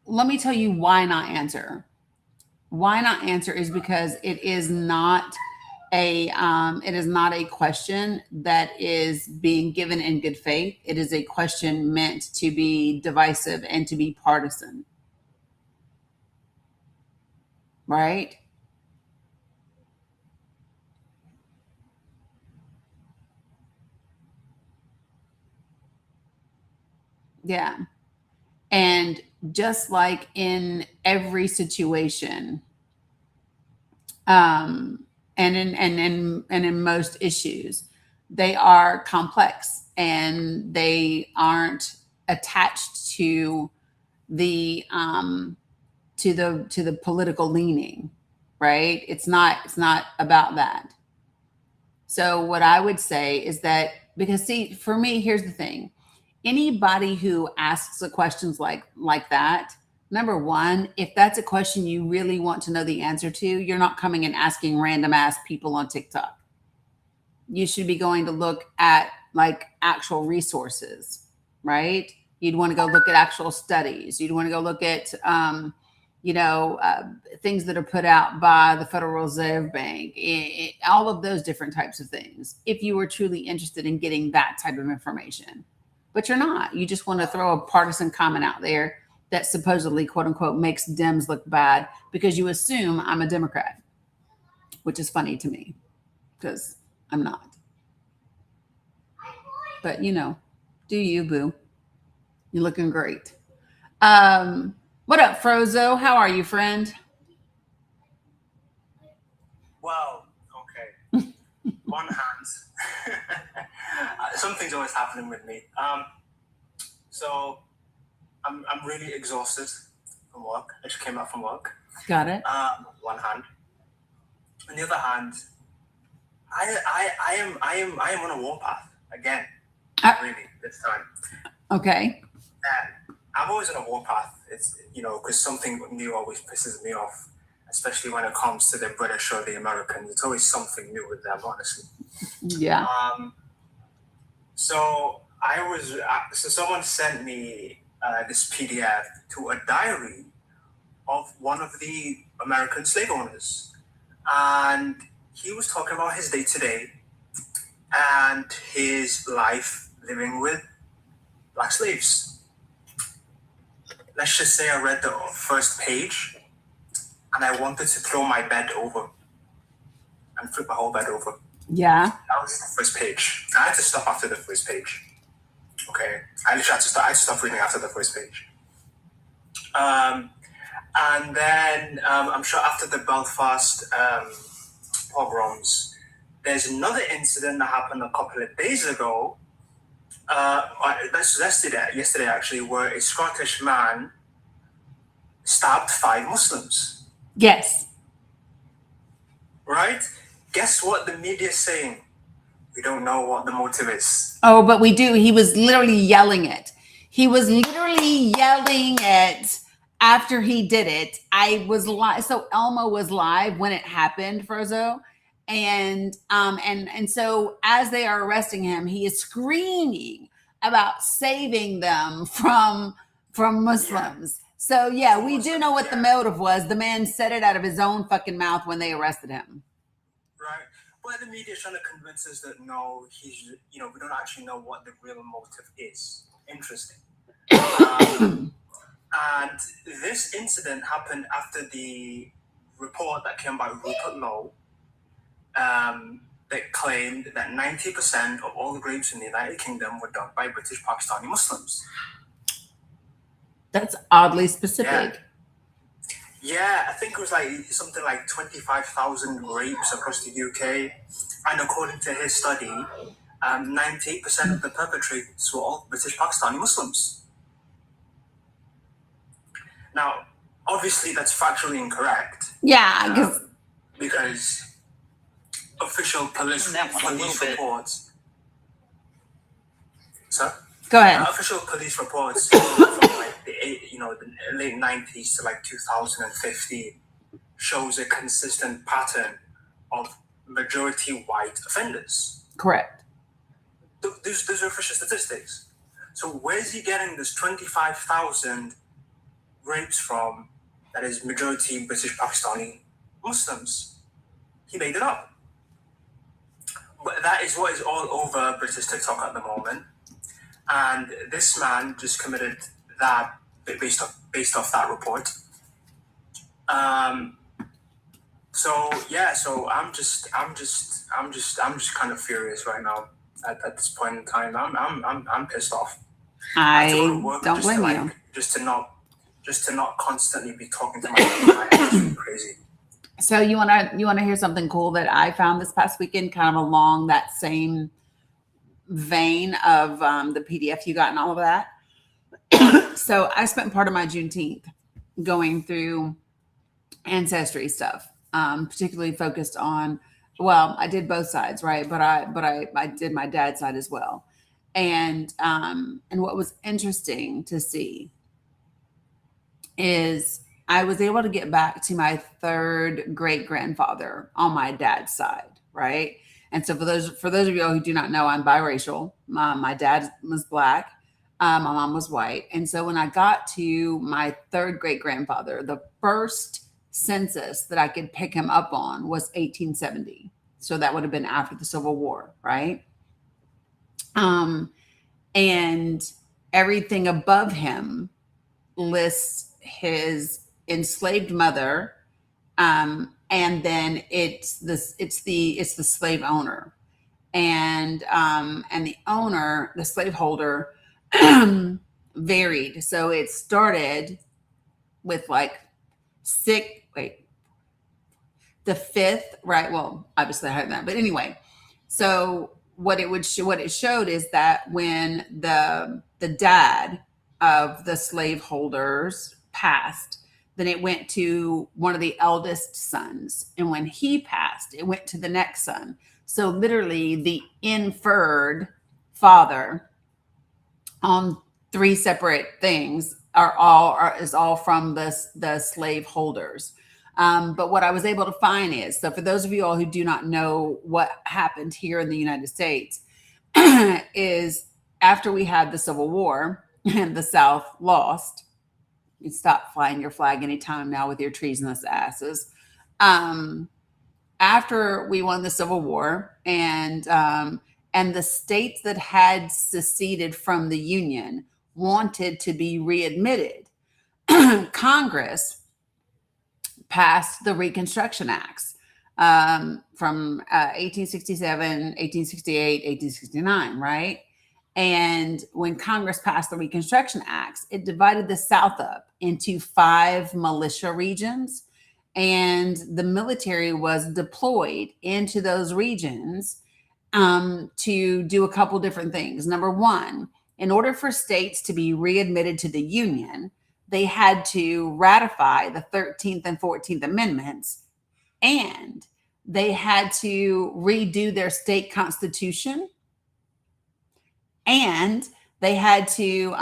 let me tell you why not answer. Why not answer is because it is not a question that is being given in good faith. It is a question meant to be divisive and to be partisan. Right? Yeah. And just like in every situation, and in most issues, they are complex and they aren't attached to the to the political leaning, right? It's not about that. So what I would say is that, because see, for me, here's the thing. Anybody who asks a questions like that, number one, if that's a question you really want to know the answer to, you're not coming and asking random ass people on TikTok. You should be going to look at like actual resources, right? You'd want to go look at actual studies. You'd want to go look at things that are put out by the Federal Reserve Bank, all of those different types of things, if you were truly interested in getting that type of information. But you're not. You just want to throw a partisan comment out there that supposedly, quote unquote, makes Dems look bad because you assume I'm a Democrat, which is funny to me because I'm not. But, do you, boo? You're looking great. What up, Frozo? How are you, friend? Wow. Okay. One hand. Something's always happening with me. So I'm really exhausted from work. I just came back from work. Got it. One hand. On the other hand, I am on a warpath again. Really, this time. Okay. I'm always on a warpath. It's because something new always pisses me off, especially when it comes to the British or the Americans. It's always something new with them, honestly. Yeah. So someone sent me this PDF to a diary of one of the American slave owners, and he was talking about his day-to-day and his life living with black slaves. Let's just say I read the first page and I wanted to throw my bed over and flip my whole bed over. Yeah. That was the first page. I had to stop after the first page. Okay. I literally had to stop reading after the first page. And then I'm sure after the Belfast pogroms, there's another incident that happened a couple of days ago. That's yesterday actually, where a Scottish man stabbed 5 Muslims. Yes. Right? Guess what the media is saying? We don't know what the motive is. Oh, but we do. He was literally yelling it. After he did it. I was live. So Elmo was live when it happened, Frozo. And so as they are arresting him, he is screaming about saving them from Muslims. Yeah. So yeah, we do know what the motive was. The man said it out of his own fucking mouth when they arrested him. Right. But the media is trying to convince us that no, he's, we don't actually know what the real motive is. Interesting. And this incident happened after the report that came by Rupert Lowe that claimed that 90% of all the rapes in the United Kingdom were done by British Pakistani Muslims. That's oddly specific. Yeah, I think it was something like 25,000 rapes across the UK. And according to his study, 98% of the perpetrators were all British Pakistani Muslims. Now, obviously, that's factually incorrect. Yeah, because official police reports. Sir? Go ahead. Official police reports from the late 90s to 2015 shows a consistent pattern of majority white offenders. Correct. Those are official statistics. So where's he getting this 25,000 rapes from that is majority British Pakistani Muslims? He made it up. but that is what is all over British TikTok at the moment. And this man just committed that based off that report. So I'm just kind of furious right now at this point in time. I'm pissed off. I have to go to work don't blame you. Just to not constantly be talking to my it's really crazy. So you wanna hear something cool that I found this past weekend, kind of along that same vein of the PDF you got and all of that. So I spent part of my Juneteenth going through ancestry stuff, particularly focused on, well, I did both sides, right? But I did my dad's side as well. And what was interesting to see is I was able to get back to my third great grandfather on my dad's side, right? And so for those of you who do not know, I'm biracial. My dad was Black. My mom was white. And so when I got to my third great grandfather, the first census that I could pick him up on was 1870. So that would have been after the Civil War, right? And everything above him lists his enslaved mother, and then it's the slave owner, and the owner, the slaveholder, varied. So it started with like the fifth, right? Well, obviously I heard that, but anyway. So what it showed is that when the dad of the slaveholders passed, then it went to one of the eldest sons, and when he passed, it went to the next son. So literally, the inferred father on three separate things is all from the slaveholders. But what I was able to find is, so for those of you all who do not know what happened here in the United States, is after we had the Civil War and the South lost. You stop flying your flag anytime now with your treasonous asses. After we won the Civil War and the states that had seceded from the Union wanted to be readmitted, Congress passed the Reconstruction Acts from 1867, 1868, 1869, right? And when Congress passed the Reconstruction Acts, it divided the South up into 5 militia regions, and the military was deployed into those regions to do a couple different things. Number one, in order for states to be readmitted to the Union, they had to ratify the 13th and 14th Amendments, and they had to redo their state constitution, and they had to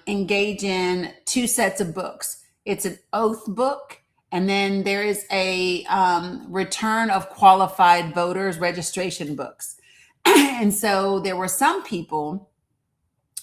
engage in 2 sets of books. It's an oath book, and then there is a return of qualified voters registration books. And so there were some people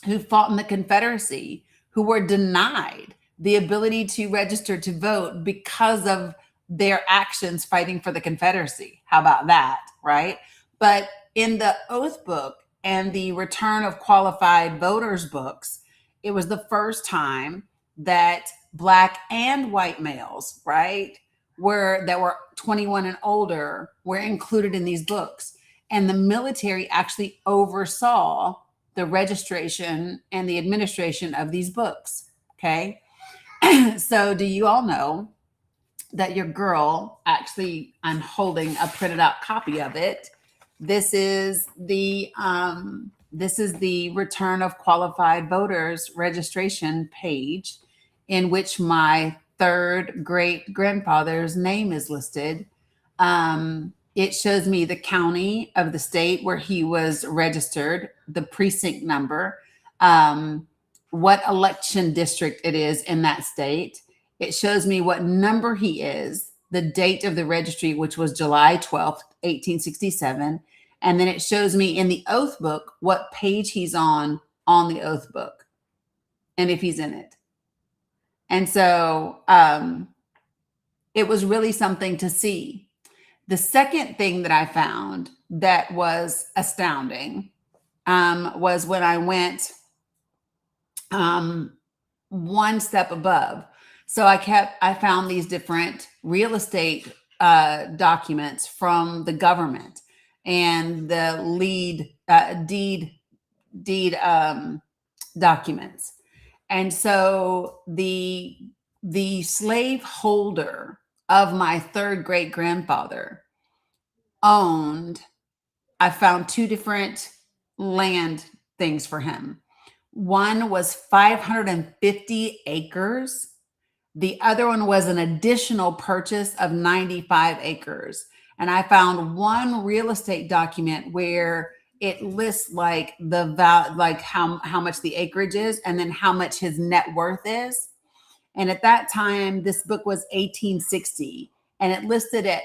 who fought in the Confederacy who were denied the ability to register to vote because of their actions fighting for the Confederacy. How about that, right? But in the oath book and the return of qualified voters books, it was the first time that Black and white males, right, that were 21 and older were included in these books. And the military actually oversaw the registration and the administration of these books. Okay. So do you all know that your girl, actually, I'm holding a printed out copy of it. This is the return of qualified voters registration page, in which my third great grandfather's name is listed. It shows me the county of the state where he was registered, the precinct number, what election district it is in that state. It shows me what number he is, the date of the registry, which was July 12th, 1867. And then it shows me in the oath book what page he's on the oath book, and if he's in it. And so it was really something to see. The second thing that I found that was astounding was when I went one step above. So I found these different real estate documents from the government and the deed documents. And so the slave holder of my third great grandfather owned, I found two different land things for him. One was 550 acres. The other one was an additional purchase of 95 acres. And I found one real estate document where it lists like like how much the acreage is and then how much his net worth is. And at that time, this book was 1860 and it listed at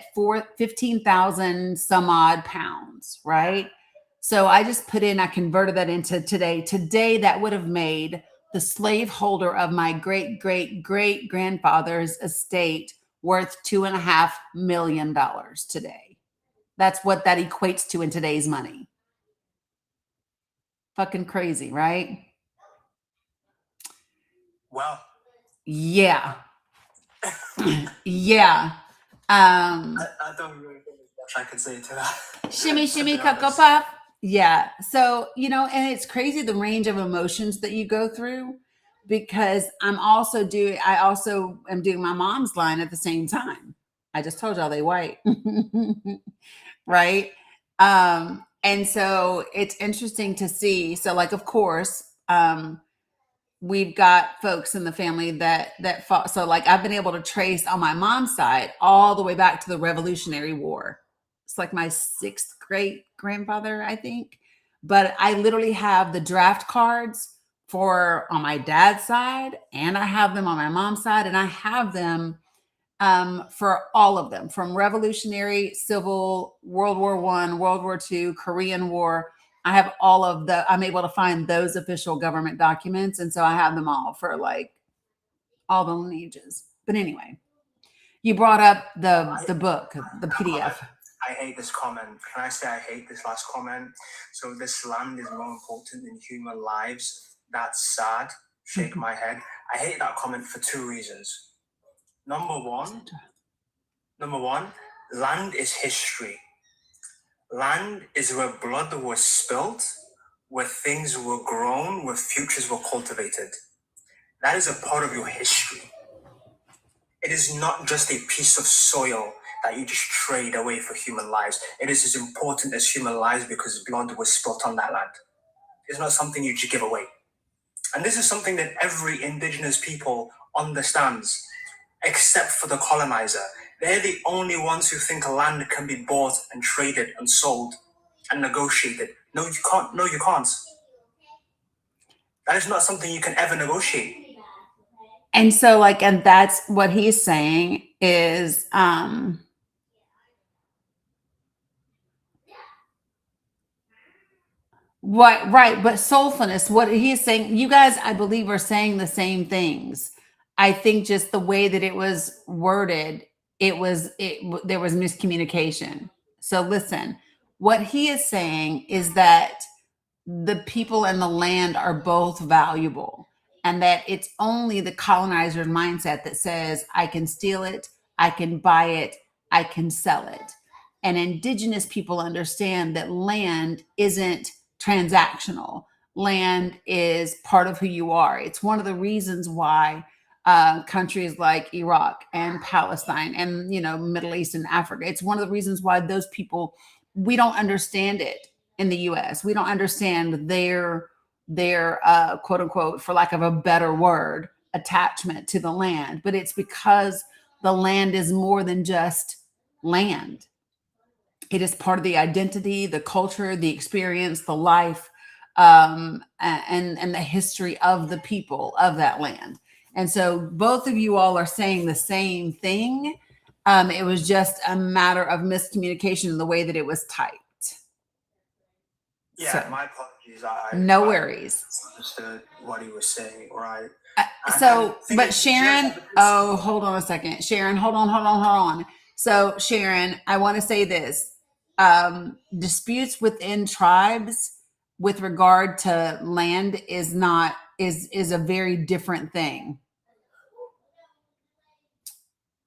15,000 some odd pounds, right? So I just I converted that into today. Today, that would have made the slaveholder of my great, great, great grandfather's estate worth $2.5 million today. That's what that equates to in today's money. Fucking crazy, right? Wow. Yeah. Yeah. I don't really think there's much I can say to that. Shimmy, shimmy, be cocoa honest. puff. Yeah. So, and it's crazy the range of emotions that you go through because I also am doing my mom's line at the same time. I just told y'all they white. Right. And so it's interesting to see. So like, of course, we've got folks in the family that fought. So like I've been able to trace on my mom's side all the way back to the Revolutionary War. It's like my sixth great grandfather, I think. But I literally have the draft cards for on my dad's side, and I have them on my mom's side, and I have them for all of them, from Revolutionary, Civil, World War I, World War II, Korean War. I have I'm able to find those official government documents. And so I have them all for like all the lineages. But anyway, you brought up the book, the PDF. I hate this comment. Can I say I hate this last comment? So this land is more important than human lives. That's sad. Shake my head. I hate that comment for two reasons. Number one, land is history. Land is where blood was spilt, where things were grown, where futures were cultivated. That is a part of your history. It is not just a piece of soil that you just trade away for human lives. It is as important as human lives because blood was spilt on that land. It's not something you just give away. And this is something that every indigenous people understands, except for the colonizer. They're the only ones who think land can be bought and traded and sold and negotiated. No, you can't. No, you can't. That is not something you can ever negotiate. And so and that's what he's saying is, right. But soulfulness, what he's saying, you guys, I believe, are saying the same things. I think just the way that it was worded, there was miscommunication. So listen, what he is saying is that the people and the land are both valuable, and that it's only the colonizer's mindset that says, I can steal it, I can buy it, I can sell it. And indigenous people understand that land isn't transactional. Land is part of who you are. It's one of the reasons why countries like Iraq and Palestine and Middle East and Africa, it's one of the reasons why those people, we don't understand it in the US. We don't understand their quote unquote, for lack of a better word, attachment to the land. But it's because the land is more than just land. It is part of the identity, the culture, the experience, the life, and the history of the people of that land. And so both of you all are saying the same thing. It was just a matter of miscommunication in the way that it was typed. Yeah, So, my apologies. no worries. I understood what he was saying, right? But Sharon, hold on a second. Sharon, hold on. So Sharon, I want to say this. disputes within tribes with regard to land is a very different thing.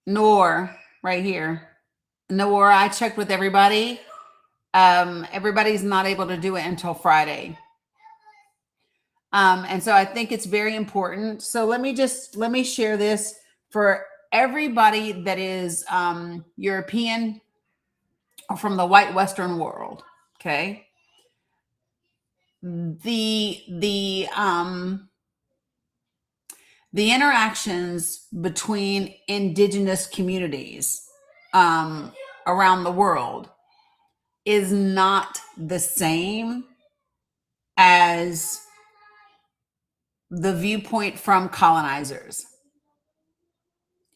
Nor right here. Nor I checked with everybody. Everybody's not able to do it until Friday. And so I think it's very important. So let me share this for everybody that is European or from the white Western world. Okay. The interactions between indigenous communities around the world is not the same as the viewpoint from colonizers.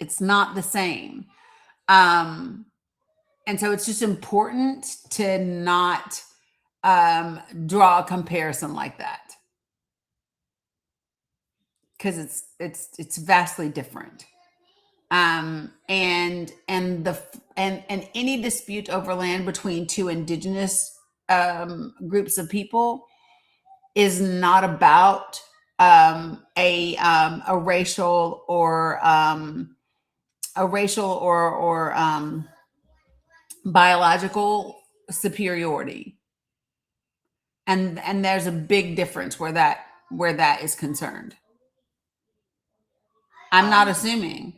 It's not the same. And so it's just important to not draw a comparison like that, because it's vastly different. And any dispute over land between two indigenous groups of people is not about a racial or biological superiority, and there's a big difference where that is concerned. I'm not assuming.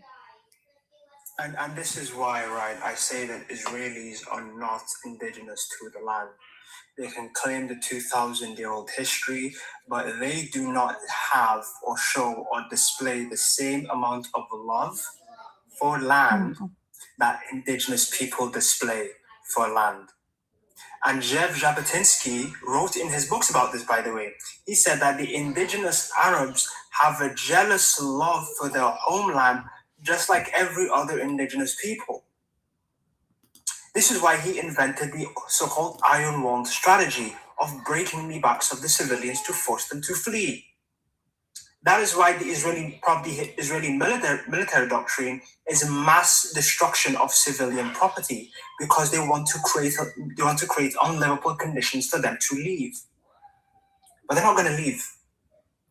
And this is why, right, I say that Israelis are not indigenous to the land. They can claim the 2,000-year-old history, but they do not have or show or display the same amount of love for land that indigenous people display for land. And Zev Jabotinsky wrote in his books about this, by the way. He said that the indigenous Arabs have a jealous love for their homeland, just like every other indigenous people. This is why he invented the so-called Iron Wall strategy of breaking the backs of the civilians to force them to flee. That is why the Israeli military doctrine is mass destruction of civilian property, because they want to create unlivable conditions for them to leave. But they're not going to leave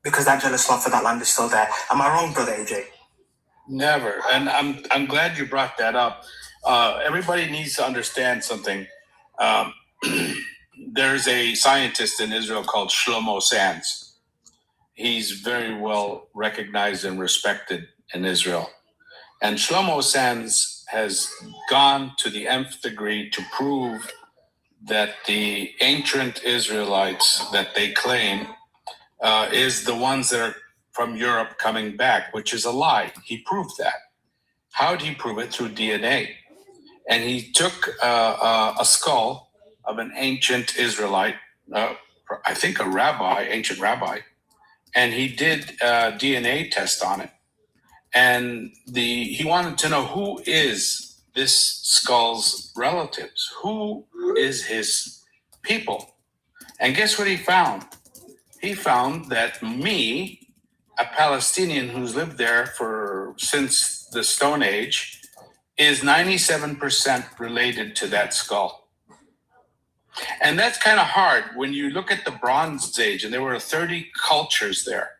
because that jealous love for that land is still there. Am I wrong, brother AJ? Never. And I'm glad you brought that up. Everybody needs to understand something. There's a scientist in Israel called Shlomo Sands. He's very well recognized and respected in Israel. And Shlomo Sands has gone to the nth degree to prove that the ancient Israelites that they claim is the ones that are from Europe coming back, which is a lie. He proved that. How did he prove it? Through DNA. And he took a skull of an ancient Israelite, I think ancient rabbi, and he did a DNA test on it. And he wanted to know who is this skull's relatives? Who is his people? And guess what he found? He found that me, a Palestinian who's lived there since the Stone Age, is 97% related to that skull. And that's kind of hard when you look at the Bronze Age, and there were 30 cultures there.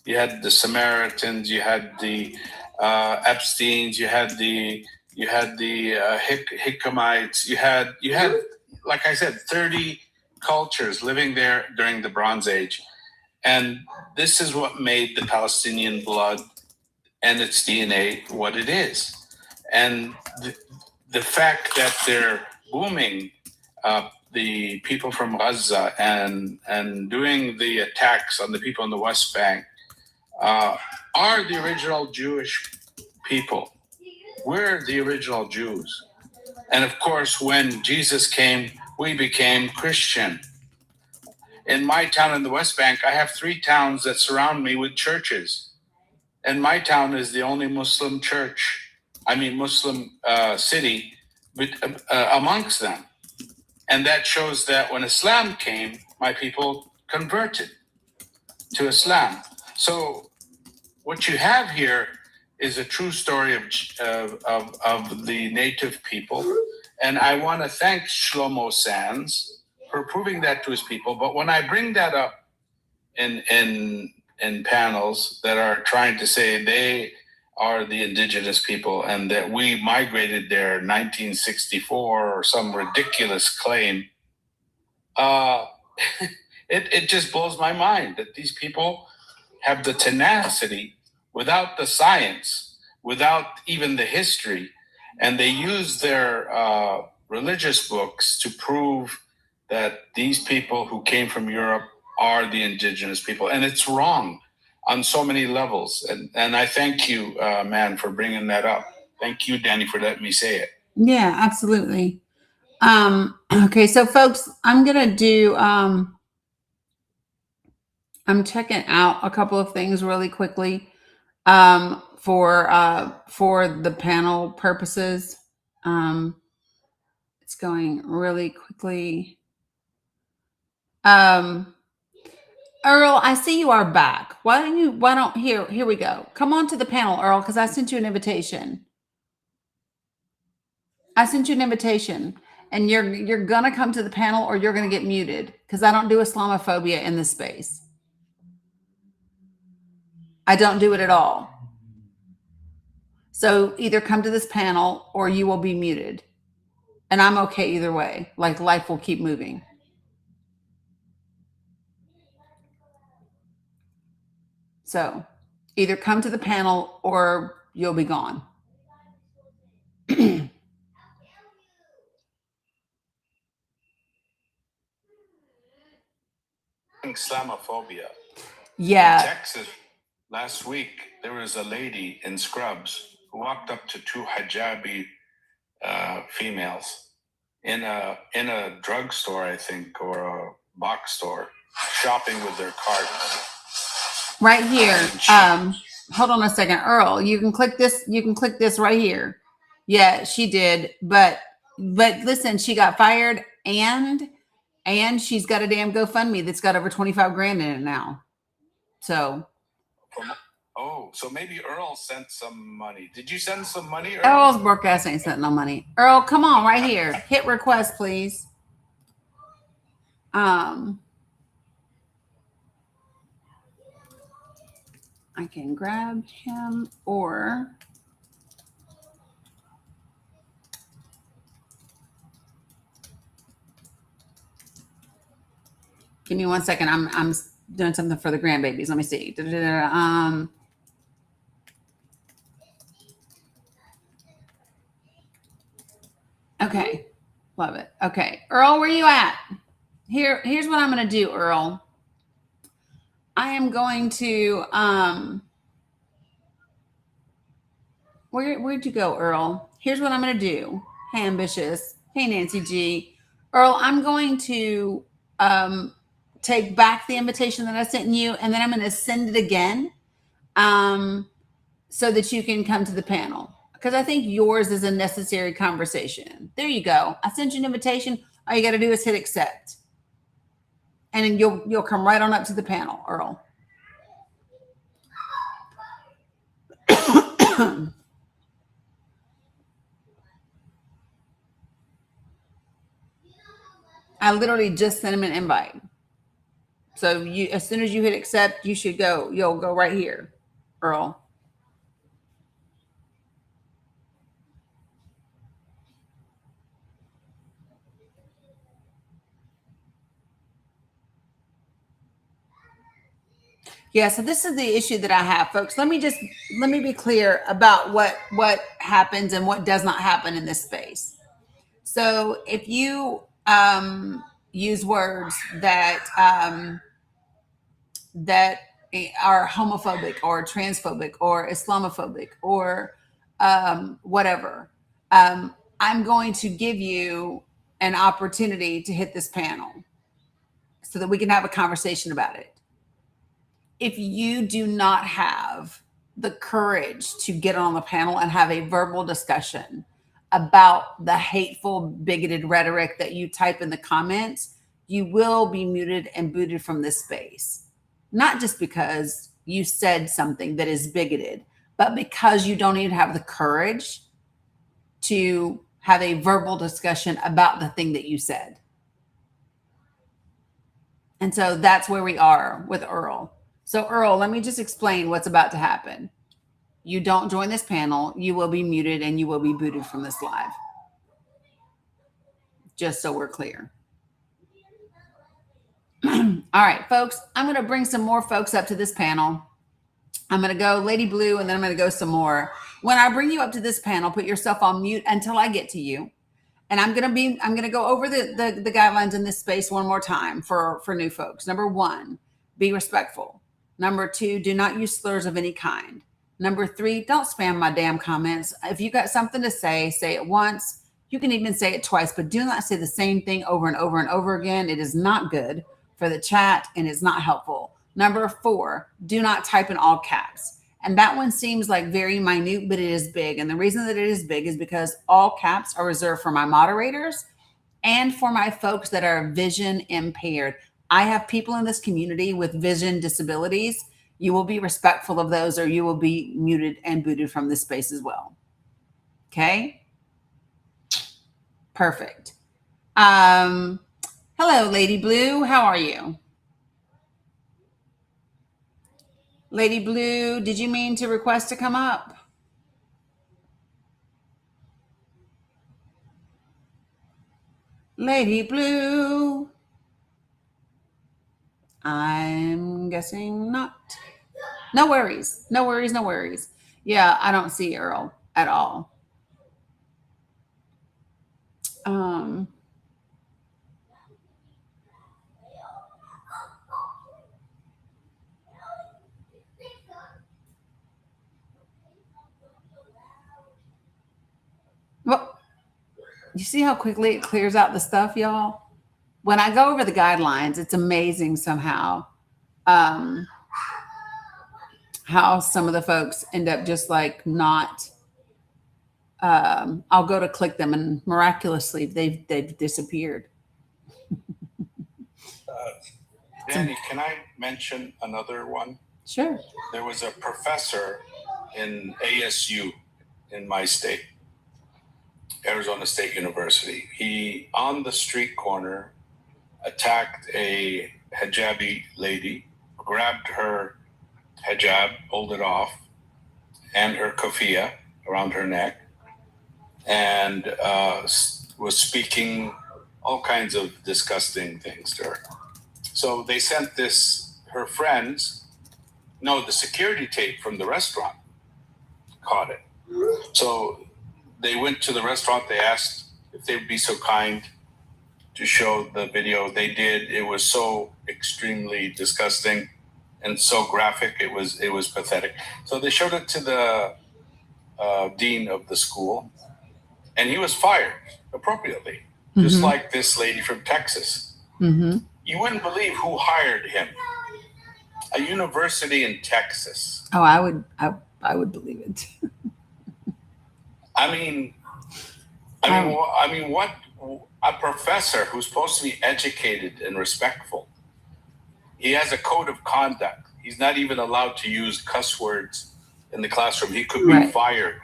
You had the Samaritans, you had the Epsteins, you had the Hickamites, you had, like I said, 30 cultures living there during the Bronze Age. And this is what made the Palestinian blood and its DNA what it is. And the fact that they're booming the people from Gaza and doing the attacks on the people in the West Bank are the original Jewish people. We're the original Jews. And of course, when Jesus came, we became Christian. In my town in the West Bank, I have 3 towns that surround me with churches. And my town is the only Muslim Muslim city amongst them. And that shows that when Islam came, my people converted to Islam. So what you have here is a true story of the native people. And I want to thank Shlomo Sands for proving that to his people. But when I bring that up in panels that are trying to say they are the indigenous people and that we migrated there in 1964 or some ridiculous claim, it just blows my mind that these people have the tenacity without the science, without even the history, and they use their religious books to prove that these people who came from Europe are the indigenous people. And it's wrong on so many levels. And I thank you, man, for bringing that up. Thank you, Dani, for letting me say it. Yeah, absolutely. Okay, so folks, I'm going to do, I'm checking out a couple of things really quickly for the panel purposes. It's going really quickly. Earl, I see you are back. Here we go. Come on to the panel, Earl, because I sent you an invitation. And you're gonna come to the panel or you're gonna get muted because I don't do Islamophobia in this space. I don't do it at all. So either come to this panel or you will be muted. And I'm okay either way. Like life will keep moving. So either come to the panel or you'll be gone. Islamophobia. Yeah. In Texas, last week, there was a lady in scrubs who walked up to two hijabi females in a drugstore, I think, or a box store, shopping with their cart. Right here. Hold on a second, Earl. You can click this. You can click this right here. Yeah, she did. But listen, she got fired and she's got a damn GoFundMe that's got over 25 grand in it now. So. Oh, so maybe Earl sent some money. Did you send some money, Earl? Earl's broke ass ain't sent no money. Earl, come on, right here. Hit request, please. I can grab him or give me 1 second. I'm doing something for the grandbabies. Let me see. Okay. Love it. Okay. Earl, where you at? Here's what I'm going to do, Earl. I am going to, where'd you go, Earl? Here's what I'm going to do. Hey, Ambitious. Hey, Nancy G. Earl, I'm going to, take back the invitation that I sent you, and then I'm going to send it again, so that you can come to the panel. Because I think yours is a necessary conversation. There you go. I sent you an invitation. All you got to do is hit accept. And then you'll come right on up to the panel, Earl. I literally just sent him an invite. So as soon as you hit accept, you'll go right here, Earl. Yeah, so this is the issue that I have, folks. Let me be clear about what happens and what does not happen in this space. So if you use words that are homophobic or transphobic or Islamophobic or whatever, I'm going to give you an opportunity to hit this panel so that we can have a conversation about it. If you do not have the courage to get on the panel and have a verbal discussion about the hateful, bigoted rhetoric that you type in the comments, you will be muted and booted from this space. Not just because you said something that is bigoted, but because you don't even have the courage to have a verbal discussion about the thing that you said. And so that's where we are with Earl. So Earl, let me just explain what's about to happen. You don't join this panel, you will be muted and you will be booted from this live. Just so we're clear. All right, folks, I'm going to bring some more folks up to this panel. I'm going to go Lady Blue, and then I'm going to go some more. When I bring you up to this panel, put yourself on mute until I get to you. And I'm going to go over the guidelines in this space one more time for new folks. Number 1, be respectful. Number 2, do not use slurs of any kind. Number 3, don't spam my damn comments. If you got something to say it once. You can even say it twice, but do not say the same thing over and over and over again. It is not good for the chat and it's not helpful. Number 4, do not type in all caps. And that one seems like very minute, but it is big. And the reason that it is big is because all caps are reserved for my moderators and for my folks that are vision impaired. I have people in this community with vision disabilities. You will be respectful of those or you will be muted and booted from this space as well. Okay? Perfect. Hello, Lady Blue. How are you? Lady Blue, did you mean to request to come up? Lady Blue. I'm guessing not. No worries. No worries. No worries. Yeah, I don't see Earl at all. Well, you see how quickly it clears out the stuff, y'all? When I go over the guidelines, it's amazing somehow how some of the folks end up just like not. I'll go to click them and miraculously they've disappeared. Dani, can I mention another one? Sure. There was a professor in ASU in my state, Arizona State University. He, on the street corner, attacked a hijabi lady, grabbed her hijab, pulled it off, and her kafia around her neck, and was speaking all kinds of disgusting things to her. So they sent her friends, the security tape from the restaurant caught it. So they went to the restaurant, they asked if they would be so kind to show the video. They did. It was so extremely disgusting and so graphic. It was pathetic. So they showed it to the dean of the school, and he was fired appropriately, just like this lady from Texas. Mm-hmm. You wouldn't believe who hired him. A university in Texas. Oh, I would believe it. I mean, what? A professor who's supposed to be educated and respectful. He has a code of conduct. He's not even allowed to use cuss words in the classroom. He could be fired.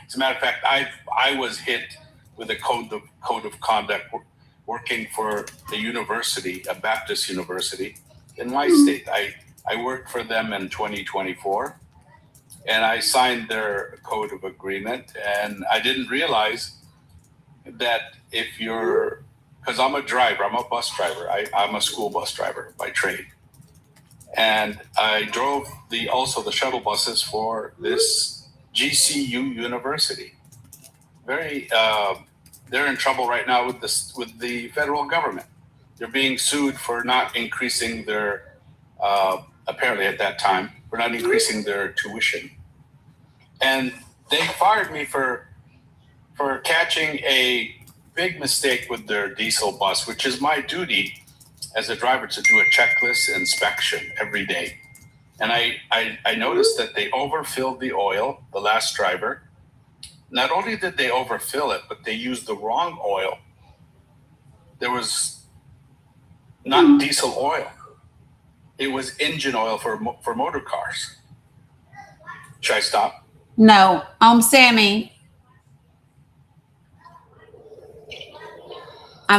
As a matter of fact, I was hit with a code of conduct working for a university, a Baptist university in my state. I worked for them in 2024, and I signed their code of agreement, and I didn't realize that because I'm a driver, I'm a bus driver. I'm a school bus driver by trade. And I drove also the shuttle buses for this GCU university. They're in trouble right now with the federal government. They're being sued for not increasing their, apparently at that time, for not increasing their tuition. And they fired me for catching a big mistake with their diesel bus, which is my duty as a driver to do a checklist inspection every day. And I noticed that they overfilled the oil, the last driver. Not only did they overfill it, but they used the wrong oil. There was not diesel oil. It was engine oil for motor cars. Should I stop? No, Sammy.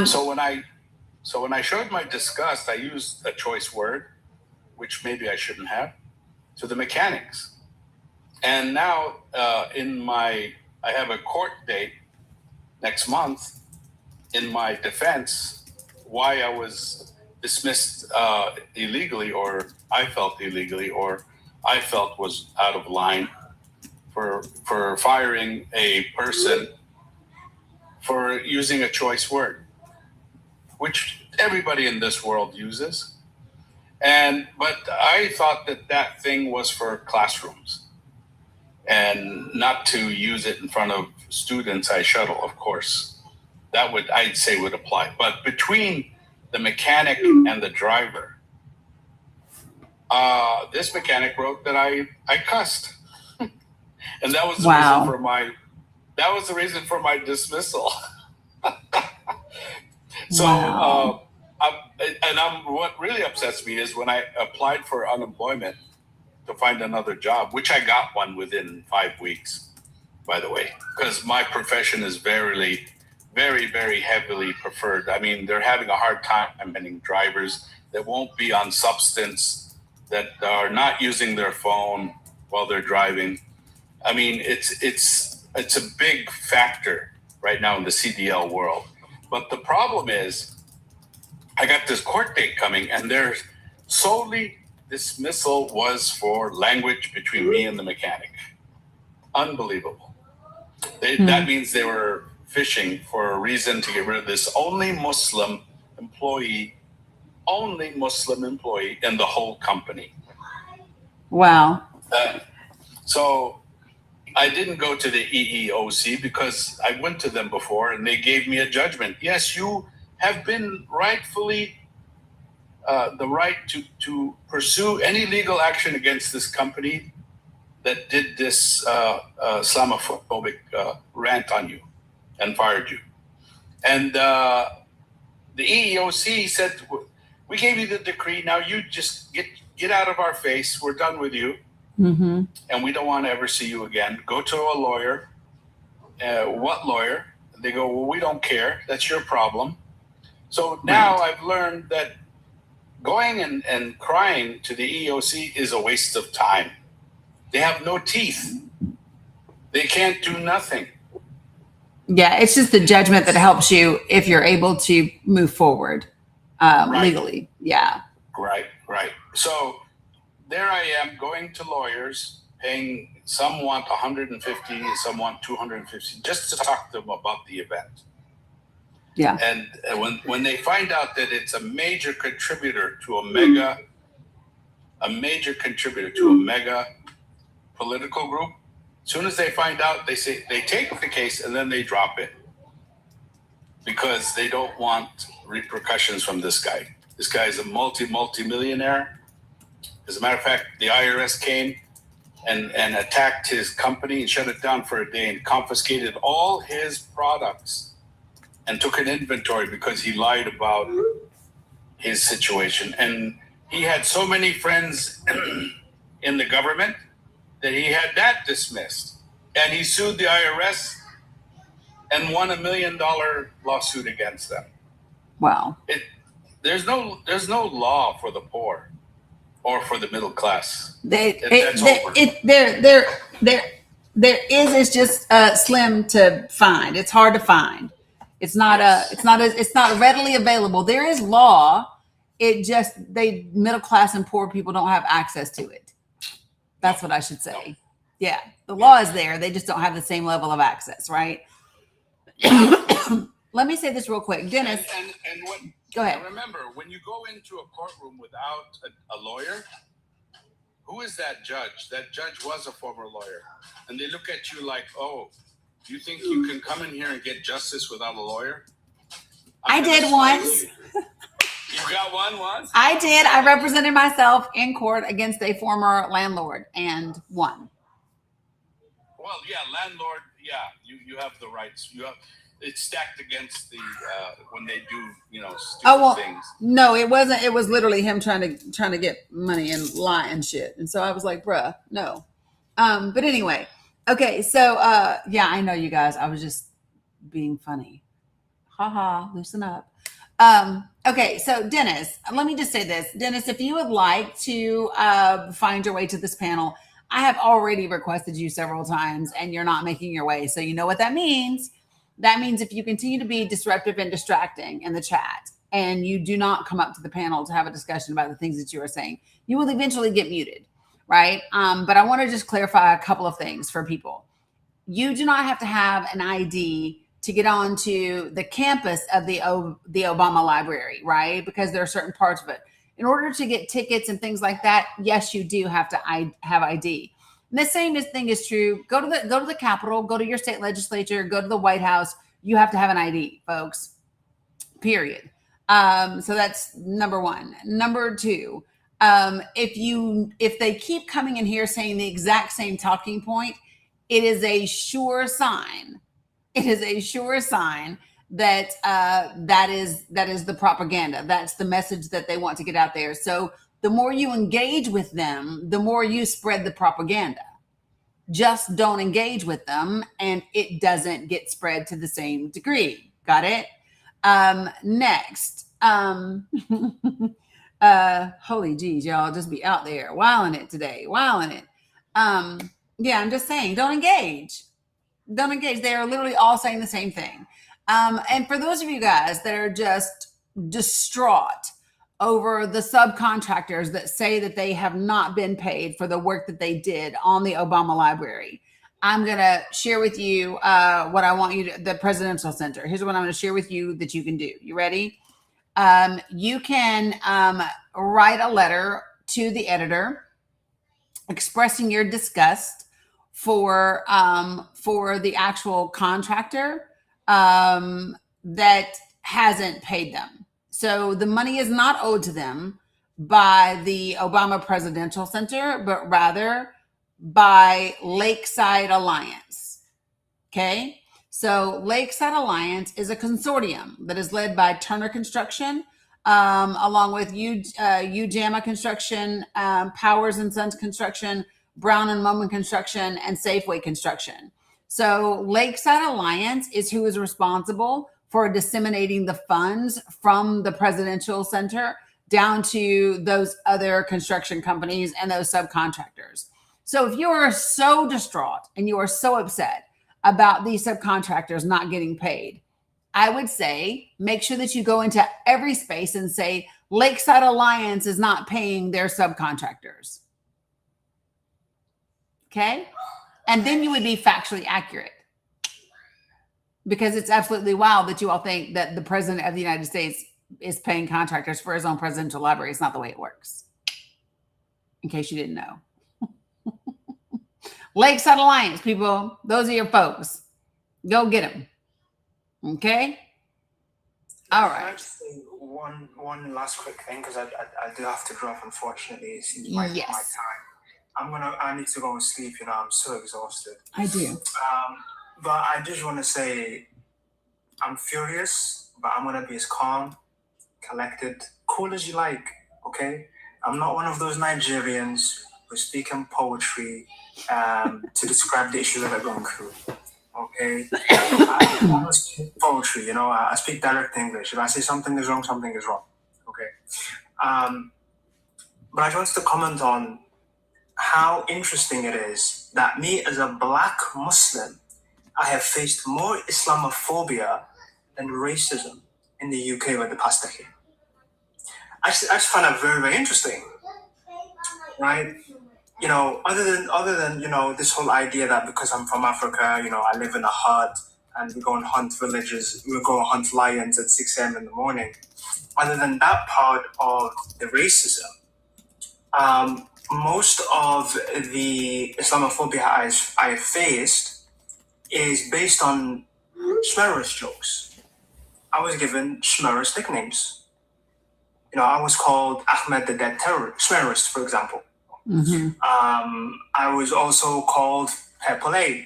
So when I showed my disgust, I used a choice word, which maybe I shouldn't have, to the mechanics. And now I have a court date next month in my defense why I was dismissed illegally, or I felt illegally, or I felt was out of line for firing a person for using a choice word, which everybody in this world uses. But I thought that thing was for classrooms and not to use it in front of students I shuttle, of course. That I'd say would apply. But between the mechanic and the driver, this mechanic wrote that I cussed. And that was the reason for my dismissal. So, what really upsets me is when I applied for unemployment to find another job, which I got one within 5 weeks, by the way, because my profession is very, very, very heavily preferred. I mean, they're having a hard time finding drivers that won't be on substance, that are not using their phone while they're driving. I mean, it's a big factor right now in the CDL world. But the problem is, I got this court date coming, and their solely dismissal was for language between me and the mechanic. Unbelievable. That means they were fishing for a reason to get rid of this only Muslim employee in the whole company. Wow. So I didn't go to the EEOC because I went to them before and they gave me a judgment. Yes, you have been rightfully the right to pursue any legal action against this company that did this Islamophobic rant on you and fired you. And the EEOC said, we gave you the decree. Now you just get out of our face. We're done with you. Mm-hmm. And we don't want to ever see you again. Go to a lawyer. What lawyer? They go, well, we don't care. That's your problem. So now I've learned that going and crying to the EEOC is a waste of time. They have no teeth. They can't do nothing. Yeah, it's just the judgment that helps you if you're able to move forward legally. Yeah. Right. So there I am going to lawyers, paying, some want $150, some want $250, just to talk to them about the event. Yeah. And when they find out that it's a major contributor to a mega political group, as soon as they find out, they take the case and then they drop it because they don't want repercussions from this guy. This guy is a multi-millionaire. As a matter of fact, the IRS came and attacked his company and shut it down for a day and confiscated all his products and took an inventory because he lied about his situation. And he had so many friends in the government that he had that dismissed. And he sued the IRS and won $1 million lawsuit against them. Wow. There's no law for the poor or for the middle class. There is. It's just slim to find. It's hard to find. It's not readily available. There is law. It just middle class and poor people don't have access to it. That's what I should say. Yeah, the law is there. They just don't have the same level of access, right? Let me say this real quick, Dennis. Go ahead. Remember, when you go into a courtroom without a lawyer, who is that judge? That judge was a former lawyer, and they look at you like, "Oh, do you think you can come in here and get justice without a lawyer?" I did once. You got one once? I did. I represented myself in court against a former landlord and won. Well, yeah, landlord. Yeah, you have the rights. It's stacked against the when they do stupid things. No, it wasn't. It was literally him trying to get money and lie and shit. And so I was like, bruh, no. But anyway, okay. So yeah, I know you guys. I was just being funny. Haha, loosen up. Okay, so Dennis, let me just say this. Dennis, if you would like to find your way to this panel, I have already requested you several times and you're not making your way. So you know what that means. That means if you continue to be disruptive and distracting in the chat and you do not come up to the panel to have a discussion about the things that you are saying, you will eventually get muted, right? But I want to just clarify a couple of things for people. You do not have to have an ID to get onto the campus of the Obama Library, right? Because there are certain parts of it. In order to get tickets and things like that, yes, you do have to have ID. And the same thing is true. Go to the Capitol, go to your state legislature, go to the White House. You have to have an ID, folks. Period. So that's number one. Number two, if they keep coming in here saying the exact same talking point, it is a sure sign. It is a sure sign that that is the propaganda. That's the message that they want to get out there. So the more you engage with them, the more you spread the propaganda. Just don't engage with them, and it doesn't get spread to the same degree. Got it? Next. Holy geez, y'all just be out there wilding it today. Wilding it. Yeah, I'm just saying, don't engage. Don't engage. They are literally all saying the same thing. And for those of you guys that are just distraught over the subcontractors that say that they have not been paid for the work that they did on the Obama Library, I'm going to share with you what I want you to, the Presidential Center. Here's what I'm going to share with you that you can do. You ready? You can write a letter to the editor expressing your disgust for the actual contractor that hasn't paid them. So the money is not owed to them by the Obama Presidential Center, but rather by Lakeside Alliance. Okay? So Lakeside Alliance is a consortium that is led by Turner Construction, along with Ujama Construction, Powers and Sons Construction, Brown and Moman Construction, and Safeway Construction. So Lakeside Alliance is who is responsible for disseminating the funds from the Presidential Center down to those other construction companies and those subcontractors. So if you are so distraught and you are so upset about these subcontractors not getting paid, I would say make sure that you go into every space and say Lakeside Alliance is not paying their subcontractors. Okay? And then you would be factually accurate. Because it's absolutely wild that you all think that the President of the United States is paying contractors for his own presidential library. It's not the way it works. In case you didn't know. Lakeside Alliance, people, those are your folks. Go get them. Okay? All right. Can I just say one last quick thing, because I do have to drop, unfortunately. It seems my time. I need to go and sleep, I'm so exhausted. I do. But I just want to say I'm furious, but I'm going to be as calm, collected, cool as you like, okay? I'm not one of those Nigerians who speak in poetry to describe the issues that I've gone through, okay? I don't speak poetry, I speak direct English. If I say something is wrong, something is wrong, okay? But I just wanted to comment on how interesting it is that me as a Black Muslim, I have faced more Islamophobia than racism in the UK over the past decade. I just find that very, very interesting, right? Other than this whole idea that because I'm from Africa, I live in a hut and we go and hunt villages, we go and hunt lions at 6 a.m. in the morning. Other than that part of the racism, most of the Islamophobia I have faced is based on Schmerus jokes. I was given Schmerus nicknames. I was called Ahmed the Dead Terrorist, Schmerus, for example. Mm-hmm. I was also called Pepole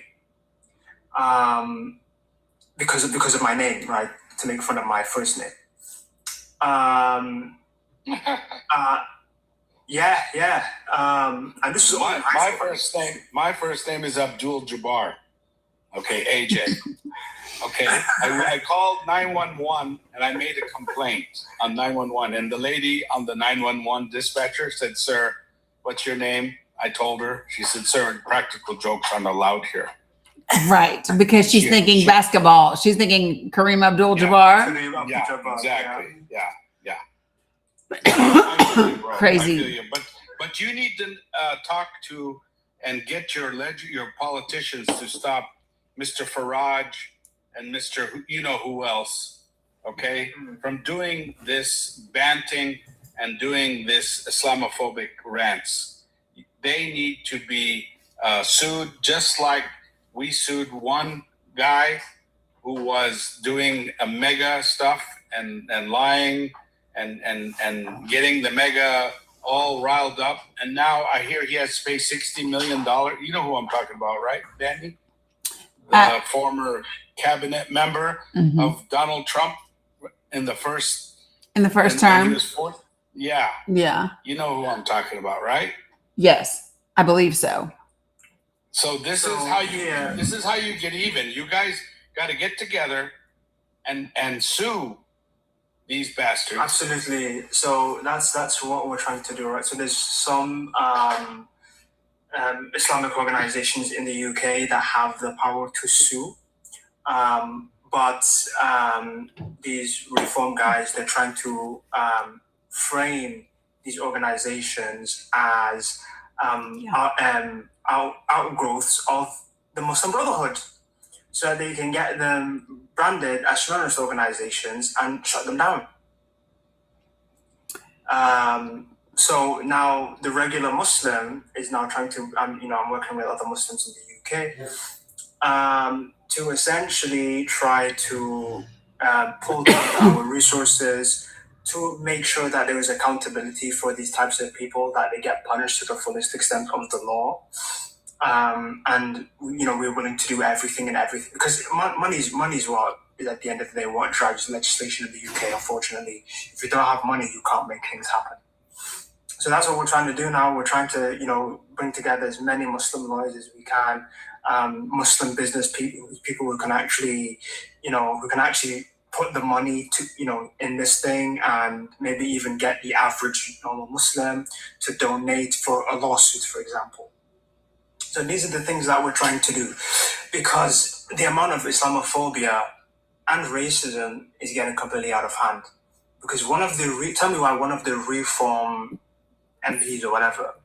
because of my name, right? To make fun of my first name. And this is my first name is Abdul Jabbar. Okay, AJ. Okay, I called 911 and I made a complaint on 911, and the lady on the 911 dispatcher said, "Sir, what's your name?" I told her. She said, "Sir, practical jokes aren't allowed here." Right, because she's thinking basketball. She's thinking Kareem Abdul-Jabbar. Yeah, exactly. Yeah. I feel you, bro. Crazy. I feel you. But you need to talk to and get your politicians to stop Mr. Farage and Mr. You know who else, okay, from doing this banting and doing this Islamophobic rants. They need to be sued, just like we sued one guy who was doing a mega stuff and lying and getting the mega all riled up. And now I hear he has to pay $60 million. You know who I'm talking about, right, Dani? The former cabinet member of Donald Trump in the first term. He was fourth. Yeah. You know who I'm talking about, right? Yes, I believe so. So this is how you get even. You guys got to get together and sue these bastards. Absolutely. So that's what we're trying to do, right? So there's some Islamic organizations in the UK that have the power to sue, but these reform guys, they're trying to frame these organizations as outgrowths of the Muslim Brotherhood, so they can get them branded as terrorist organizations and shut them down. So now the regular Muslim is now trying to, I'm working with other Muslims in the UK to essentially try to pull together our resources to make sure that there is accountability for these types of people, that they get punished to the fullest extent of the law. And we're willing to do everything because money's what is at the end of the day what drives legislation in the UK. Unfortunately, if you don't have money, you can't make things happen. So that's what we're trying to do now. We're trying to bring together as many Muslim lawyers as we can, Muslim business people who can actually put the money to in this thing, and maybe even get the average normal Muslim to donate for a lawsuit, for example. So these are the things that we're trying to do, because the amount of Islamophobia and racism is getting completely out of hand. Because tell me why one of the reform MPs or whatever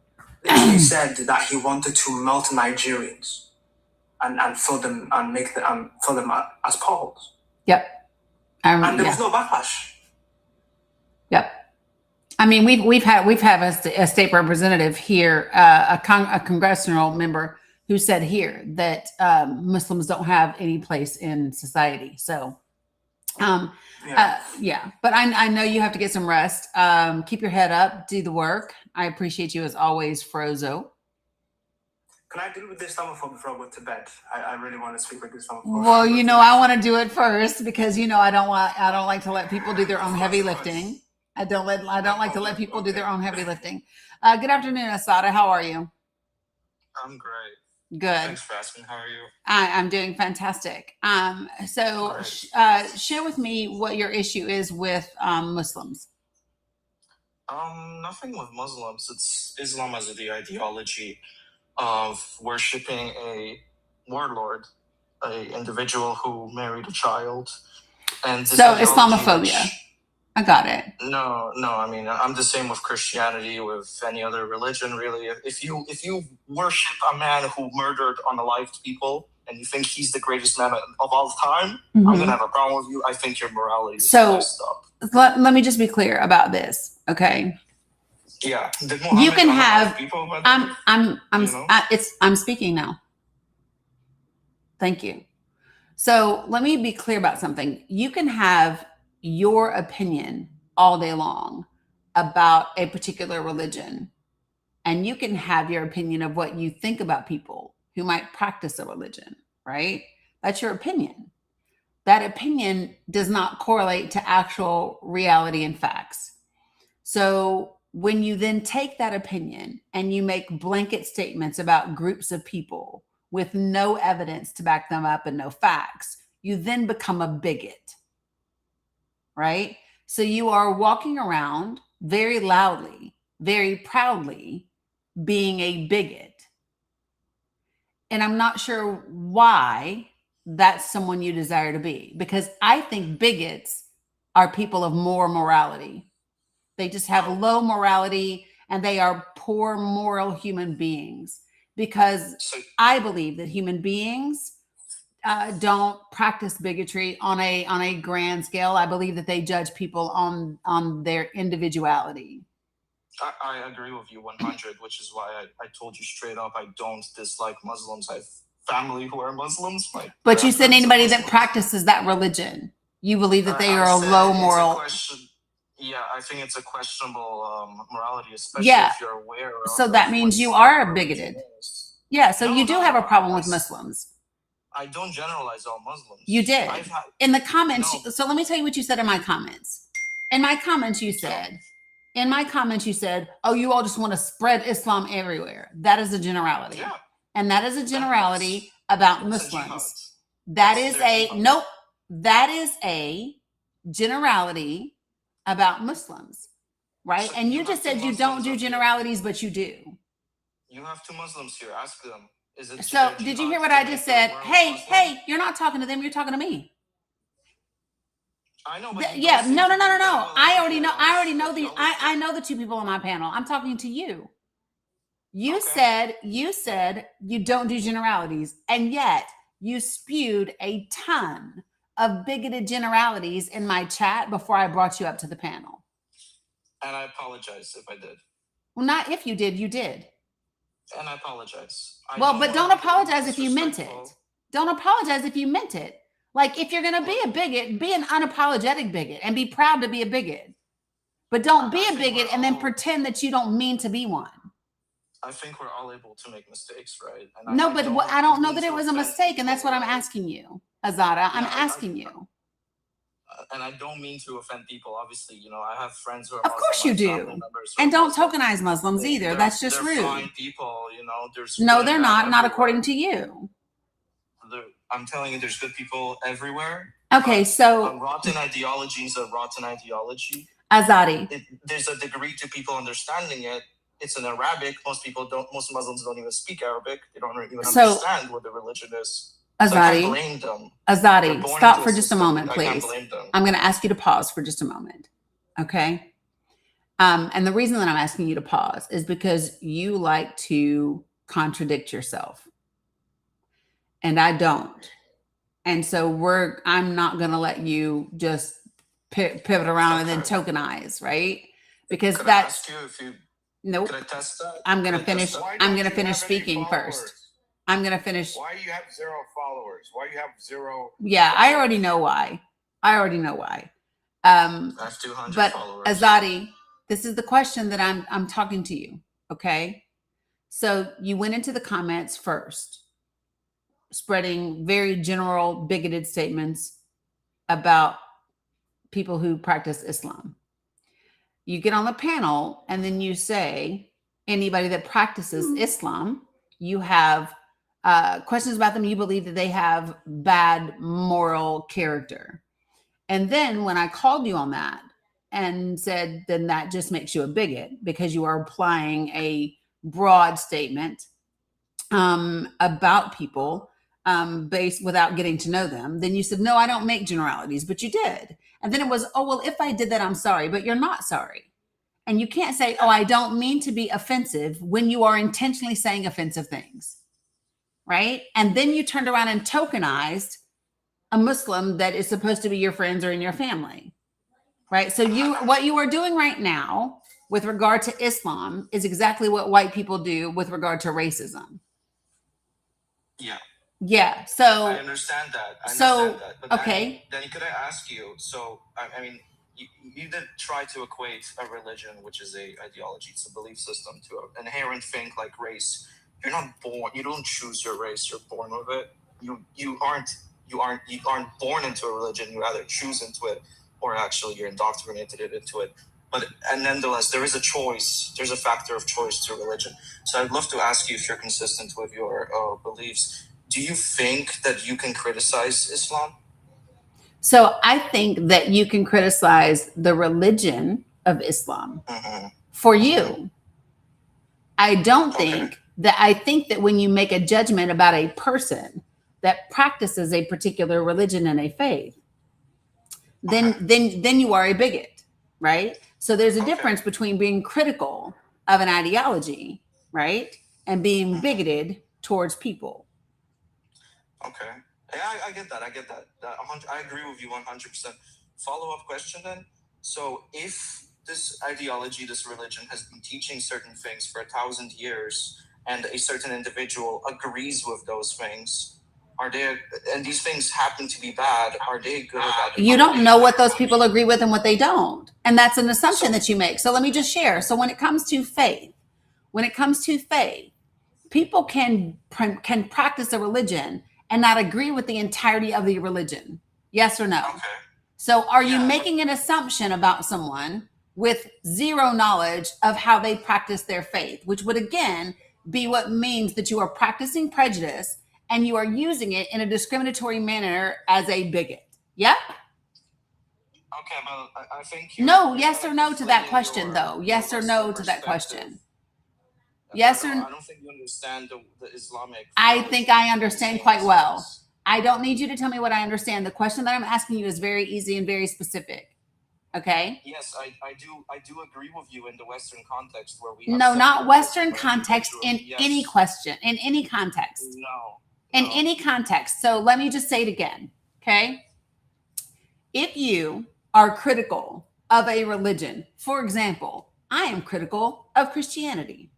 literally said that he wanted to melt Nigerians and fill them and make them fill them as potholes. Yep. And there was no backlash. Yep. I mean, we've had a state representative here, a congressional member who said here that Muslims don't have any place in society. So, but I know you have to get some rest. Keep your head up, do the work. I appreciate you as always, Frozo. Can I deal with this Islamophobia before I go to bed? I really want to speak with this Islamophobia. Well, I want to do it first because I don't like to let people do their own heavy lifting. I don't like to let people do their own heavy lifting. Good afternoon, Asada. How are you? I'm great. Good. Thanks for asking. How are you? I'm doing fantastic. So share with me what your issue is with Muslims. Nothing with Muslims. It's Islam as the ideology of worshiping a warlord, a individual who married a child, and so Islamophobia. I got it. No. I mean, I'm the same with Christianity, with any other religion, really. If you worship a man who murdered unalived people, and you think he's the greatest man of all time, I'm gonna have a problem with you. I think your morality is messed up. Let me just be clear about this, okay? Yeah, you can have. I'm speaking now. Thank you. So let me be clear about something. You can have your opinion all day long about a particular religion, and you can have your opinion of what you think about people who might practice a religion, right? That's your opinion. That opinion does not correlate to actual reality and facts. So when you then take that opinion and you make blanket statements about groups of people with no evidence to back them up and no facts, you then become a bigot, right? So you are walking around very loudly, very proudly being a bigot. And I'm not sure why that's someone you desire to be, because I think bigots are people of more morality. They just have low morality and they are poor moral human beings, because I believe that human beings don't practice bigotry on a grand scale. I believe that they judge people on their individuality. I agree with you 100, which is why I told you straight up I don't dislike Muslims. I have family who are Muslims. But you said anybody that practices that religion, you believe that they are a low moral. Yeah, I think it's a questionable morality, especially if you're aware. So that means you are bigoted. Yeah, so you do have a problem with Muslims. I don't generalize all Muslims. You did. In the comments, so let me tell you what you said in my comments. In my comments, you said, oh, you all just want to spread Islam everywhere. That is a generality. Yeah. And that is a generality about Muslims. That is a generality about Muslims, right? And you just said you don't do generalities, but you do. You have two Muslims here. Ask them. Is it so did you hear what I just said? Hey, you're not talking to them. You're talking to me. I know. No. I already know the two people on my panel. I'm talking to you. You said you don't do generalities, and yet you spewed a ton of bigoted generalities in my chat before I brought you up to the panel. And I apologize if I did. Well, not if you did, you did. And I apologize. But don't apologize if you meant it. Don't apologize if you meant it. Like, if you're going to be a bigot, be an unapologetic bigot and be proud to be a bigot. But don't be a bigot and then pretend that you don't mean to be one. I think we're all able to make mistakes, right? And I don't know that it was a mistake, and that's what I'm asking you, Azada. I'm asking you. And I don't mean to offend people. Obviously, I have friends who are Of course you do. And don't tokenize Muslims either. That's just rude. They're fine people, No, they're not. Not according to you. I'm telling you, there's good people everywhere. Okay, so a rotten ideology is a rotten ideology. Azadi. There's a degree to people understanding it. It's in Arabic. Most Muslims don't even speak Arabic. They don't even understand what the religion is. Azadi, so I can't blame them. Azadi, stop for just a moment, please. I'm going to ask you to pause for just a moment. Okay? And the reason that I'm asking you to pause is because you like to contradict yourself. And I don't. And so I'm not going to let you just pivot around and then tokenize, right? Because Could that's... I ask you if you... Nope. Could I test that? I'm going to finish. I'm going to finish speaking first. I'm going to finish. Why do you have 0 followers? Why do you have 0? Yeah, I already know why. I have 200 followers. Azadi, this is the question that I'm talking to you. Okay. So you went into the comments first, spreading very general bigoted statements about people who practice Islam. You get on the panel and then you say anybody that practices Islam, you have questions about them. You believe that they have bad moral character. And then when I called you on that and said, then that just makes you a bigot because you are applying a broad statement about people based without getting to know them. Then you said, no, I don't make generalities, but you did. And then it was, oh, well, if I did that, I'm sorry, but you're not sorry. And you can't say, oh, I don't mean to be offensive when you are intentionally saying offensive things, right? And then you turned around and tokenized a Muslim that is supposed to be your friends or in your family, right? So what you are doing right now with regard to Islam is exactly what white people do with regard to racism. Yeah. Yeah. So I understand that. But okay. Dani, could I ask you? So I mean, you did try to equate a religion, which is a ideology, it's a belief system, to an inherent thing like race. You're not born. You don't choose your race. You're born with it. You aren't born into a religion. You either choose into it, or actually you're indoctrinated into it. And nonetheless, there is a choice. There's a factor of choice to religion. So I'd love to ask you if you're consistent with your beliefs. Do you think that you can criticize Islam? So I think that you can criticize the religion of Islam for you. I don't think that. I think that when you make a judgment about a person that practices a particular religion and a faith, then you are a bigot, right? So there's a difference between being critical of an ideology, right, and being bigoted towards people. Okay. Yeah, I get that. I get that. I agree with you 100%. Follow-up question then. So if this ideology, this religion has been teaching certain things for 1,000 years and a certain individual agrees with those things, and these things happen to be bad, are they good or bad? You don't know what those people agree with and what they don't. And that's an assumption that you make. So let me just share. So when it comes to faith, people can practice a religion and not agree with the entirety of the religion. Yes or no? Okay. So are you making an assumption about someone with zero knowledge of how they practice their faith, which would again be what means that you are practicing prejudice and you are using it in a discriminatory manner as a bigot? Yep. Okay, well, I think no. Yes or no to that question, though. Yes or no to that question. Yes or no? I don't think you understand the Islamic. I think I understand quite well. I don't need you to tell me what I understand. The question that I'm asking you is very easy and very specific. Okay? Yes, I do agree with you in the Western context where we no, not Western context, in any question, in any context. No. In any context. So let me just say it again. Okay? If you are critical of a religion, for example, I am critical of Christianity.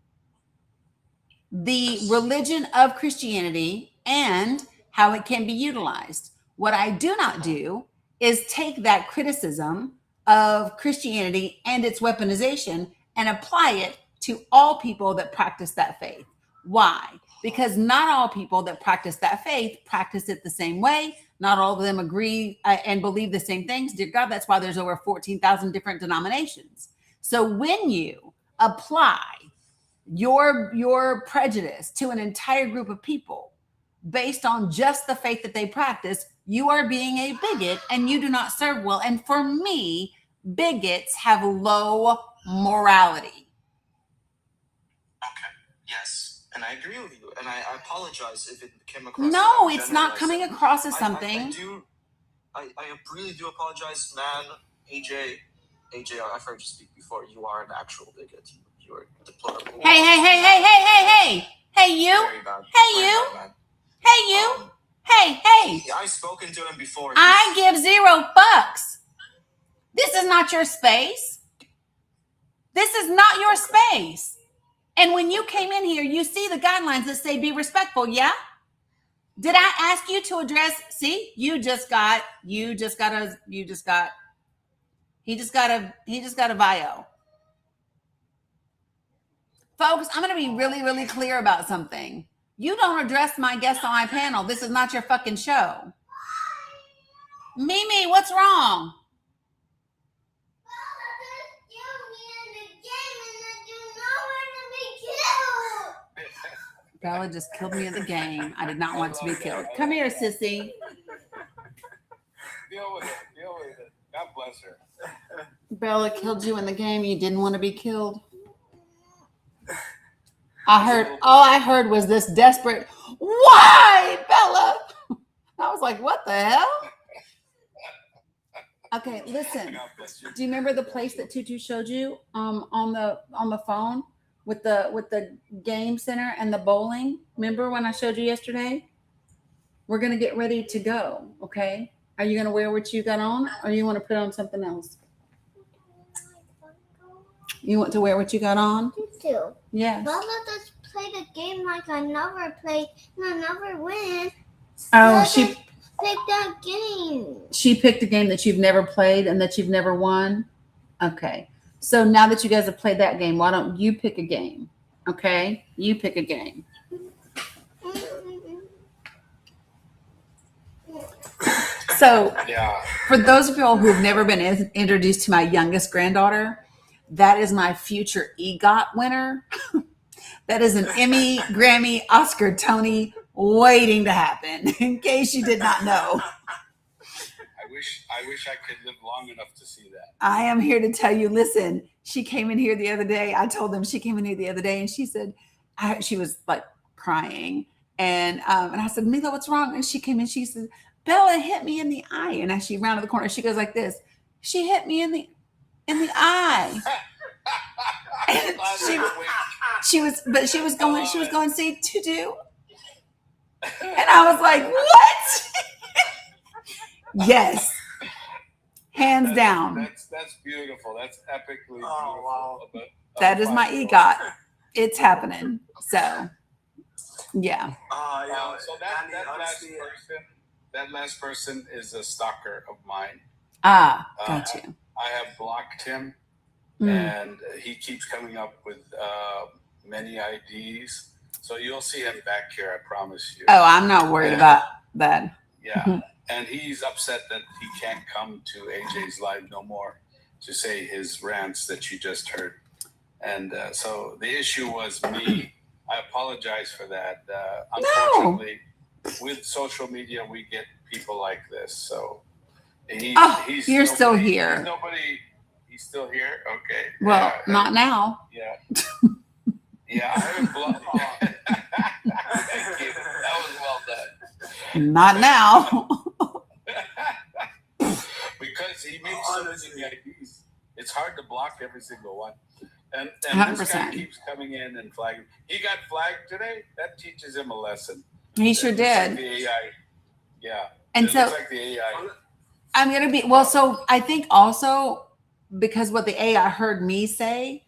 The religion of Christianity and how it can be utilized. What I do not do is take that criticism of Christianity and its weaponization and apply it to all people that practice that faith. Why? Because not all people that practice that faith practice it the same way. Not all of them agree and believe the same things. Dear God, that's why there's over 14,000 different denominations. So when you apply your prejudice to an entire group of people based on just the faith that they practice, you are being a bigot and you do not serve well. And for me, bigots have low morality. Okay. Yes. And I agree with you. And I apologize if it came across. No, it's not coming across as something. I really do apologize, man. AJ, I've heard you speak before. You are an actual bigot. You're deplorable. Hey, you. Hey. I've spoken to him before. I give zero fucks. This is not your space. This is not your space. And when you came in here, you see the guidelines that say be respectful, yeah? Did I ask you to address? See, he just got a bio. Folks, I'm going to be really, really clear about something. You don't address my guests on my panel. This is not your fucking show. Mimi, what's wrong? Bella just killed me in the game. I did not want to be killed. Come here, sissy. Deal with it. God bless her. Bella killed you in the game. You didn't want to be killed. All I heard was this desperate, why, Bella? I was like, what the hell? Okay, listen. Do you remember the place that Tutu showed you on the phone with the game center and the bowling? Remember when I showed you yesterday? We're gonna get ready to go. Okay. Are you gonna wear what you got on, or you want to put on something else? You want to wear what you got on? You do. Yeah. Bella just played a game like I never played and I never win. Oh, she picked that game. She picked a game that you've never played and that you've never won. Okay. So now that you guys have played that game, why don't you pick a game? Okay? You pick a game. So, for those of y'all who have never been introduced to my youngest granddaughter, that is my future EGOT winner. That is an Emmy, Grammy, Oscar, Tony waiting to happen, in case you did not know. I wish I could live long enough to see that. I am here to tell you, listen, she came in here the other day. I told them she came in here the other day and she said, she was like crying. And I said, Mila, what's wrong? And she came in, she said, Bella hit me in the eye. And as she rounded the corner, she goes like this. She hit me in the eye. And she was going, say to do. And I was like, what? Yes. Hands down. That's beautiful. That's epically beautiful. Wow. That is my EGOT. It's happening. So, yeah. So that last person is a stalker of mine. Got you. I have blocked him, and he keeps coming up with many IDs. So you'll see him back here, I promise you. Oh, I'm not worried about that. Yeah. And he's upset that he can't come to AJ's live no more to say his rants that you just heard. And so the issue was me. I apologize for that. Unfortunately, with social media, we get people like this. So you're still here. He's still here? Okay. Well, not now. Yeah. Yeah, I haven't blocked. Thank you. That was well done. Not now. Because he makes so many IDs. It's hard to block every single one. And 100%. This guy keeps coming in and flagging. He got flagged today. That teaches him a lesson. He sure did. Like the AI. Yeah. And so like the AI. I'm going to be, well, so I think also because what the AI heard me say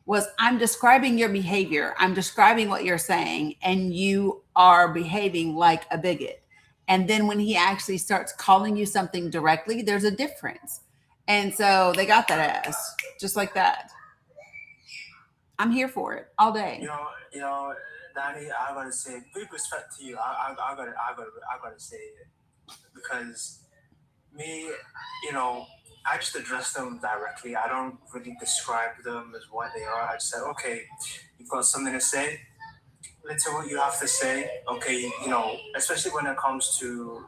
was, I'm describing your behavior. I'm describing what you're saying, and you are behaving like a bigot. And then when he actually starts calling you something directly, there's a difference. And so they got that ass just like that. I'm here for it all day. You know, Dani, I gotta say, big respect to you. I gotta say it, because me, I just address them directly. I don't really describe them as what they are. I just said, okay, you've got something to say. Let's hear what you have to say. Okay, especially when it comes to,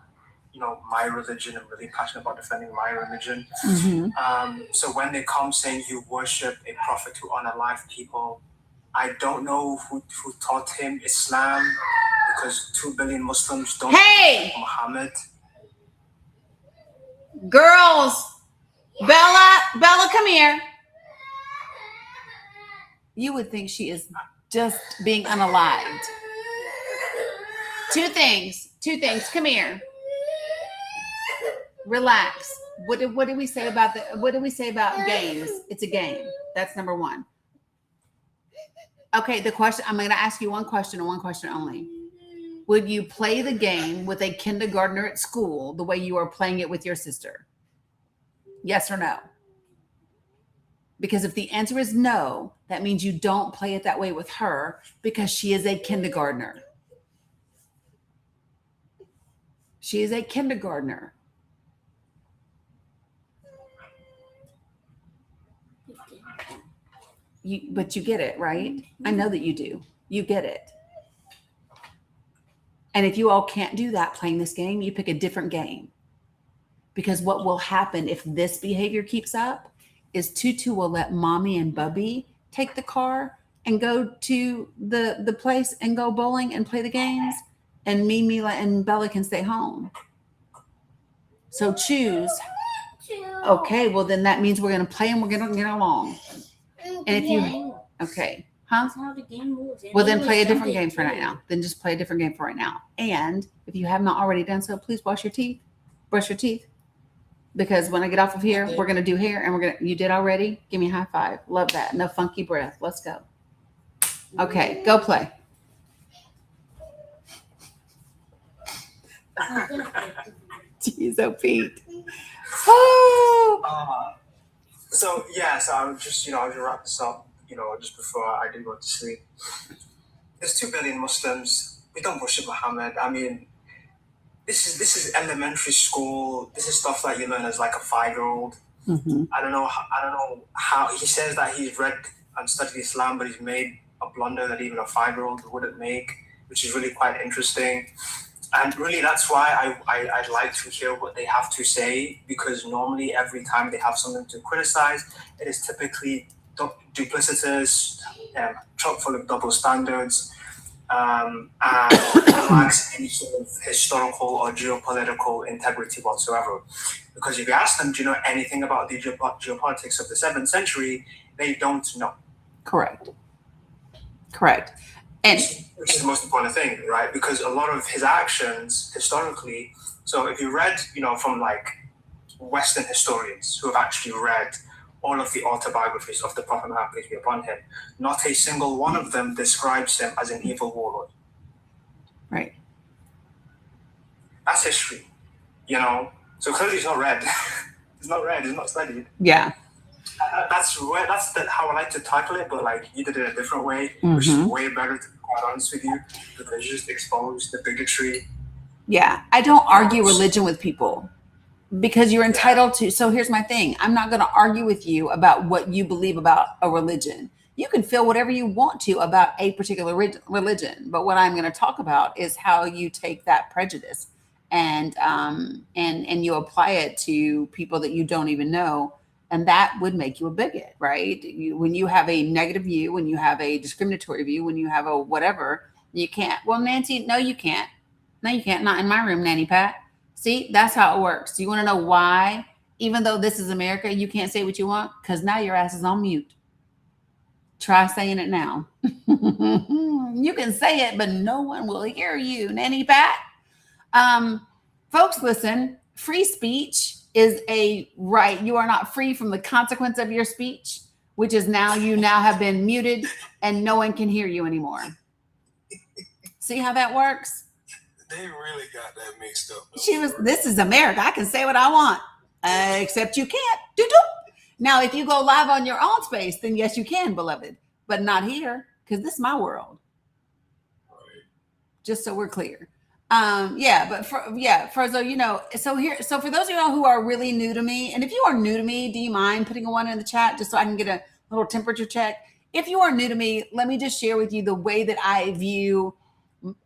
my religion. I'm really passionate about defending my religion. Mm-hmm. So when they come saying you worship a prophet who unalived people, I don't know who taught him Islam, because 2 billion Muslims don't Hey! Muhammad. Girls, Bella, come here. You would think she is just being unalived. Two things. Come here. Relax. What did we say about games? It's a game. That's number one. Okay, the question, I'm going to ask you one question and one question only. Would you play the game with a kindergartner at school the way you are playing it with your sister? Yes or no? Because if the answer is no, that means you don't play it that way with her, because she is a kindergartner. She is a kindergartner. But you get it, right? I know that you do. You get it. And if you all can't do that playing this game, you pick a different game. Because what will happen if this behavior keeps up is Tutu will let Mommy and Bubby take the car and go to the place and go bowling and play the games. And me, Mila, and Bella can stay home. So choose. Okay, well then that means we're going to play and we're going to get along. And if you, okay, huh? Well, then play a different game for right now. Then just play a different game for right now. And if you have not already done so, please brush your teeth. Because when I get off of here, we're going to do hair, and you did already? Give me a high five. Love that. No funky breath. Let's go. Okay, go play. Jeez, oh Pete. Oh! So I'll just wrap this up, just before I do go to sleep. There's 2 billion Muslims. We don't worship Muhammad. I mean, this is elementary school. This is stuff that you learn as like a 5-year-old. Mm-hmm. I don't know how he says that he's read and studied Islam, but he's made a blunder that even a 5-year-old wouldn't make, which is really quite interesting. And really, that's why I'd like to hear what they have to say, because normally every time they have something to criticize, it is typically duplicitous, chock full of double standards, and lacks any sort of historical or geopolitical integrity whatsoever. Because if you ask them, do you know anything about the geopolitics of the 7th century, they don't know. Correct. And which is the most important thing, right? Because a lot of his actions historically, so if you read, from like Western historians who have actually read all of the autobiographies of the Prophet Muhammad, peace be upon him, not a single one of them describes him as an evil warlord. Right. That's history, So clearly it's not read. It's not read. It's not studied. Yeah. That's how I like to tackle it, but like you did it a different way, which is way better, to be quite honest with you, because you just exposed the bigotry. Yeah, I don't argue religion with people because you're entitled to. So here's my thing. I'm not going to argue with you about what you believe about a religion. You can feel whatever you want to about a particular religion, but what I'm going to talk about is how you take that prejudice and you apply it to people that you don't even know. And that would make you a bigot, right? When you have a negative view, when you have a discriminatory view, when you have a whatever, you can't. Well, Nancy, no, you can't. No, you can't. Not in my room, Nanny Pat. See, that's how it works. Do you want to know why? Even though this is America, you can't say what you want? Because now your ass is on mute. Try saying it now. You can say it, but no one will hear you, Nanny Pat. Folks, listen, free speech is a right. You are not free from the consequence of your speech, which is you now have been muted and no one can hear you anymore. See how that works? They really got that mixed up. This is America. I can say what I want, except you can't. Now, if you go live on your own space, then yes, you can, beloved, but not here, because this is my world. Right. Just so we're clear. But for so for those of y'all who are really new to me, and if you are new to me, do you mind putting a 1 in the chat just so I can get a little temperature check? If you are new to me, let me just share with you the way that I view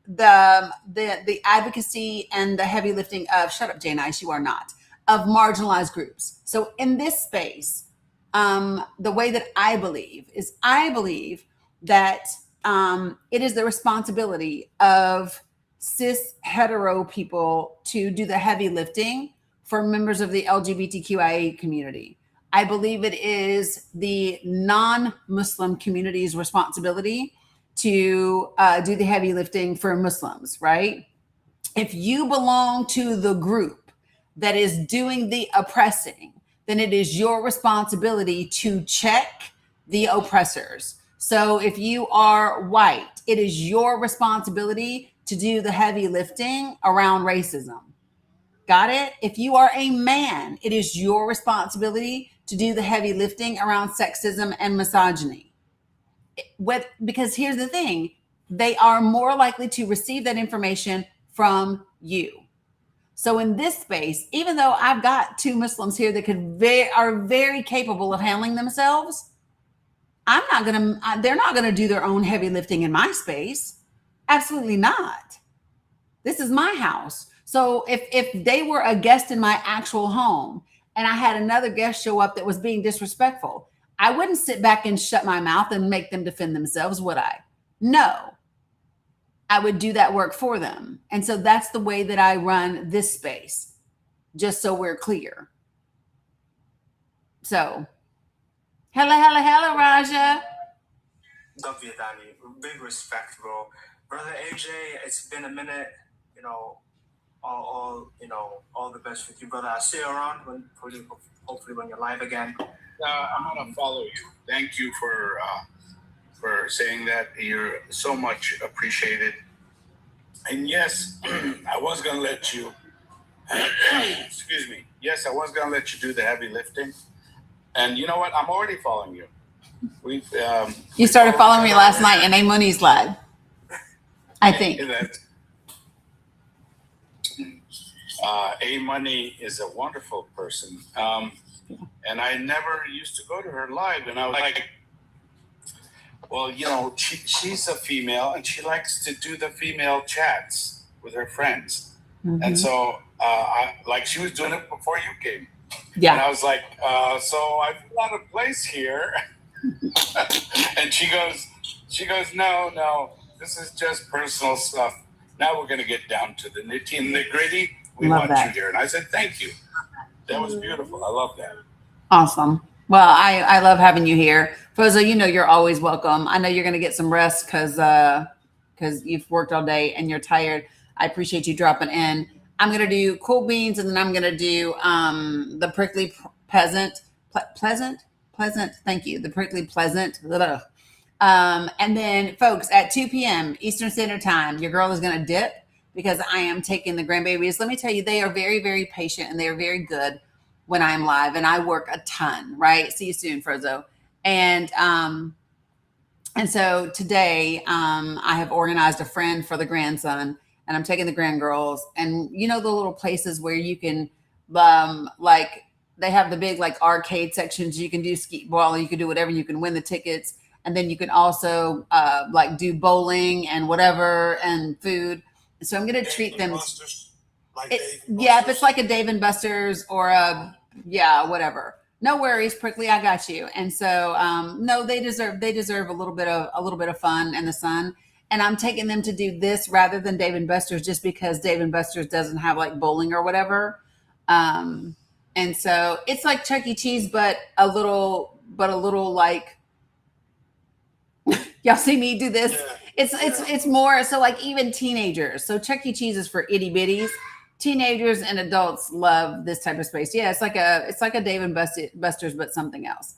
the advocacy and the heavy lifting of, shut up, Jane Ice, you are not, of marginalized groups. So in this space, the way that I believe that it is the responsibility of cis hetero people to do the heavy lifting for members of the LGBTQIA community. I believe it is the non-Muslim community's responsibility to do the heavy lifting for Muslims, right? If you belong to the group that is doing the oppressing, then it is your responsibility to check the oppressors. So if you are white, it is your responsibility to do the heavy lifting around racism. Got it? If you are a man, it is your responsibility to do the heavy lifting around sexism and misogyny. Because here's the thing, they are more likely to receive that information from you. So in this space, even though I've got 2 Muslims here that are very capable of handling themselves, they're not going to do their own heavy lifting in my space. Absolutely not. This is my house. So if they were a guest in my actual home and I had another guest show up that was being disrespectful, I wouldn't sit back and shut my mouth and make them defend themselves, would I? No. I would do that work for them. And so that's the way that I run this space, just so we're clear. So, hello, Raja. Love you, Dani. Big respect, bro. Brother AJ, it's been a minute. All the best with you, brother. I'll see you around hopefully when you're live again. I'm gonna follow you. Thank you for saying that. You're so much appreciated. And yes, I was gonna let you. Excuse me. Yes, I was gonna let you do the heavy lifting. And you know what? I'm already following you. You started following me last night in a Mooney's live, I think. A Money is a wonderful person. And I never used to go to her live. And I was like, well, you know, she's a female and she likes to do the female chats with her friends. Mm-hmm. And so, she was doing it before you came. Yeah. And I was like, so I've got a place here. And she goes, no, this is just personal stuff. Now we're going to get down to the nitty and the gritty. We Love want that. you here. And I said, thank you. That was beautiful. I love that. Awesome. Well, I love having you here. Fozo, you know you're always welcome. I know you're going to get some rest because you've worked all day and you're tired. I appreciate you dropping in. I'm going to do cool beans, and then I'm going to do the prickly pleasant. Thank you. The prickly pleasant. And then, folks, at 2 p.m. Eastern Standard Time, your girl is going to dip because I am taking the grandbabies. Let me tell you, they are very, very patient and they are very good when I'm live, and I work a ton, right? See you soon, Frozo. And so today I have organized a friend for the grandson, and I'm taking the grandgirls, and you know the little places where you can like they have the big like arcade sections. You can do skee ball, you can do whatever, you can win the tickets, and then you can also like do bowling and whatever and food. So I'm going to treat them. If it's like a Dave and Buster's or whatever. No worries, Prickly, I got you. And so no, they deserve a little bit of fun and the sun. And I'm taking them to do this rather than Dave and Buster's, just because Dave and Buster's doesn't have like bowling or whatever. And so it's like Chuck E. Cheese, but a little like y'all see me do this. Yeah. It's more so like even teenagers. So Chuck E. Cheese is for itty bitties. Teenagers and adults love this type of space. Yeah, it's like a Dave and Buster's, but something else.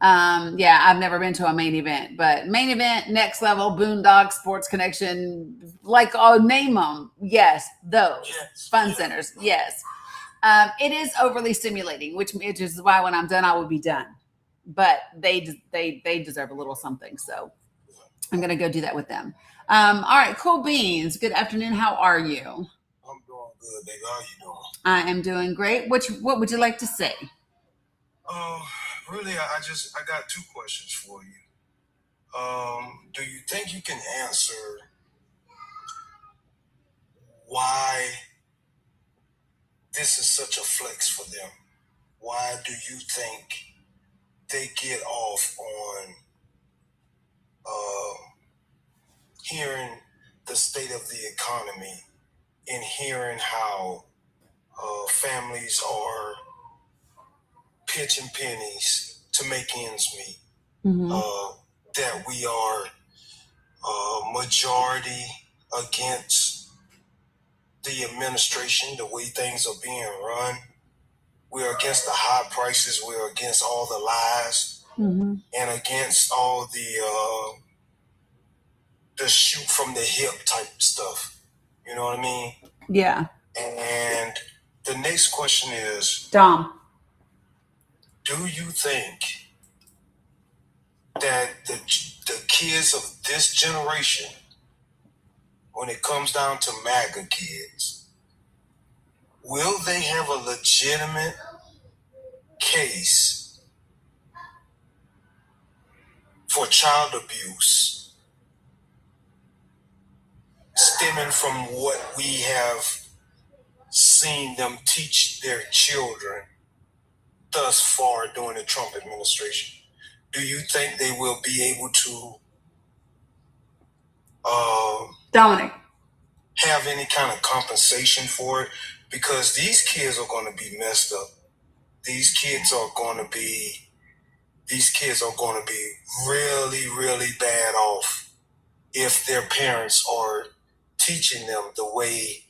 I've never been to a main event, but main event, next level, Boondock, Sports Connection, like I'll name them. Yes, those fun centers. Yes, it is overly stimulating, which is why when I'm done, I will be done. But they deserve a little something, so I'm gonna go do that with them. All right, cool beans. Good afternoon. How are you? I'm doing good, baby. How you doing? I am doing great. What would you like to say? Really, I got two questions for you. Do you think you can answer why this is such a flex for them? Why do you think they get off on hearing the state of the economy and hearing how families are pitching pennies to make ends meet? Mm-hmm. That we are majority against the administration, the way things are being run. We're against the high prices. We're against all the lies, mm-hmm. and against all the shoot from the hip type stuff. You know what I mean? Yeah. And the next question is, Dom, do you think that the kids of this generation, when it comes down to MAGA kids, will they have a legitimate case for child abuse stemming from what we have seen them teach their children thus far during the Trump administration? Do you think they will be able to Dominic, have any kind of compensation for it? Because these kids are going to be messed up. These kids are going to be really, really bad off if their parents are teaching them the way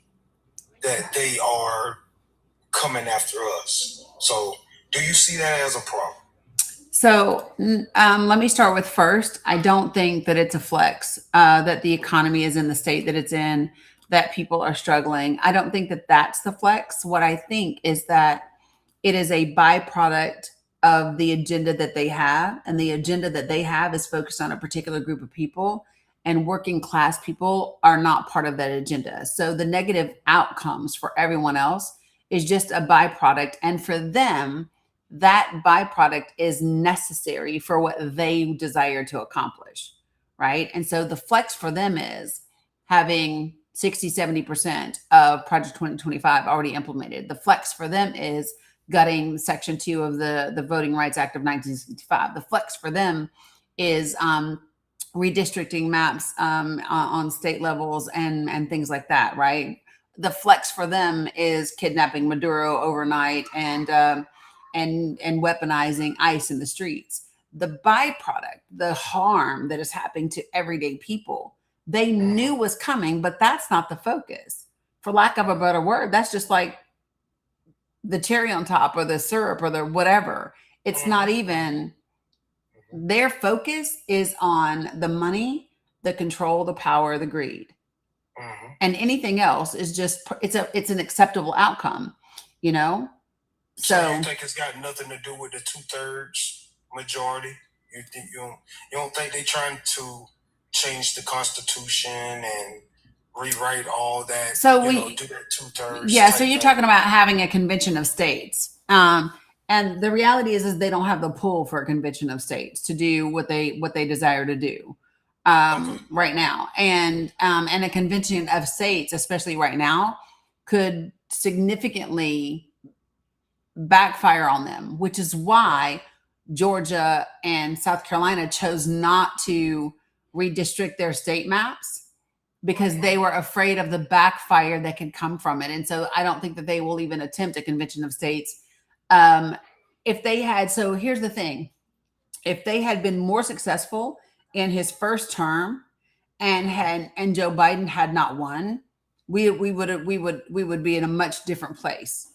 that they are coming after us. So do you see that as a problem? So let me start with first. I don't think that it's a flex, that the economy is in the state that it's in, that people are struggling. I don't think that that's the flex. What I think is that it is a byproduct of the agenda that they have. And the agenda that they have is focused on a particular group of people, and working class people are not part of that agenda. So the negative outcomes for everyone else is just a byproduct. And for them, that byproduct is necessary for what they desire to accomplish, right? And so the flex for them is having 60-70% of Project 2025 already implemented. The flex for them is gutting Section 2 of the Voting Rights Act of 1965. The flex for them is redistricting maps on state levels and things like that, right? The flex for them is kidnapping Maduro overnight and weaponizing ICE in the streets. The byproduct, the harm that is happening to everyday people, they knew was coming, but that's not the focus. For lack of a better word, that's just like the cherry on top or the syrup or the whatever. It's not even, their focus is on the money, the control, the power, the greed. And anything else is just, it's an acceptable outcome, you know? So you think it's got nothing to do with the 2/3 majority? You think you don't think they're trying to change the Constitution and rewrite all that? So do that 2/3. Yeah. So you're talking about having a convention of states, and the reality is they don't have the pull for a convention of states to do what they desire to do right now, and a convention of states, especially right now, could significantly backfire on them, which is why Georgia and South Carolina chose not to redistrict their state maps, because they were afraid of the backfire that can come from it. And so I don't think that they will even attempt a convention of states. If they had, so here's the thing, if they had been more successful in his first term and Joe Biden had not won, we would be in a much different place.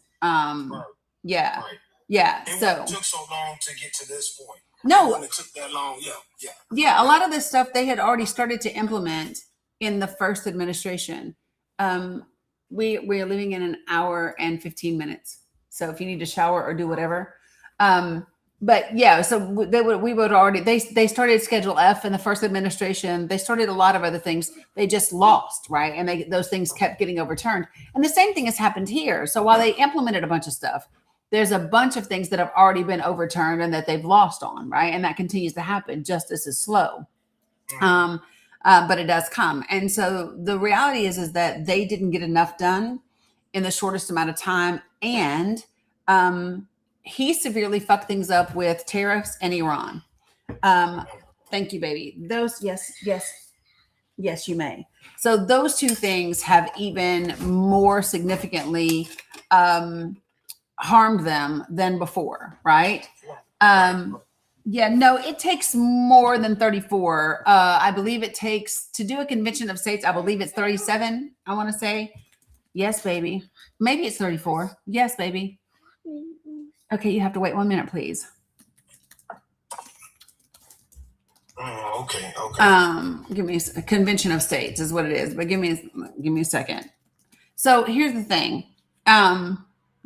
Yeah. Right. Yeah. It took so long to get to this point. No, It took that long. Yeah. Yeah, a lot of this stuff they had already started to implement in the first administration. We are living in an hour and 15 minutes. So if you need to shower or do whatever. But yeah, so we would already, they started Schedule F in the first administration. They started a lot of other things. They just lost, right? And those things kept getting overturned. And the same thing has happened here. So while they implemented a bunch of stuff, there's a bunch of things that have already been overturned and that they've lost on, right? And that continues to happen. Justice is slow, but it does come. And so the reality is that they didn't get enough done in the shortest amount of time. And he severely fucked things up with tariffs and Iran. Thank you, baby. Those, yes, you may. So those two things have even more significantly harmed them than before, right? Yeah, no, it takes more than 34. I believe it takes to do a convention of states. I believe it's 37. I want to say, yes, baby. Maybe it's 34. Yes, baby. Okay, you have to wait 1 minute, please. Okay. Give me a convention of states is what it is, but give me a second. So here's the thing.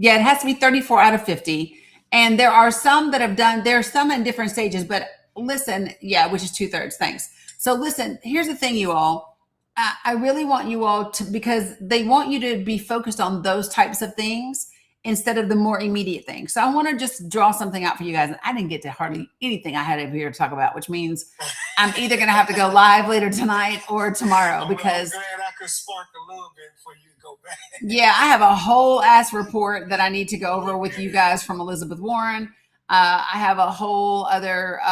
Yeah, it has to be 34 out of 50. And there are some that have done, there are some in different stages, but listen, yeah, which is 2/3. Thanks. So listen, here's the thing, you all. I really want you all to, because they want you to be focused on those types of things instead of the more immediate things. So I want to just draw something out for you guys. I didn't get to hardly anything I had over here to talk about, which means I'm either going to have to go live later tonight or tomorrow, because I'm glad I could spark a little bit for you to go back. Yeah, I have a whole ass report that I need to go over with you guys from Elizabeth Warren. I have a whole other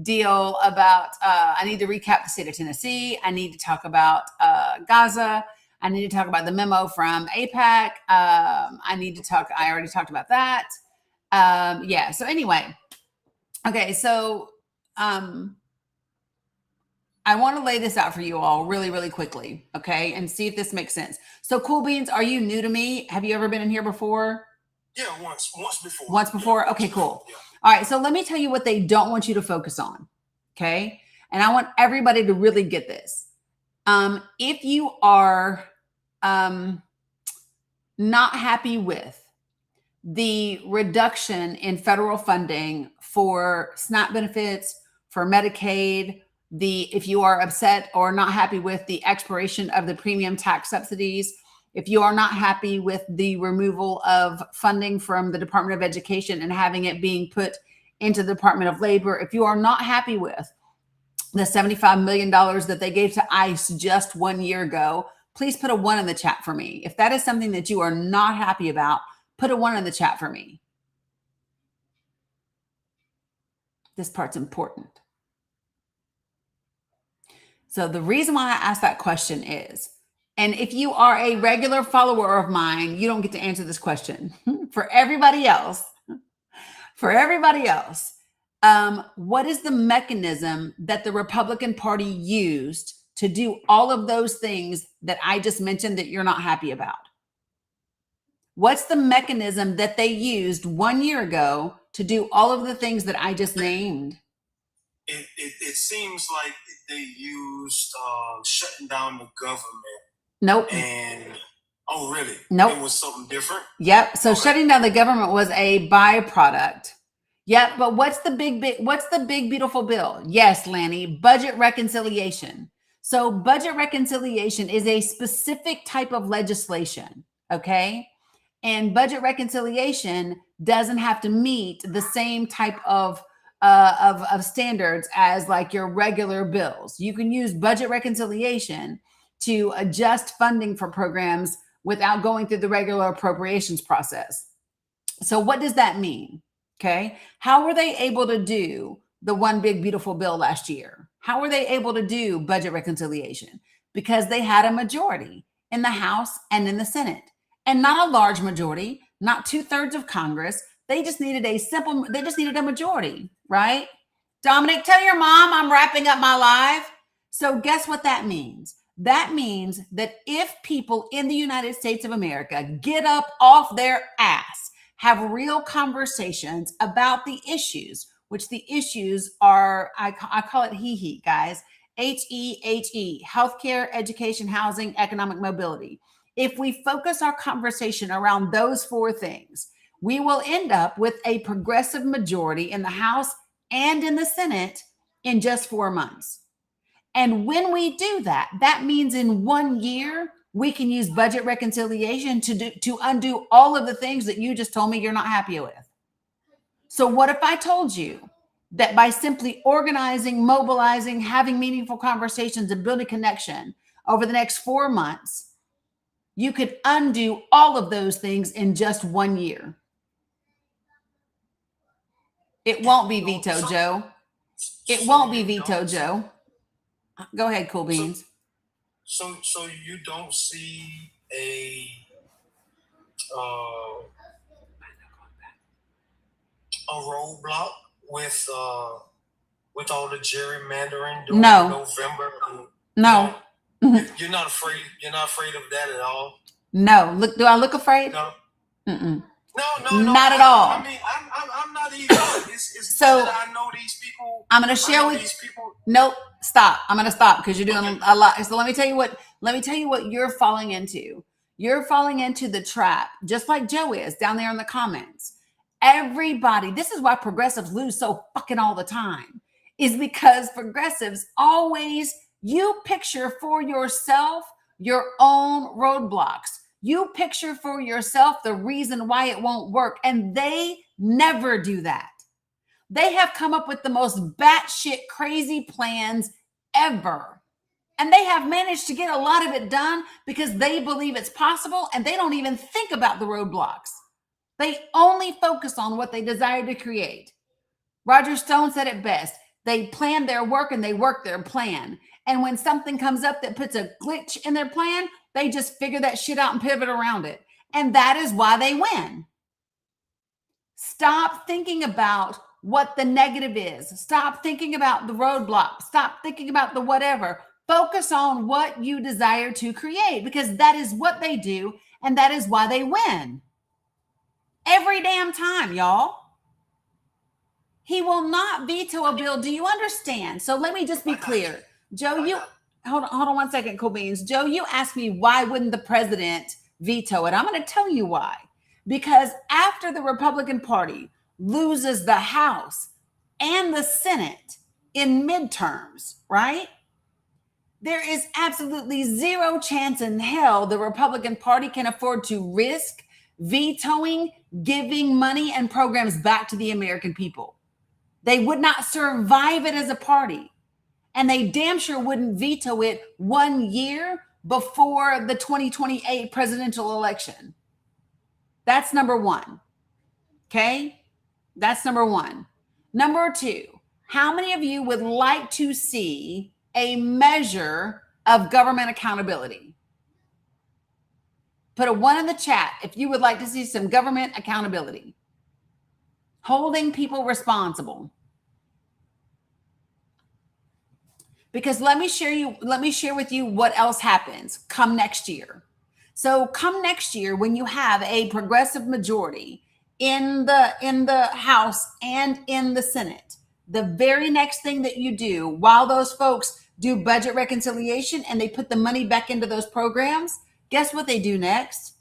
deal about, I need to recap the state of Tennessee. I need to talk about Gaza. I need to talk about the memo from AIPAC. I already talked about that. Yeah, so anyway. Okay, so I want to lay this out for you all really, really quickly, okay? And see if this makes sense. So Cool Beans, are you new to me? Have you ever been in here before? Yeah, once before. Once before? Okay, cool. Yeah. All right, so let me tell you what they don't want you to focus on, okay? And I want everybody to really get this. If you are not happy with the reduction in federal funding for SNAP benefits, for Medicaid, if you are upset or not happy with the expiration of the premium tax subsidies, if you are not happy with the removal of funding from the Department of Education and having it being put into the Department of Labor, if you are not happy with the $75 million that they gave to ICE just 1 year ago, please put a 1 in the chat for me. If that is something that you are not happy about, put a 1 in the chat for me. This part's important. So the reason why I asked that question is, and if you are a regular follower of mine, you don't get to answer this question. For everybody else, what is the mechanism that the Republican Party used to do all of those things that I just mentioned that you're not happy about? What's the mechanism that they used 1 year ago to do all of the things that I just named? It seems like they used shutting down the government. Nope. And oh, really? Nope. It was something different. Yep. So shutting down the government was a byproduct. Yep. But what's the big beautiful bill? Yes, Lanny, budget reconciliation. So budget reconciliation is a specific type of legislation. Okay. And budget reconciliation doesn't have to meet the same type of standards as like your regular bills. You can use budget reconciliation to adjust funding for programs without going through the regular appropriations process. So what does that mean? Okay. How were they able to do the one big beautiful bill last year? How were they able to do budget reconciliation? Because they had a majority in the House and in the Senate, and not a large majority, not 2/3 of Congress. They just needed a majority, right? Dominic, tell your mom I'm wrapping up my live. So guess what that means? That means that if people in the United States of America get up off their ass, have real conversations about the issues, which the issues are, I call it HEHE, guys, HEHE, healthcare, education, housing, economic mobility. If we focus our conversation around those 4 things, we will end up with a progressive majority in the House and in the Senate in just 4 months. And when we do that, that means in 1 year, we can use budget reconciliation to undo all of the things that you just told me you're not happy with. So what if I told you that by simply organizing, mobilizing, having meaningful conversations and building connection over the next 4 months, you could undo all of those things in just 1 year? It won't be veto, Joe. It won't be veto, Joe. Go ahead, Cool Beans. So you don't see a roadblock with all the gerrymandering during November? No. You're not afraid. You're not afraid of that at all. No. Look, do I look afraid? No. Mm-mm. No. Not at all. I mean, I'm not even. It's so that I know these people. I'm going to share with these people. Nope. Stop. I'm going to stop because you're doing a lot. So let me tell you what you're falling into. You're falling into the trap, just like Joe is down there in the comments. Everybody, this is why progressives lose so fucking all the time, is because progressives always, you picture for yourself your own roadblocks. You picture for yourself the reason why it won't work. And they never do that. They have come up with the most batshit crazy plans ever. And they have managed to get a lot of it done because they believe it's possible and they don't even think about the roadblocks. They only focus on what they desire to create. Roger Stone said it best. They plan their work and they work their plan. And when something comes up that puts a glitch in their plan, they just figure that shit out and pivot around it. And that is why they win. Stop thinking about what the negative is. Stop thinking about the roadblock. Stop thinking about the whatever. Focus on what you desire to create, because that is what they do. And that is why they win. Every damn time, y'all. He will not veto a bill. Do you understand? So let me just be clear. Joe, you hold on 1 second, Cool Beans. Joe, you asked me why wouldn't the president veto it? I'm going to tell you why. Because after the Republican Party loses the House and the Senate in midterms, right? There is absolutely zero chance in hell the Republican Party can afford to risk vetoing, giving money and programs back to the American people. They would not survive it as a party. And they damn sure wouldn't veto it 1 year before the 2028 presidential election. That's number one. Okay? That's number one. Number two, how many of you would like to see a measure of government accountability? Put a 1 in the chat if you would like to see some government accountability. Holding people responsible. Because let me share with you what else happens come next year. So come next year, when you have a progressive majority in the House and in the Senate, the very next thing that you do while those folks do budget reconciliation and they put the money back into those programs, guess what they do next?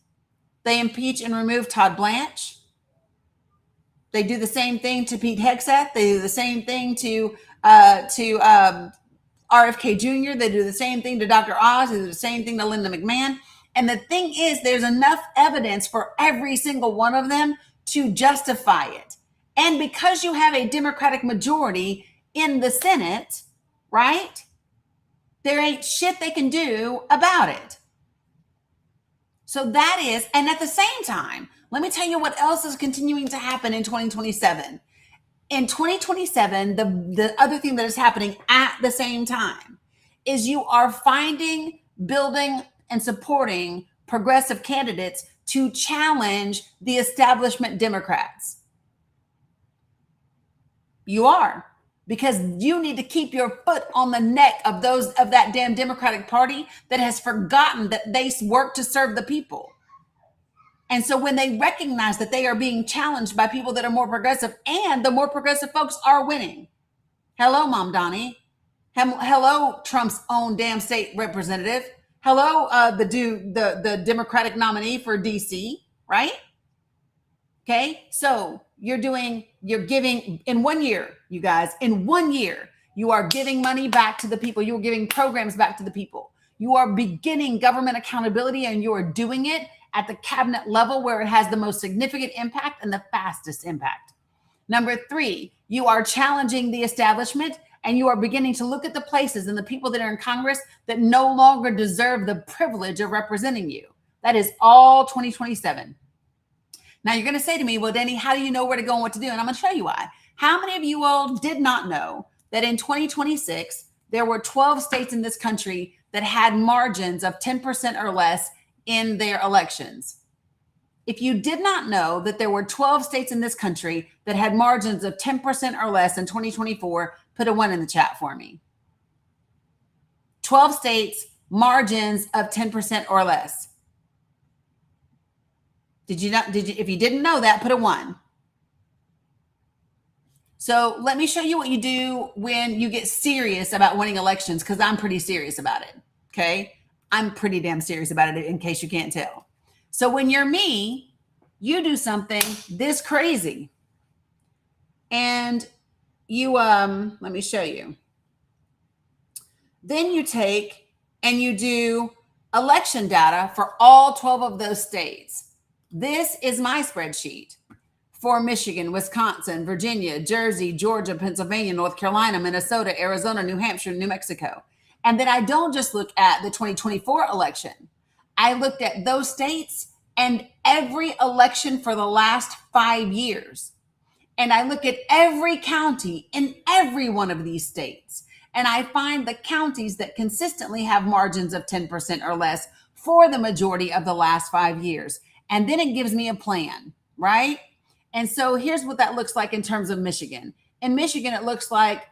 They impeach and remove Todd Blanche. They do the same thing to Pete Hegseth. They do the same thing to RFK Jr. They do the same thing to Dr. Oz. They do the same thing to Linda McMahon. And the thing is, there's enough evidence for every single one of them to justify it. And because you have a Democratic majority in the Senate, right, there ain't shit they can do about it. So that is, and at the same time, let me tell you what else is continuing to happen in 2027. In 2027, the other thing that is happening at the same time is you are finding, building, and supporting progressive candidates to challenge the establishment Democrats. You are, because you need to keep your foot on the neck of that damn Democratic Party that has forgotten that they work to serve the people. And so when they recognize that they are being challenged by people that are more progressive, and the more progressive folks are winning. Hello, Mom Dani. Hello, Trump's own damn state representative. Hello, the Democratic nominee for DC, right? Okay, so you're giving in 1 year, you guys, in 1 year, you are giving money back to the people. You are giving programs back to the people. You are beginning government accountability, and you are doing it at the cabinet level where it has the most significant impact and the fastest impact. Number 3, you are challenging the establishment, and you are beginning to look at the places and the people that are in Congress that no longer deserve the privilege of representing you. That is all 2027. Now you're going to say to me, well, Dani, how do you know where to go and what to do? And I'm going to show you why. How many of you all did not know that in 2026, there were 12 states in this country that had margins of 10% or less in their elections? If you did not know that there were 12 states in this country that had margins of 10% or less in 2024, put a 1 in the chat for me. 12 states, margins of 10% or less. If you didn't know that, put a 1. So let me show you what you do when you get serious about winning elections, because I'm pretty serious about it. Okay. I'm pretty damn serious about it, in case you can't tell. So when you're me, you do something this crazy. And you, let me show you. Then you take and you do election data for all 12 of those states. This is my spreadsheet for Michigan, Wisconsin, Virginia, Jersey, Georgia, Pennsylvania, North Carolina, Minnesota, Arizona, New Hampshire, New Mexico. And then I don't just look at the 2024 election. I looked at those states and every election for the last 5 years. And I look at every county in every one of these states. And I find the counties that consistently have margins of 10% or less for the majority of the last 5 years. And then it gives me a plan, right? And so here's what that looks like in terms of Michigan. In Michigan, it looks like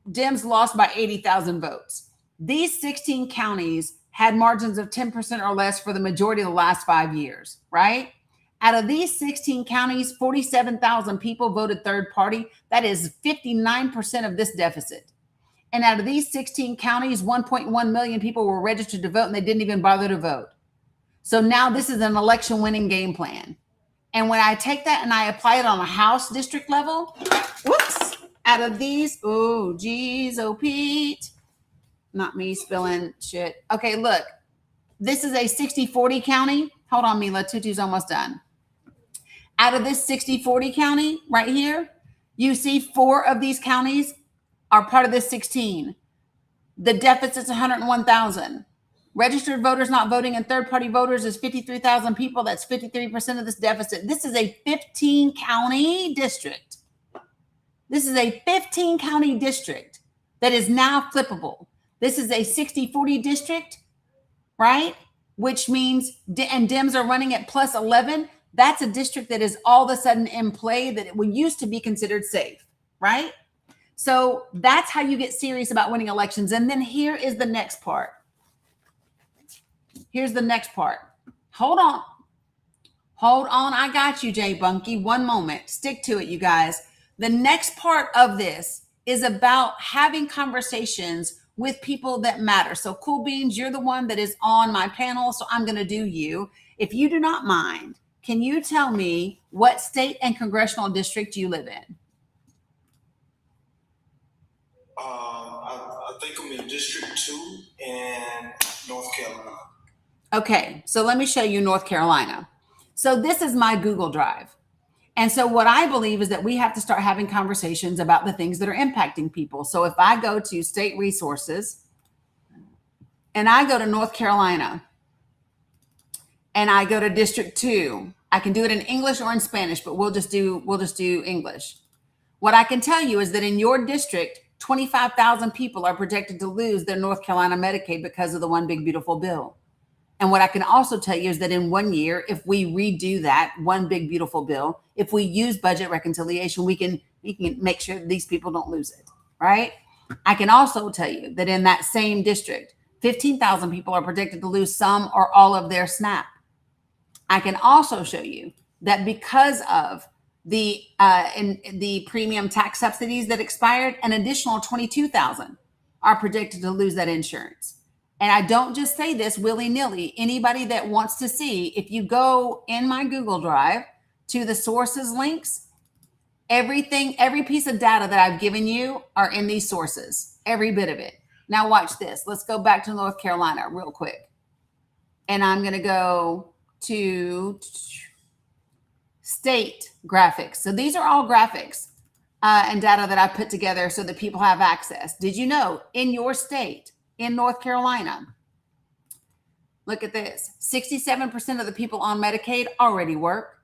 Dems lost by 80,000 votes. These 16 counties had margins of 10% or less for the majority of the last 5 years, right? Out of these 16 counties, 47,000 people voted third party. That is 59% of this deficit. And out of these 16 counties, 1.1 million people were registered to vote, and they didn't even bother to vote. So now this is an election winning game plan. And when I take that and I apply it on a House district level, whoops, out of these, oh, geez, oh, Pete, Not me spilling shit. Okay, look. This is a 60-40 county. Hold on, Mila. Tutu's almost done. Out of this 60-40 county right here, you see 4 of these counties are part of this 16. The deficit's 101,000. Registered voters not voting and third-party voters is 53,000 people. That's 53% of this deficit. This is a 15-county district. This is a 15-county district that is now flippable. This is a 60-40 district, right? Which means, and Dems are running at plus 11. That's a district that is all of a sudden in play that it would used to be considered safe, right? So that's how you get serious about winning elections. And then here is the next part. Here's the next part. Hold on. Hold on. I got you, Jay Bunky. One moment. Stick to it, you guys. The next part of this is about having conversations with people that matter. So Cool Beans, you're the one that is on my panel, so I'm going to do you. If you do not mind, can you tell me what state and congressional district you live in? I think I'm in District 2 in North Carolina. Okay, so let me show you North Carolina. So this is my Google Drive. And so what I believe is that we have to start having conversations about the things that are impacting people. So if I go to state resources and I go to North Carolina and I go to District 2, I can do it in English or in Spanish, but we'll just do English. What I can tell you is that in your district, 25,000 people are projected to lose their North Carolina Medicaid because of the One Big Beautiful Bill. And what I can also tell you is that in 1 year, if we redo that One Big Beautiful Bill, if we use budget reconciliation, we can make sure that these people don't lose it, right? I can also tell you that in that same district, 15,000 people are projected to lose some or all of their SNAP. I can also show you that because of the premium tax subsidies that expired, an additional 22,000 are projected to lose that insurance. And I don't just say this willy-nilly. Anybody that wants to see, if you go in my Google Drive to the sources links, every piece of data that I've given you are in these sources, every bit of it. Now watch this. Let's go back to North Carolina real quick. And I'm going to go to state graphics. So these are all graphics and data that I put together so that people have access. Did you know in your state, in North Carolina, look at this, 67% of the people on Medicaid already work.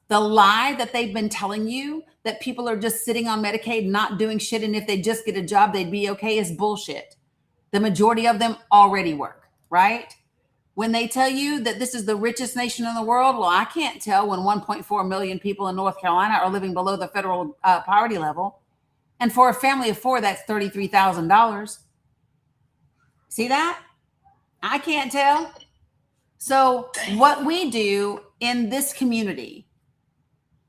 The lie that they've been telling you that people are just sitting on Medicaid, not doing shit, and if they just get a job, they'd be okay is bullshit. The majority of them already work, right? When they tell you that this is the richest nation in the world, well, I can't tell when 1.4 million people in North Carolina are living below the federal poverty level. And for a family of 4, that's $33,000. See that? I can't tell. So what we do in this community,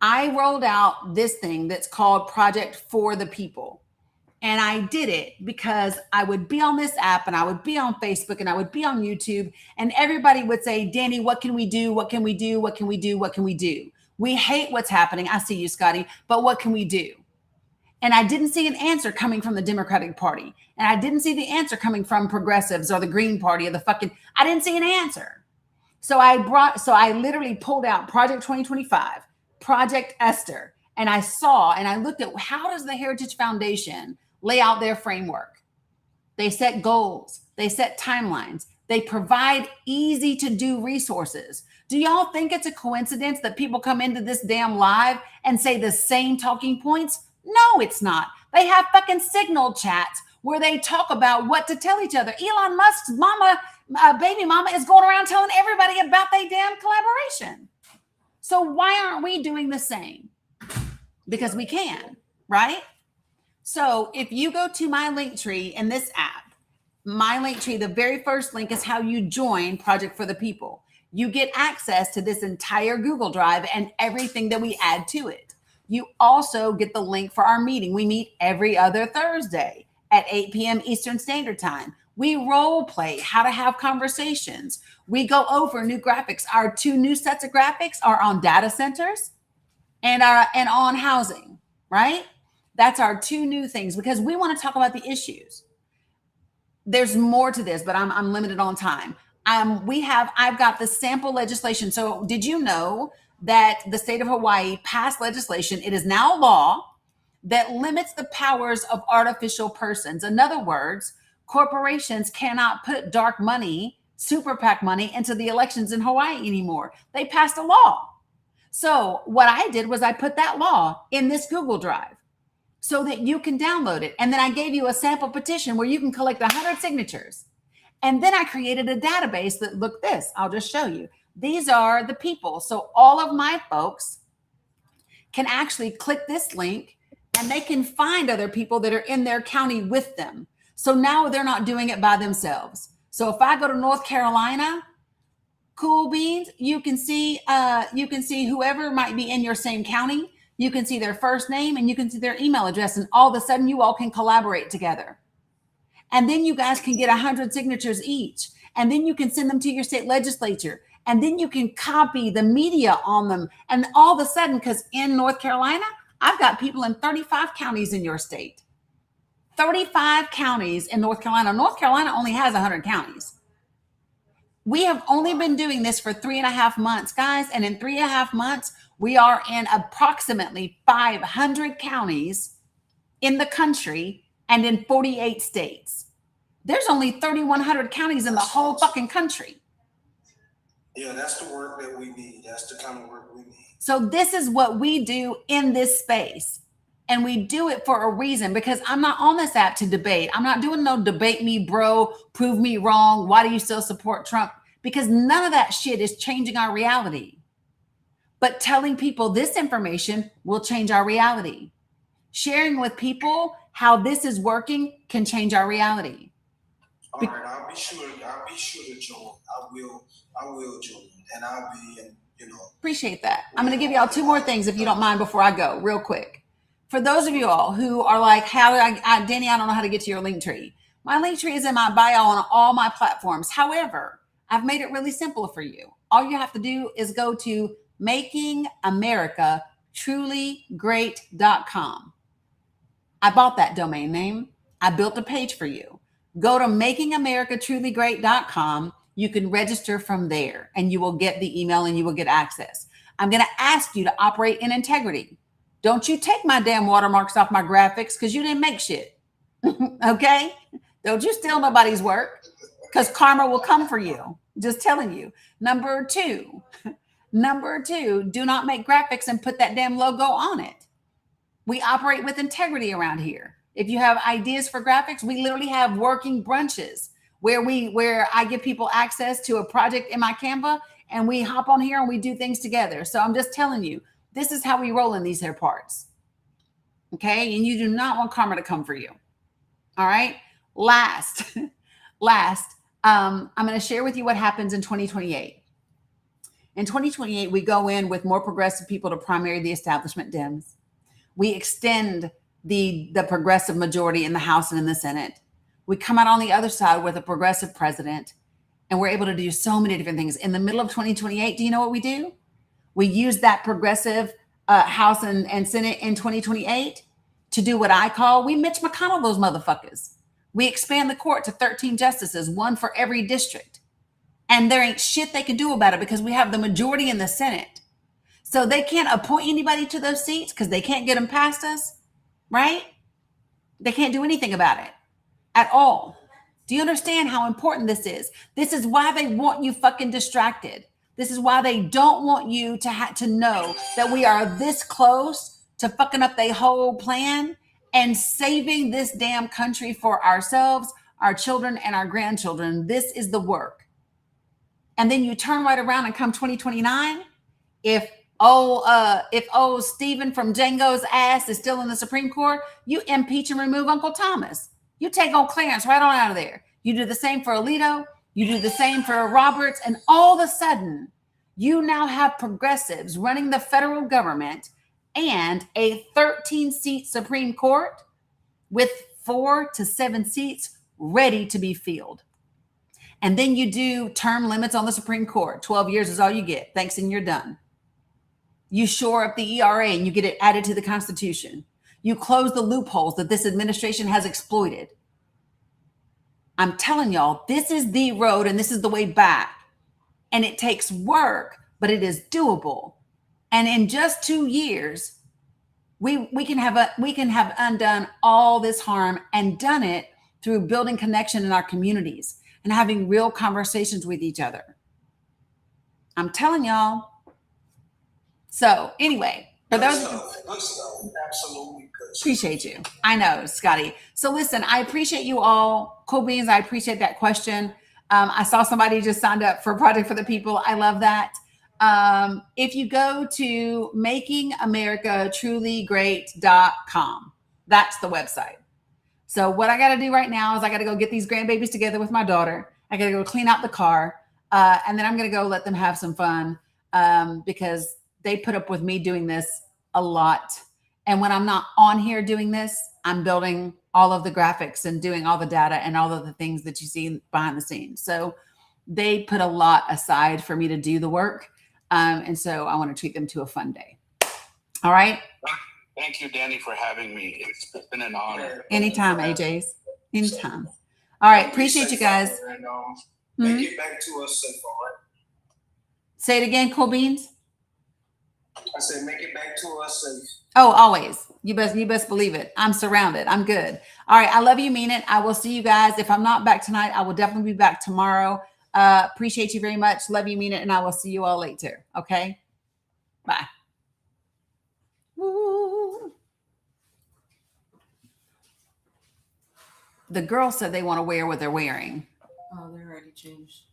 I rolled out this thing that's called Project for the People. And I did it because I would be on this app and I would be on Facebook and I would be on YouTube and everybody would say, Dani, what can we do? What can we do? What can we do? What can we do? We hate what's happening. I see you, Scotty, but what can we do? And I didn't see an answer coming from the Democratic Party. And I didn't see the answer coming from progressives or the Green Party or I didn't see an answer. So I literally pulled out Project 2025, Project Esther, and I looked at how does the Heritage Foundation lay out their framework? They set goals. They set timelines. They provide easy to do resources. Do y'all think it's a coincidence that people come into this damn live and say the same talking points? No, it's not. They have fucking signal chats where they talk about what to tell each other. Elon Musk's baby mama is going around telling everybody about their damn collaboration. So why aren't we doing the same? Because we can, right? So if you go to my link tree in this app, my link tree, the very first link is how you join Project for the People. You get access to this entire Google Drive and everything that we add to it. You also get the link for our meeting. We meet every other Thursday at 8 p.m. Eastern Standard Time. We role play how to have conversations. We go over new graphics. Our 2 new sets of graphics are on data centers and on housing, right? That's our 2 new things because we want to talk about the issues. there's more to this, but I'm limited on time. I've got the sample legislation. So did you know that the state of Hawaii passed legislation? It is now law that limits the powers of artificial persons. In other words, corporations cannot put dark money, super PAC money, into the elections in Hawaii anymore. They passed a law. So what I did was I put that law in this Google Drive so that you can download it. And then I gave you a sample petition where you can collect 100 signatures. And then I created a database that, look this, I'll just show you. These are the people. So all of my folks can actually click this link and they can find other people that are in their county with them. So now they're not doing it by themselves. So if I go to North Carolina, cool beans, you can see whoever might be in your same county. You can see their first name and you can see their email address, and all of a sudden you all can collaborate together. And then you guys can get 100 signatures each. And then you can send them to your state legislature. And then you can copy the media on them. And all of a sudden, because in North Carolina, I've got people in 35 counties in your state. 35 counties in North Carolina. North Carolina only has 100 counties. We have only been doing this for 3.5 months, guys. And in 3.5 months, we are in approximately 500 counties in the country and in 48 states. There's only 3,100 counties in the whole fucking country. Yeah, that's the work that we need. That's the kind of work we need. So this is what we do in this space. And we do it for a reason, because I'm not on this app to debate. I'm not doing no debate me, bro, prove me wrong. Why do you still support Trump? Because none of that shit is changing our reality. But telling people this information will change our reality. Sharing with people how this is working can change our reality. All right, I'll be sure to join. I will join, and I'll be in, Appreciate that. I'm going to give y'all 2 more things if you don't mind before I go, real quick. For those of you all who are like, Dani, I don't know how to get to your link tree. My link tree is in my bio on all my platforms. However, I've made it really simple for you. All you have to do is go to makingamericatruly.great.com. I bought that domain name. I built a page for you. Go to makingamericatruly.great.com. You can register from there and you will get the email and you will get access. I'm going to ask you to operate in integrity. Don't you take my damn watermarks off my graphics because you didn't make shit. Okay? Don't you steal nobody's work, because karma will come for you. Just telling you. Number two, do not make graphics and put that damn logo on it. We operate with integrity around here. If you have ideas for graphics, we literally have working brunches where I give people access to a project in my Canva and we hop on here and we do things together. So I'm just telling you, this is how we roll in these here parts. Okay. And you do not want karma to come for you. All right. Last, I'm going to share with you what happens in 2028. In 2028, we go in with more progressive people to primary the establishment Dems. We extend the progressive majority in the House and in the Senate. We come out on the other side with a progressive president, and we're able to do so many different things. In the middle of 2028, do you know what we do? We use that progressive House and Senate in 2028 to do what I call, we Mitch McConnell those motherfuckers. We expand the court to 13 justices, 1 for every district. And there ain't shit they can do about it because we have the majority in the Senate. So they can't appoint anybody to those seats because they can't get them past us, right? They can't do anything about it at all. Do you understand how important this is? This is why they want you fucking distracted. This is why they don't want you to know that we are this close to fucking up their whole plan and saving this damn country for ourselves, our children, and our grandchildren. This is the work. And then you turn right around and come 2029, if Stephen from Django's ass is still in the Supreme Court, you impeach and remove Uncle Thomas. You take old Clarence right on out of there. You do the same for Alito. You do the same for Roberts. And all of a sudden, you now have progressives running the federal government and a 13-seat Supreme Court with 4 to 7 seats ready to be filled. And then you do term limits on the Supreme Court. 12 years is all you get. Thanks, and you're done. You shore up the ERA and you get it added to the Constitution. You close the loopholes that this administration has exploited. I'm telling y'all, this is the road and this is the way back. And it takes work, but it is doable. And in just 2 years, we can have undone all this harm and done it through building connection in our communities and having real conversations with each other. I'm telling y'all. So anyway, for those good stuff. Absolutely good stuff. appreciate you. I know, Scotty. So listen, I appreciate you all. Cool beans. I appreciate that question. I saw somebody just signed up for Project for the People. I love that. If you go to makingamericatruly.great.com, that's the website. So what I got to do right now is I got to go get these grandbabies together with my daughter. I got to go clean out the car. And then I'm going to go let them have some fun because they put up with me doing this a lot. And when I'm not on here doing this, I'm building all of the graphics and doing all the data and all of the things that you see behind the scenes. So they put a lot aside for me to do the work. And so I want to treat them to a fun day. All right. Thank you, Dani, for having me. It's been an honor. Anytime, AJ's. Anytime. All right. Appreciate you guys. And get back to us safe, all right? Say it again, Cool Beans. I said, make it back to us safe. Oh, always. You best believe it. I'm surrounded. I'm good. All right. I love you. Mean it. I will see you guys. If I'm not back tonight, I will definitely be back tomorrow. Appreciate you very much. Love you. Mean it. And I will see you all later. Okay. Bye. Woo. The girls said they want to wear what they're wearing. Oh, they're already changed.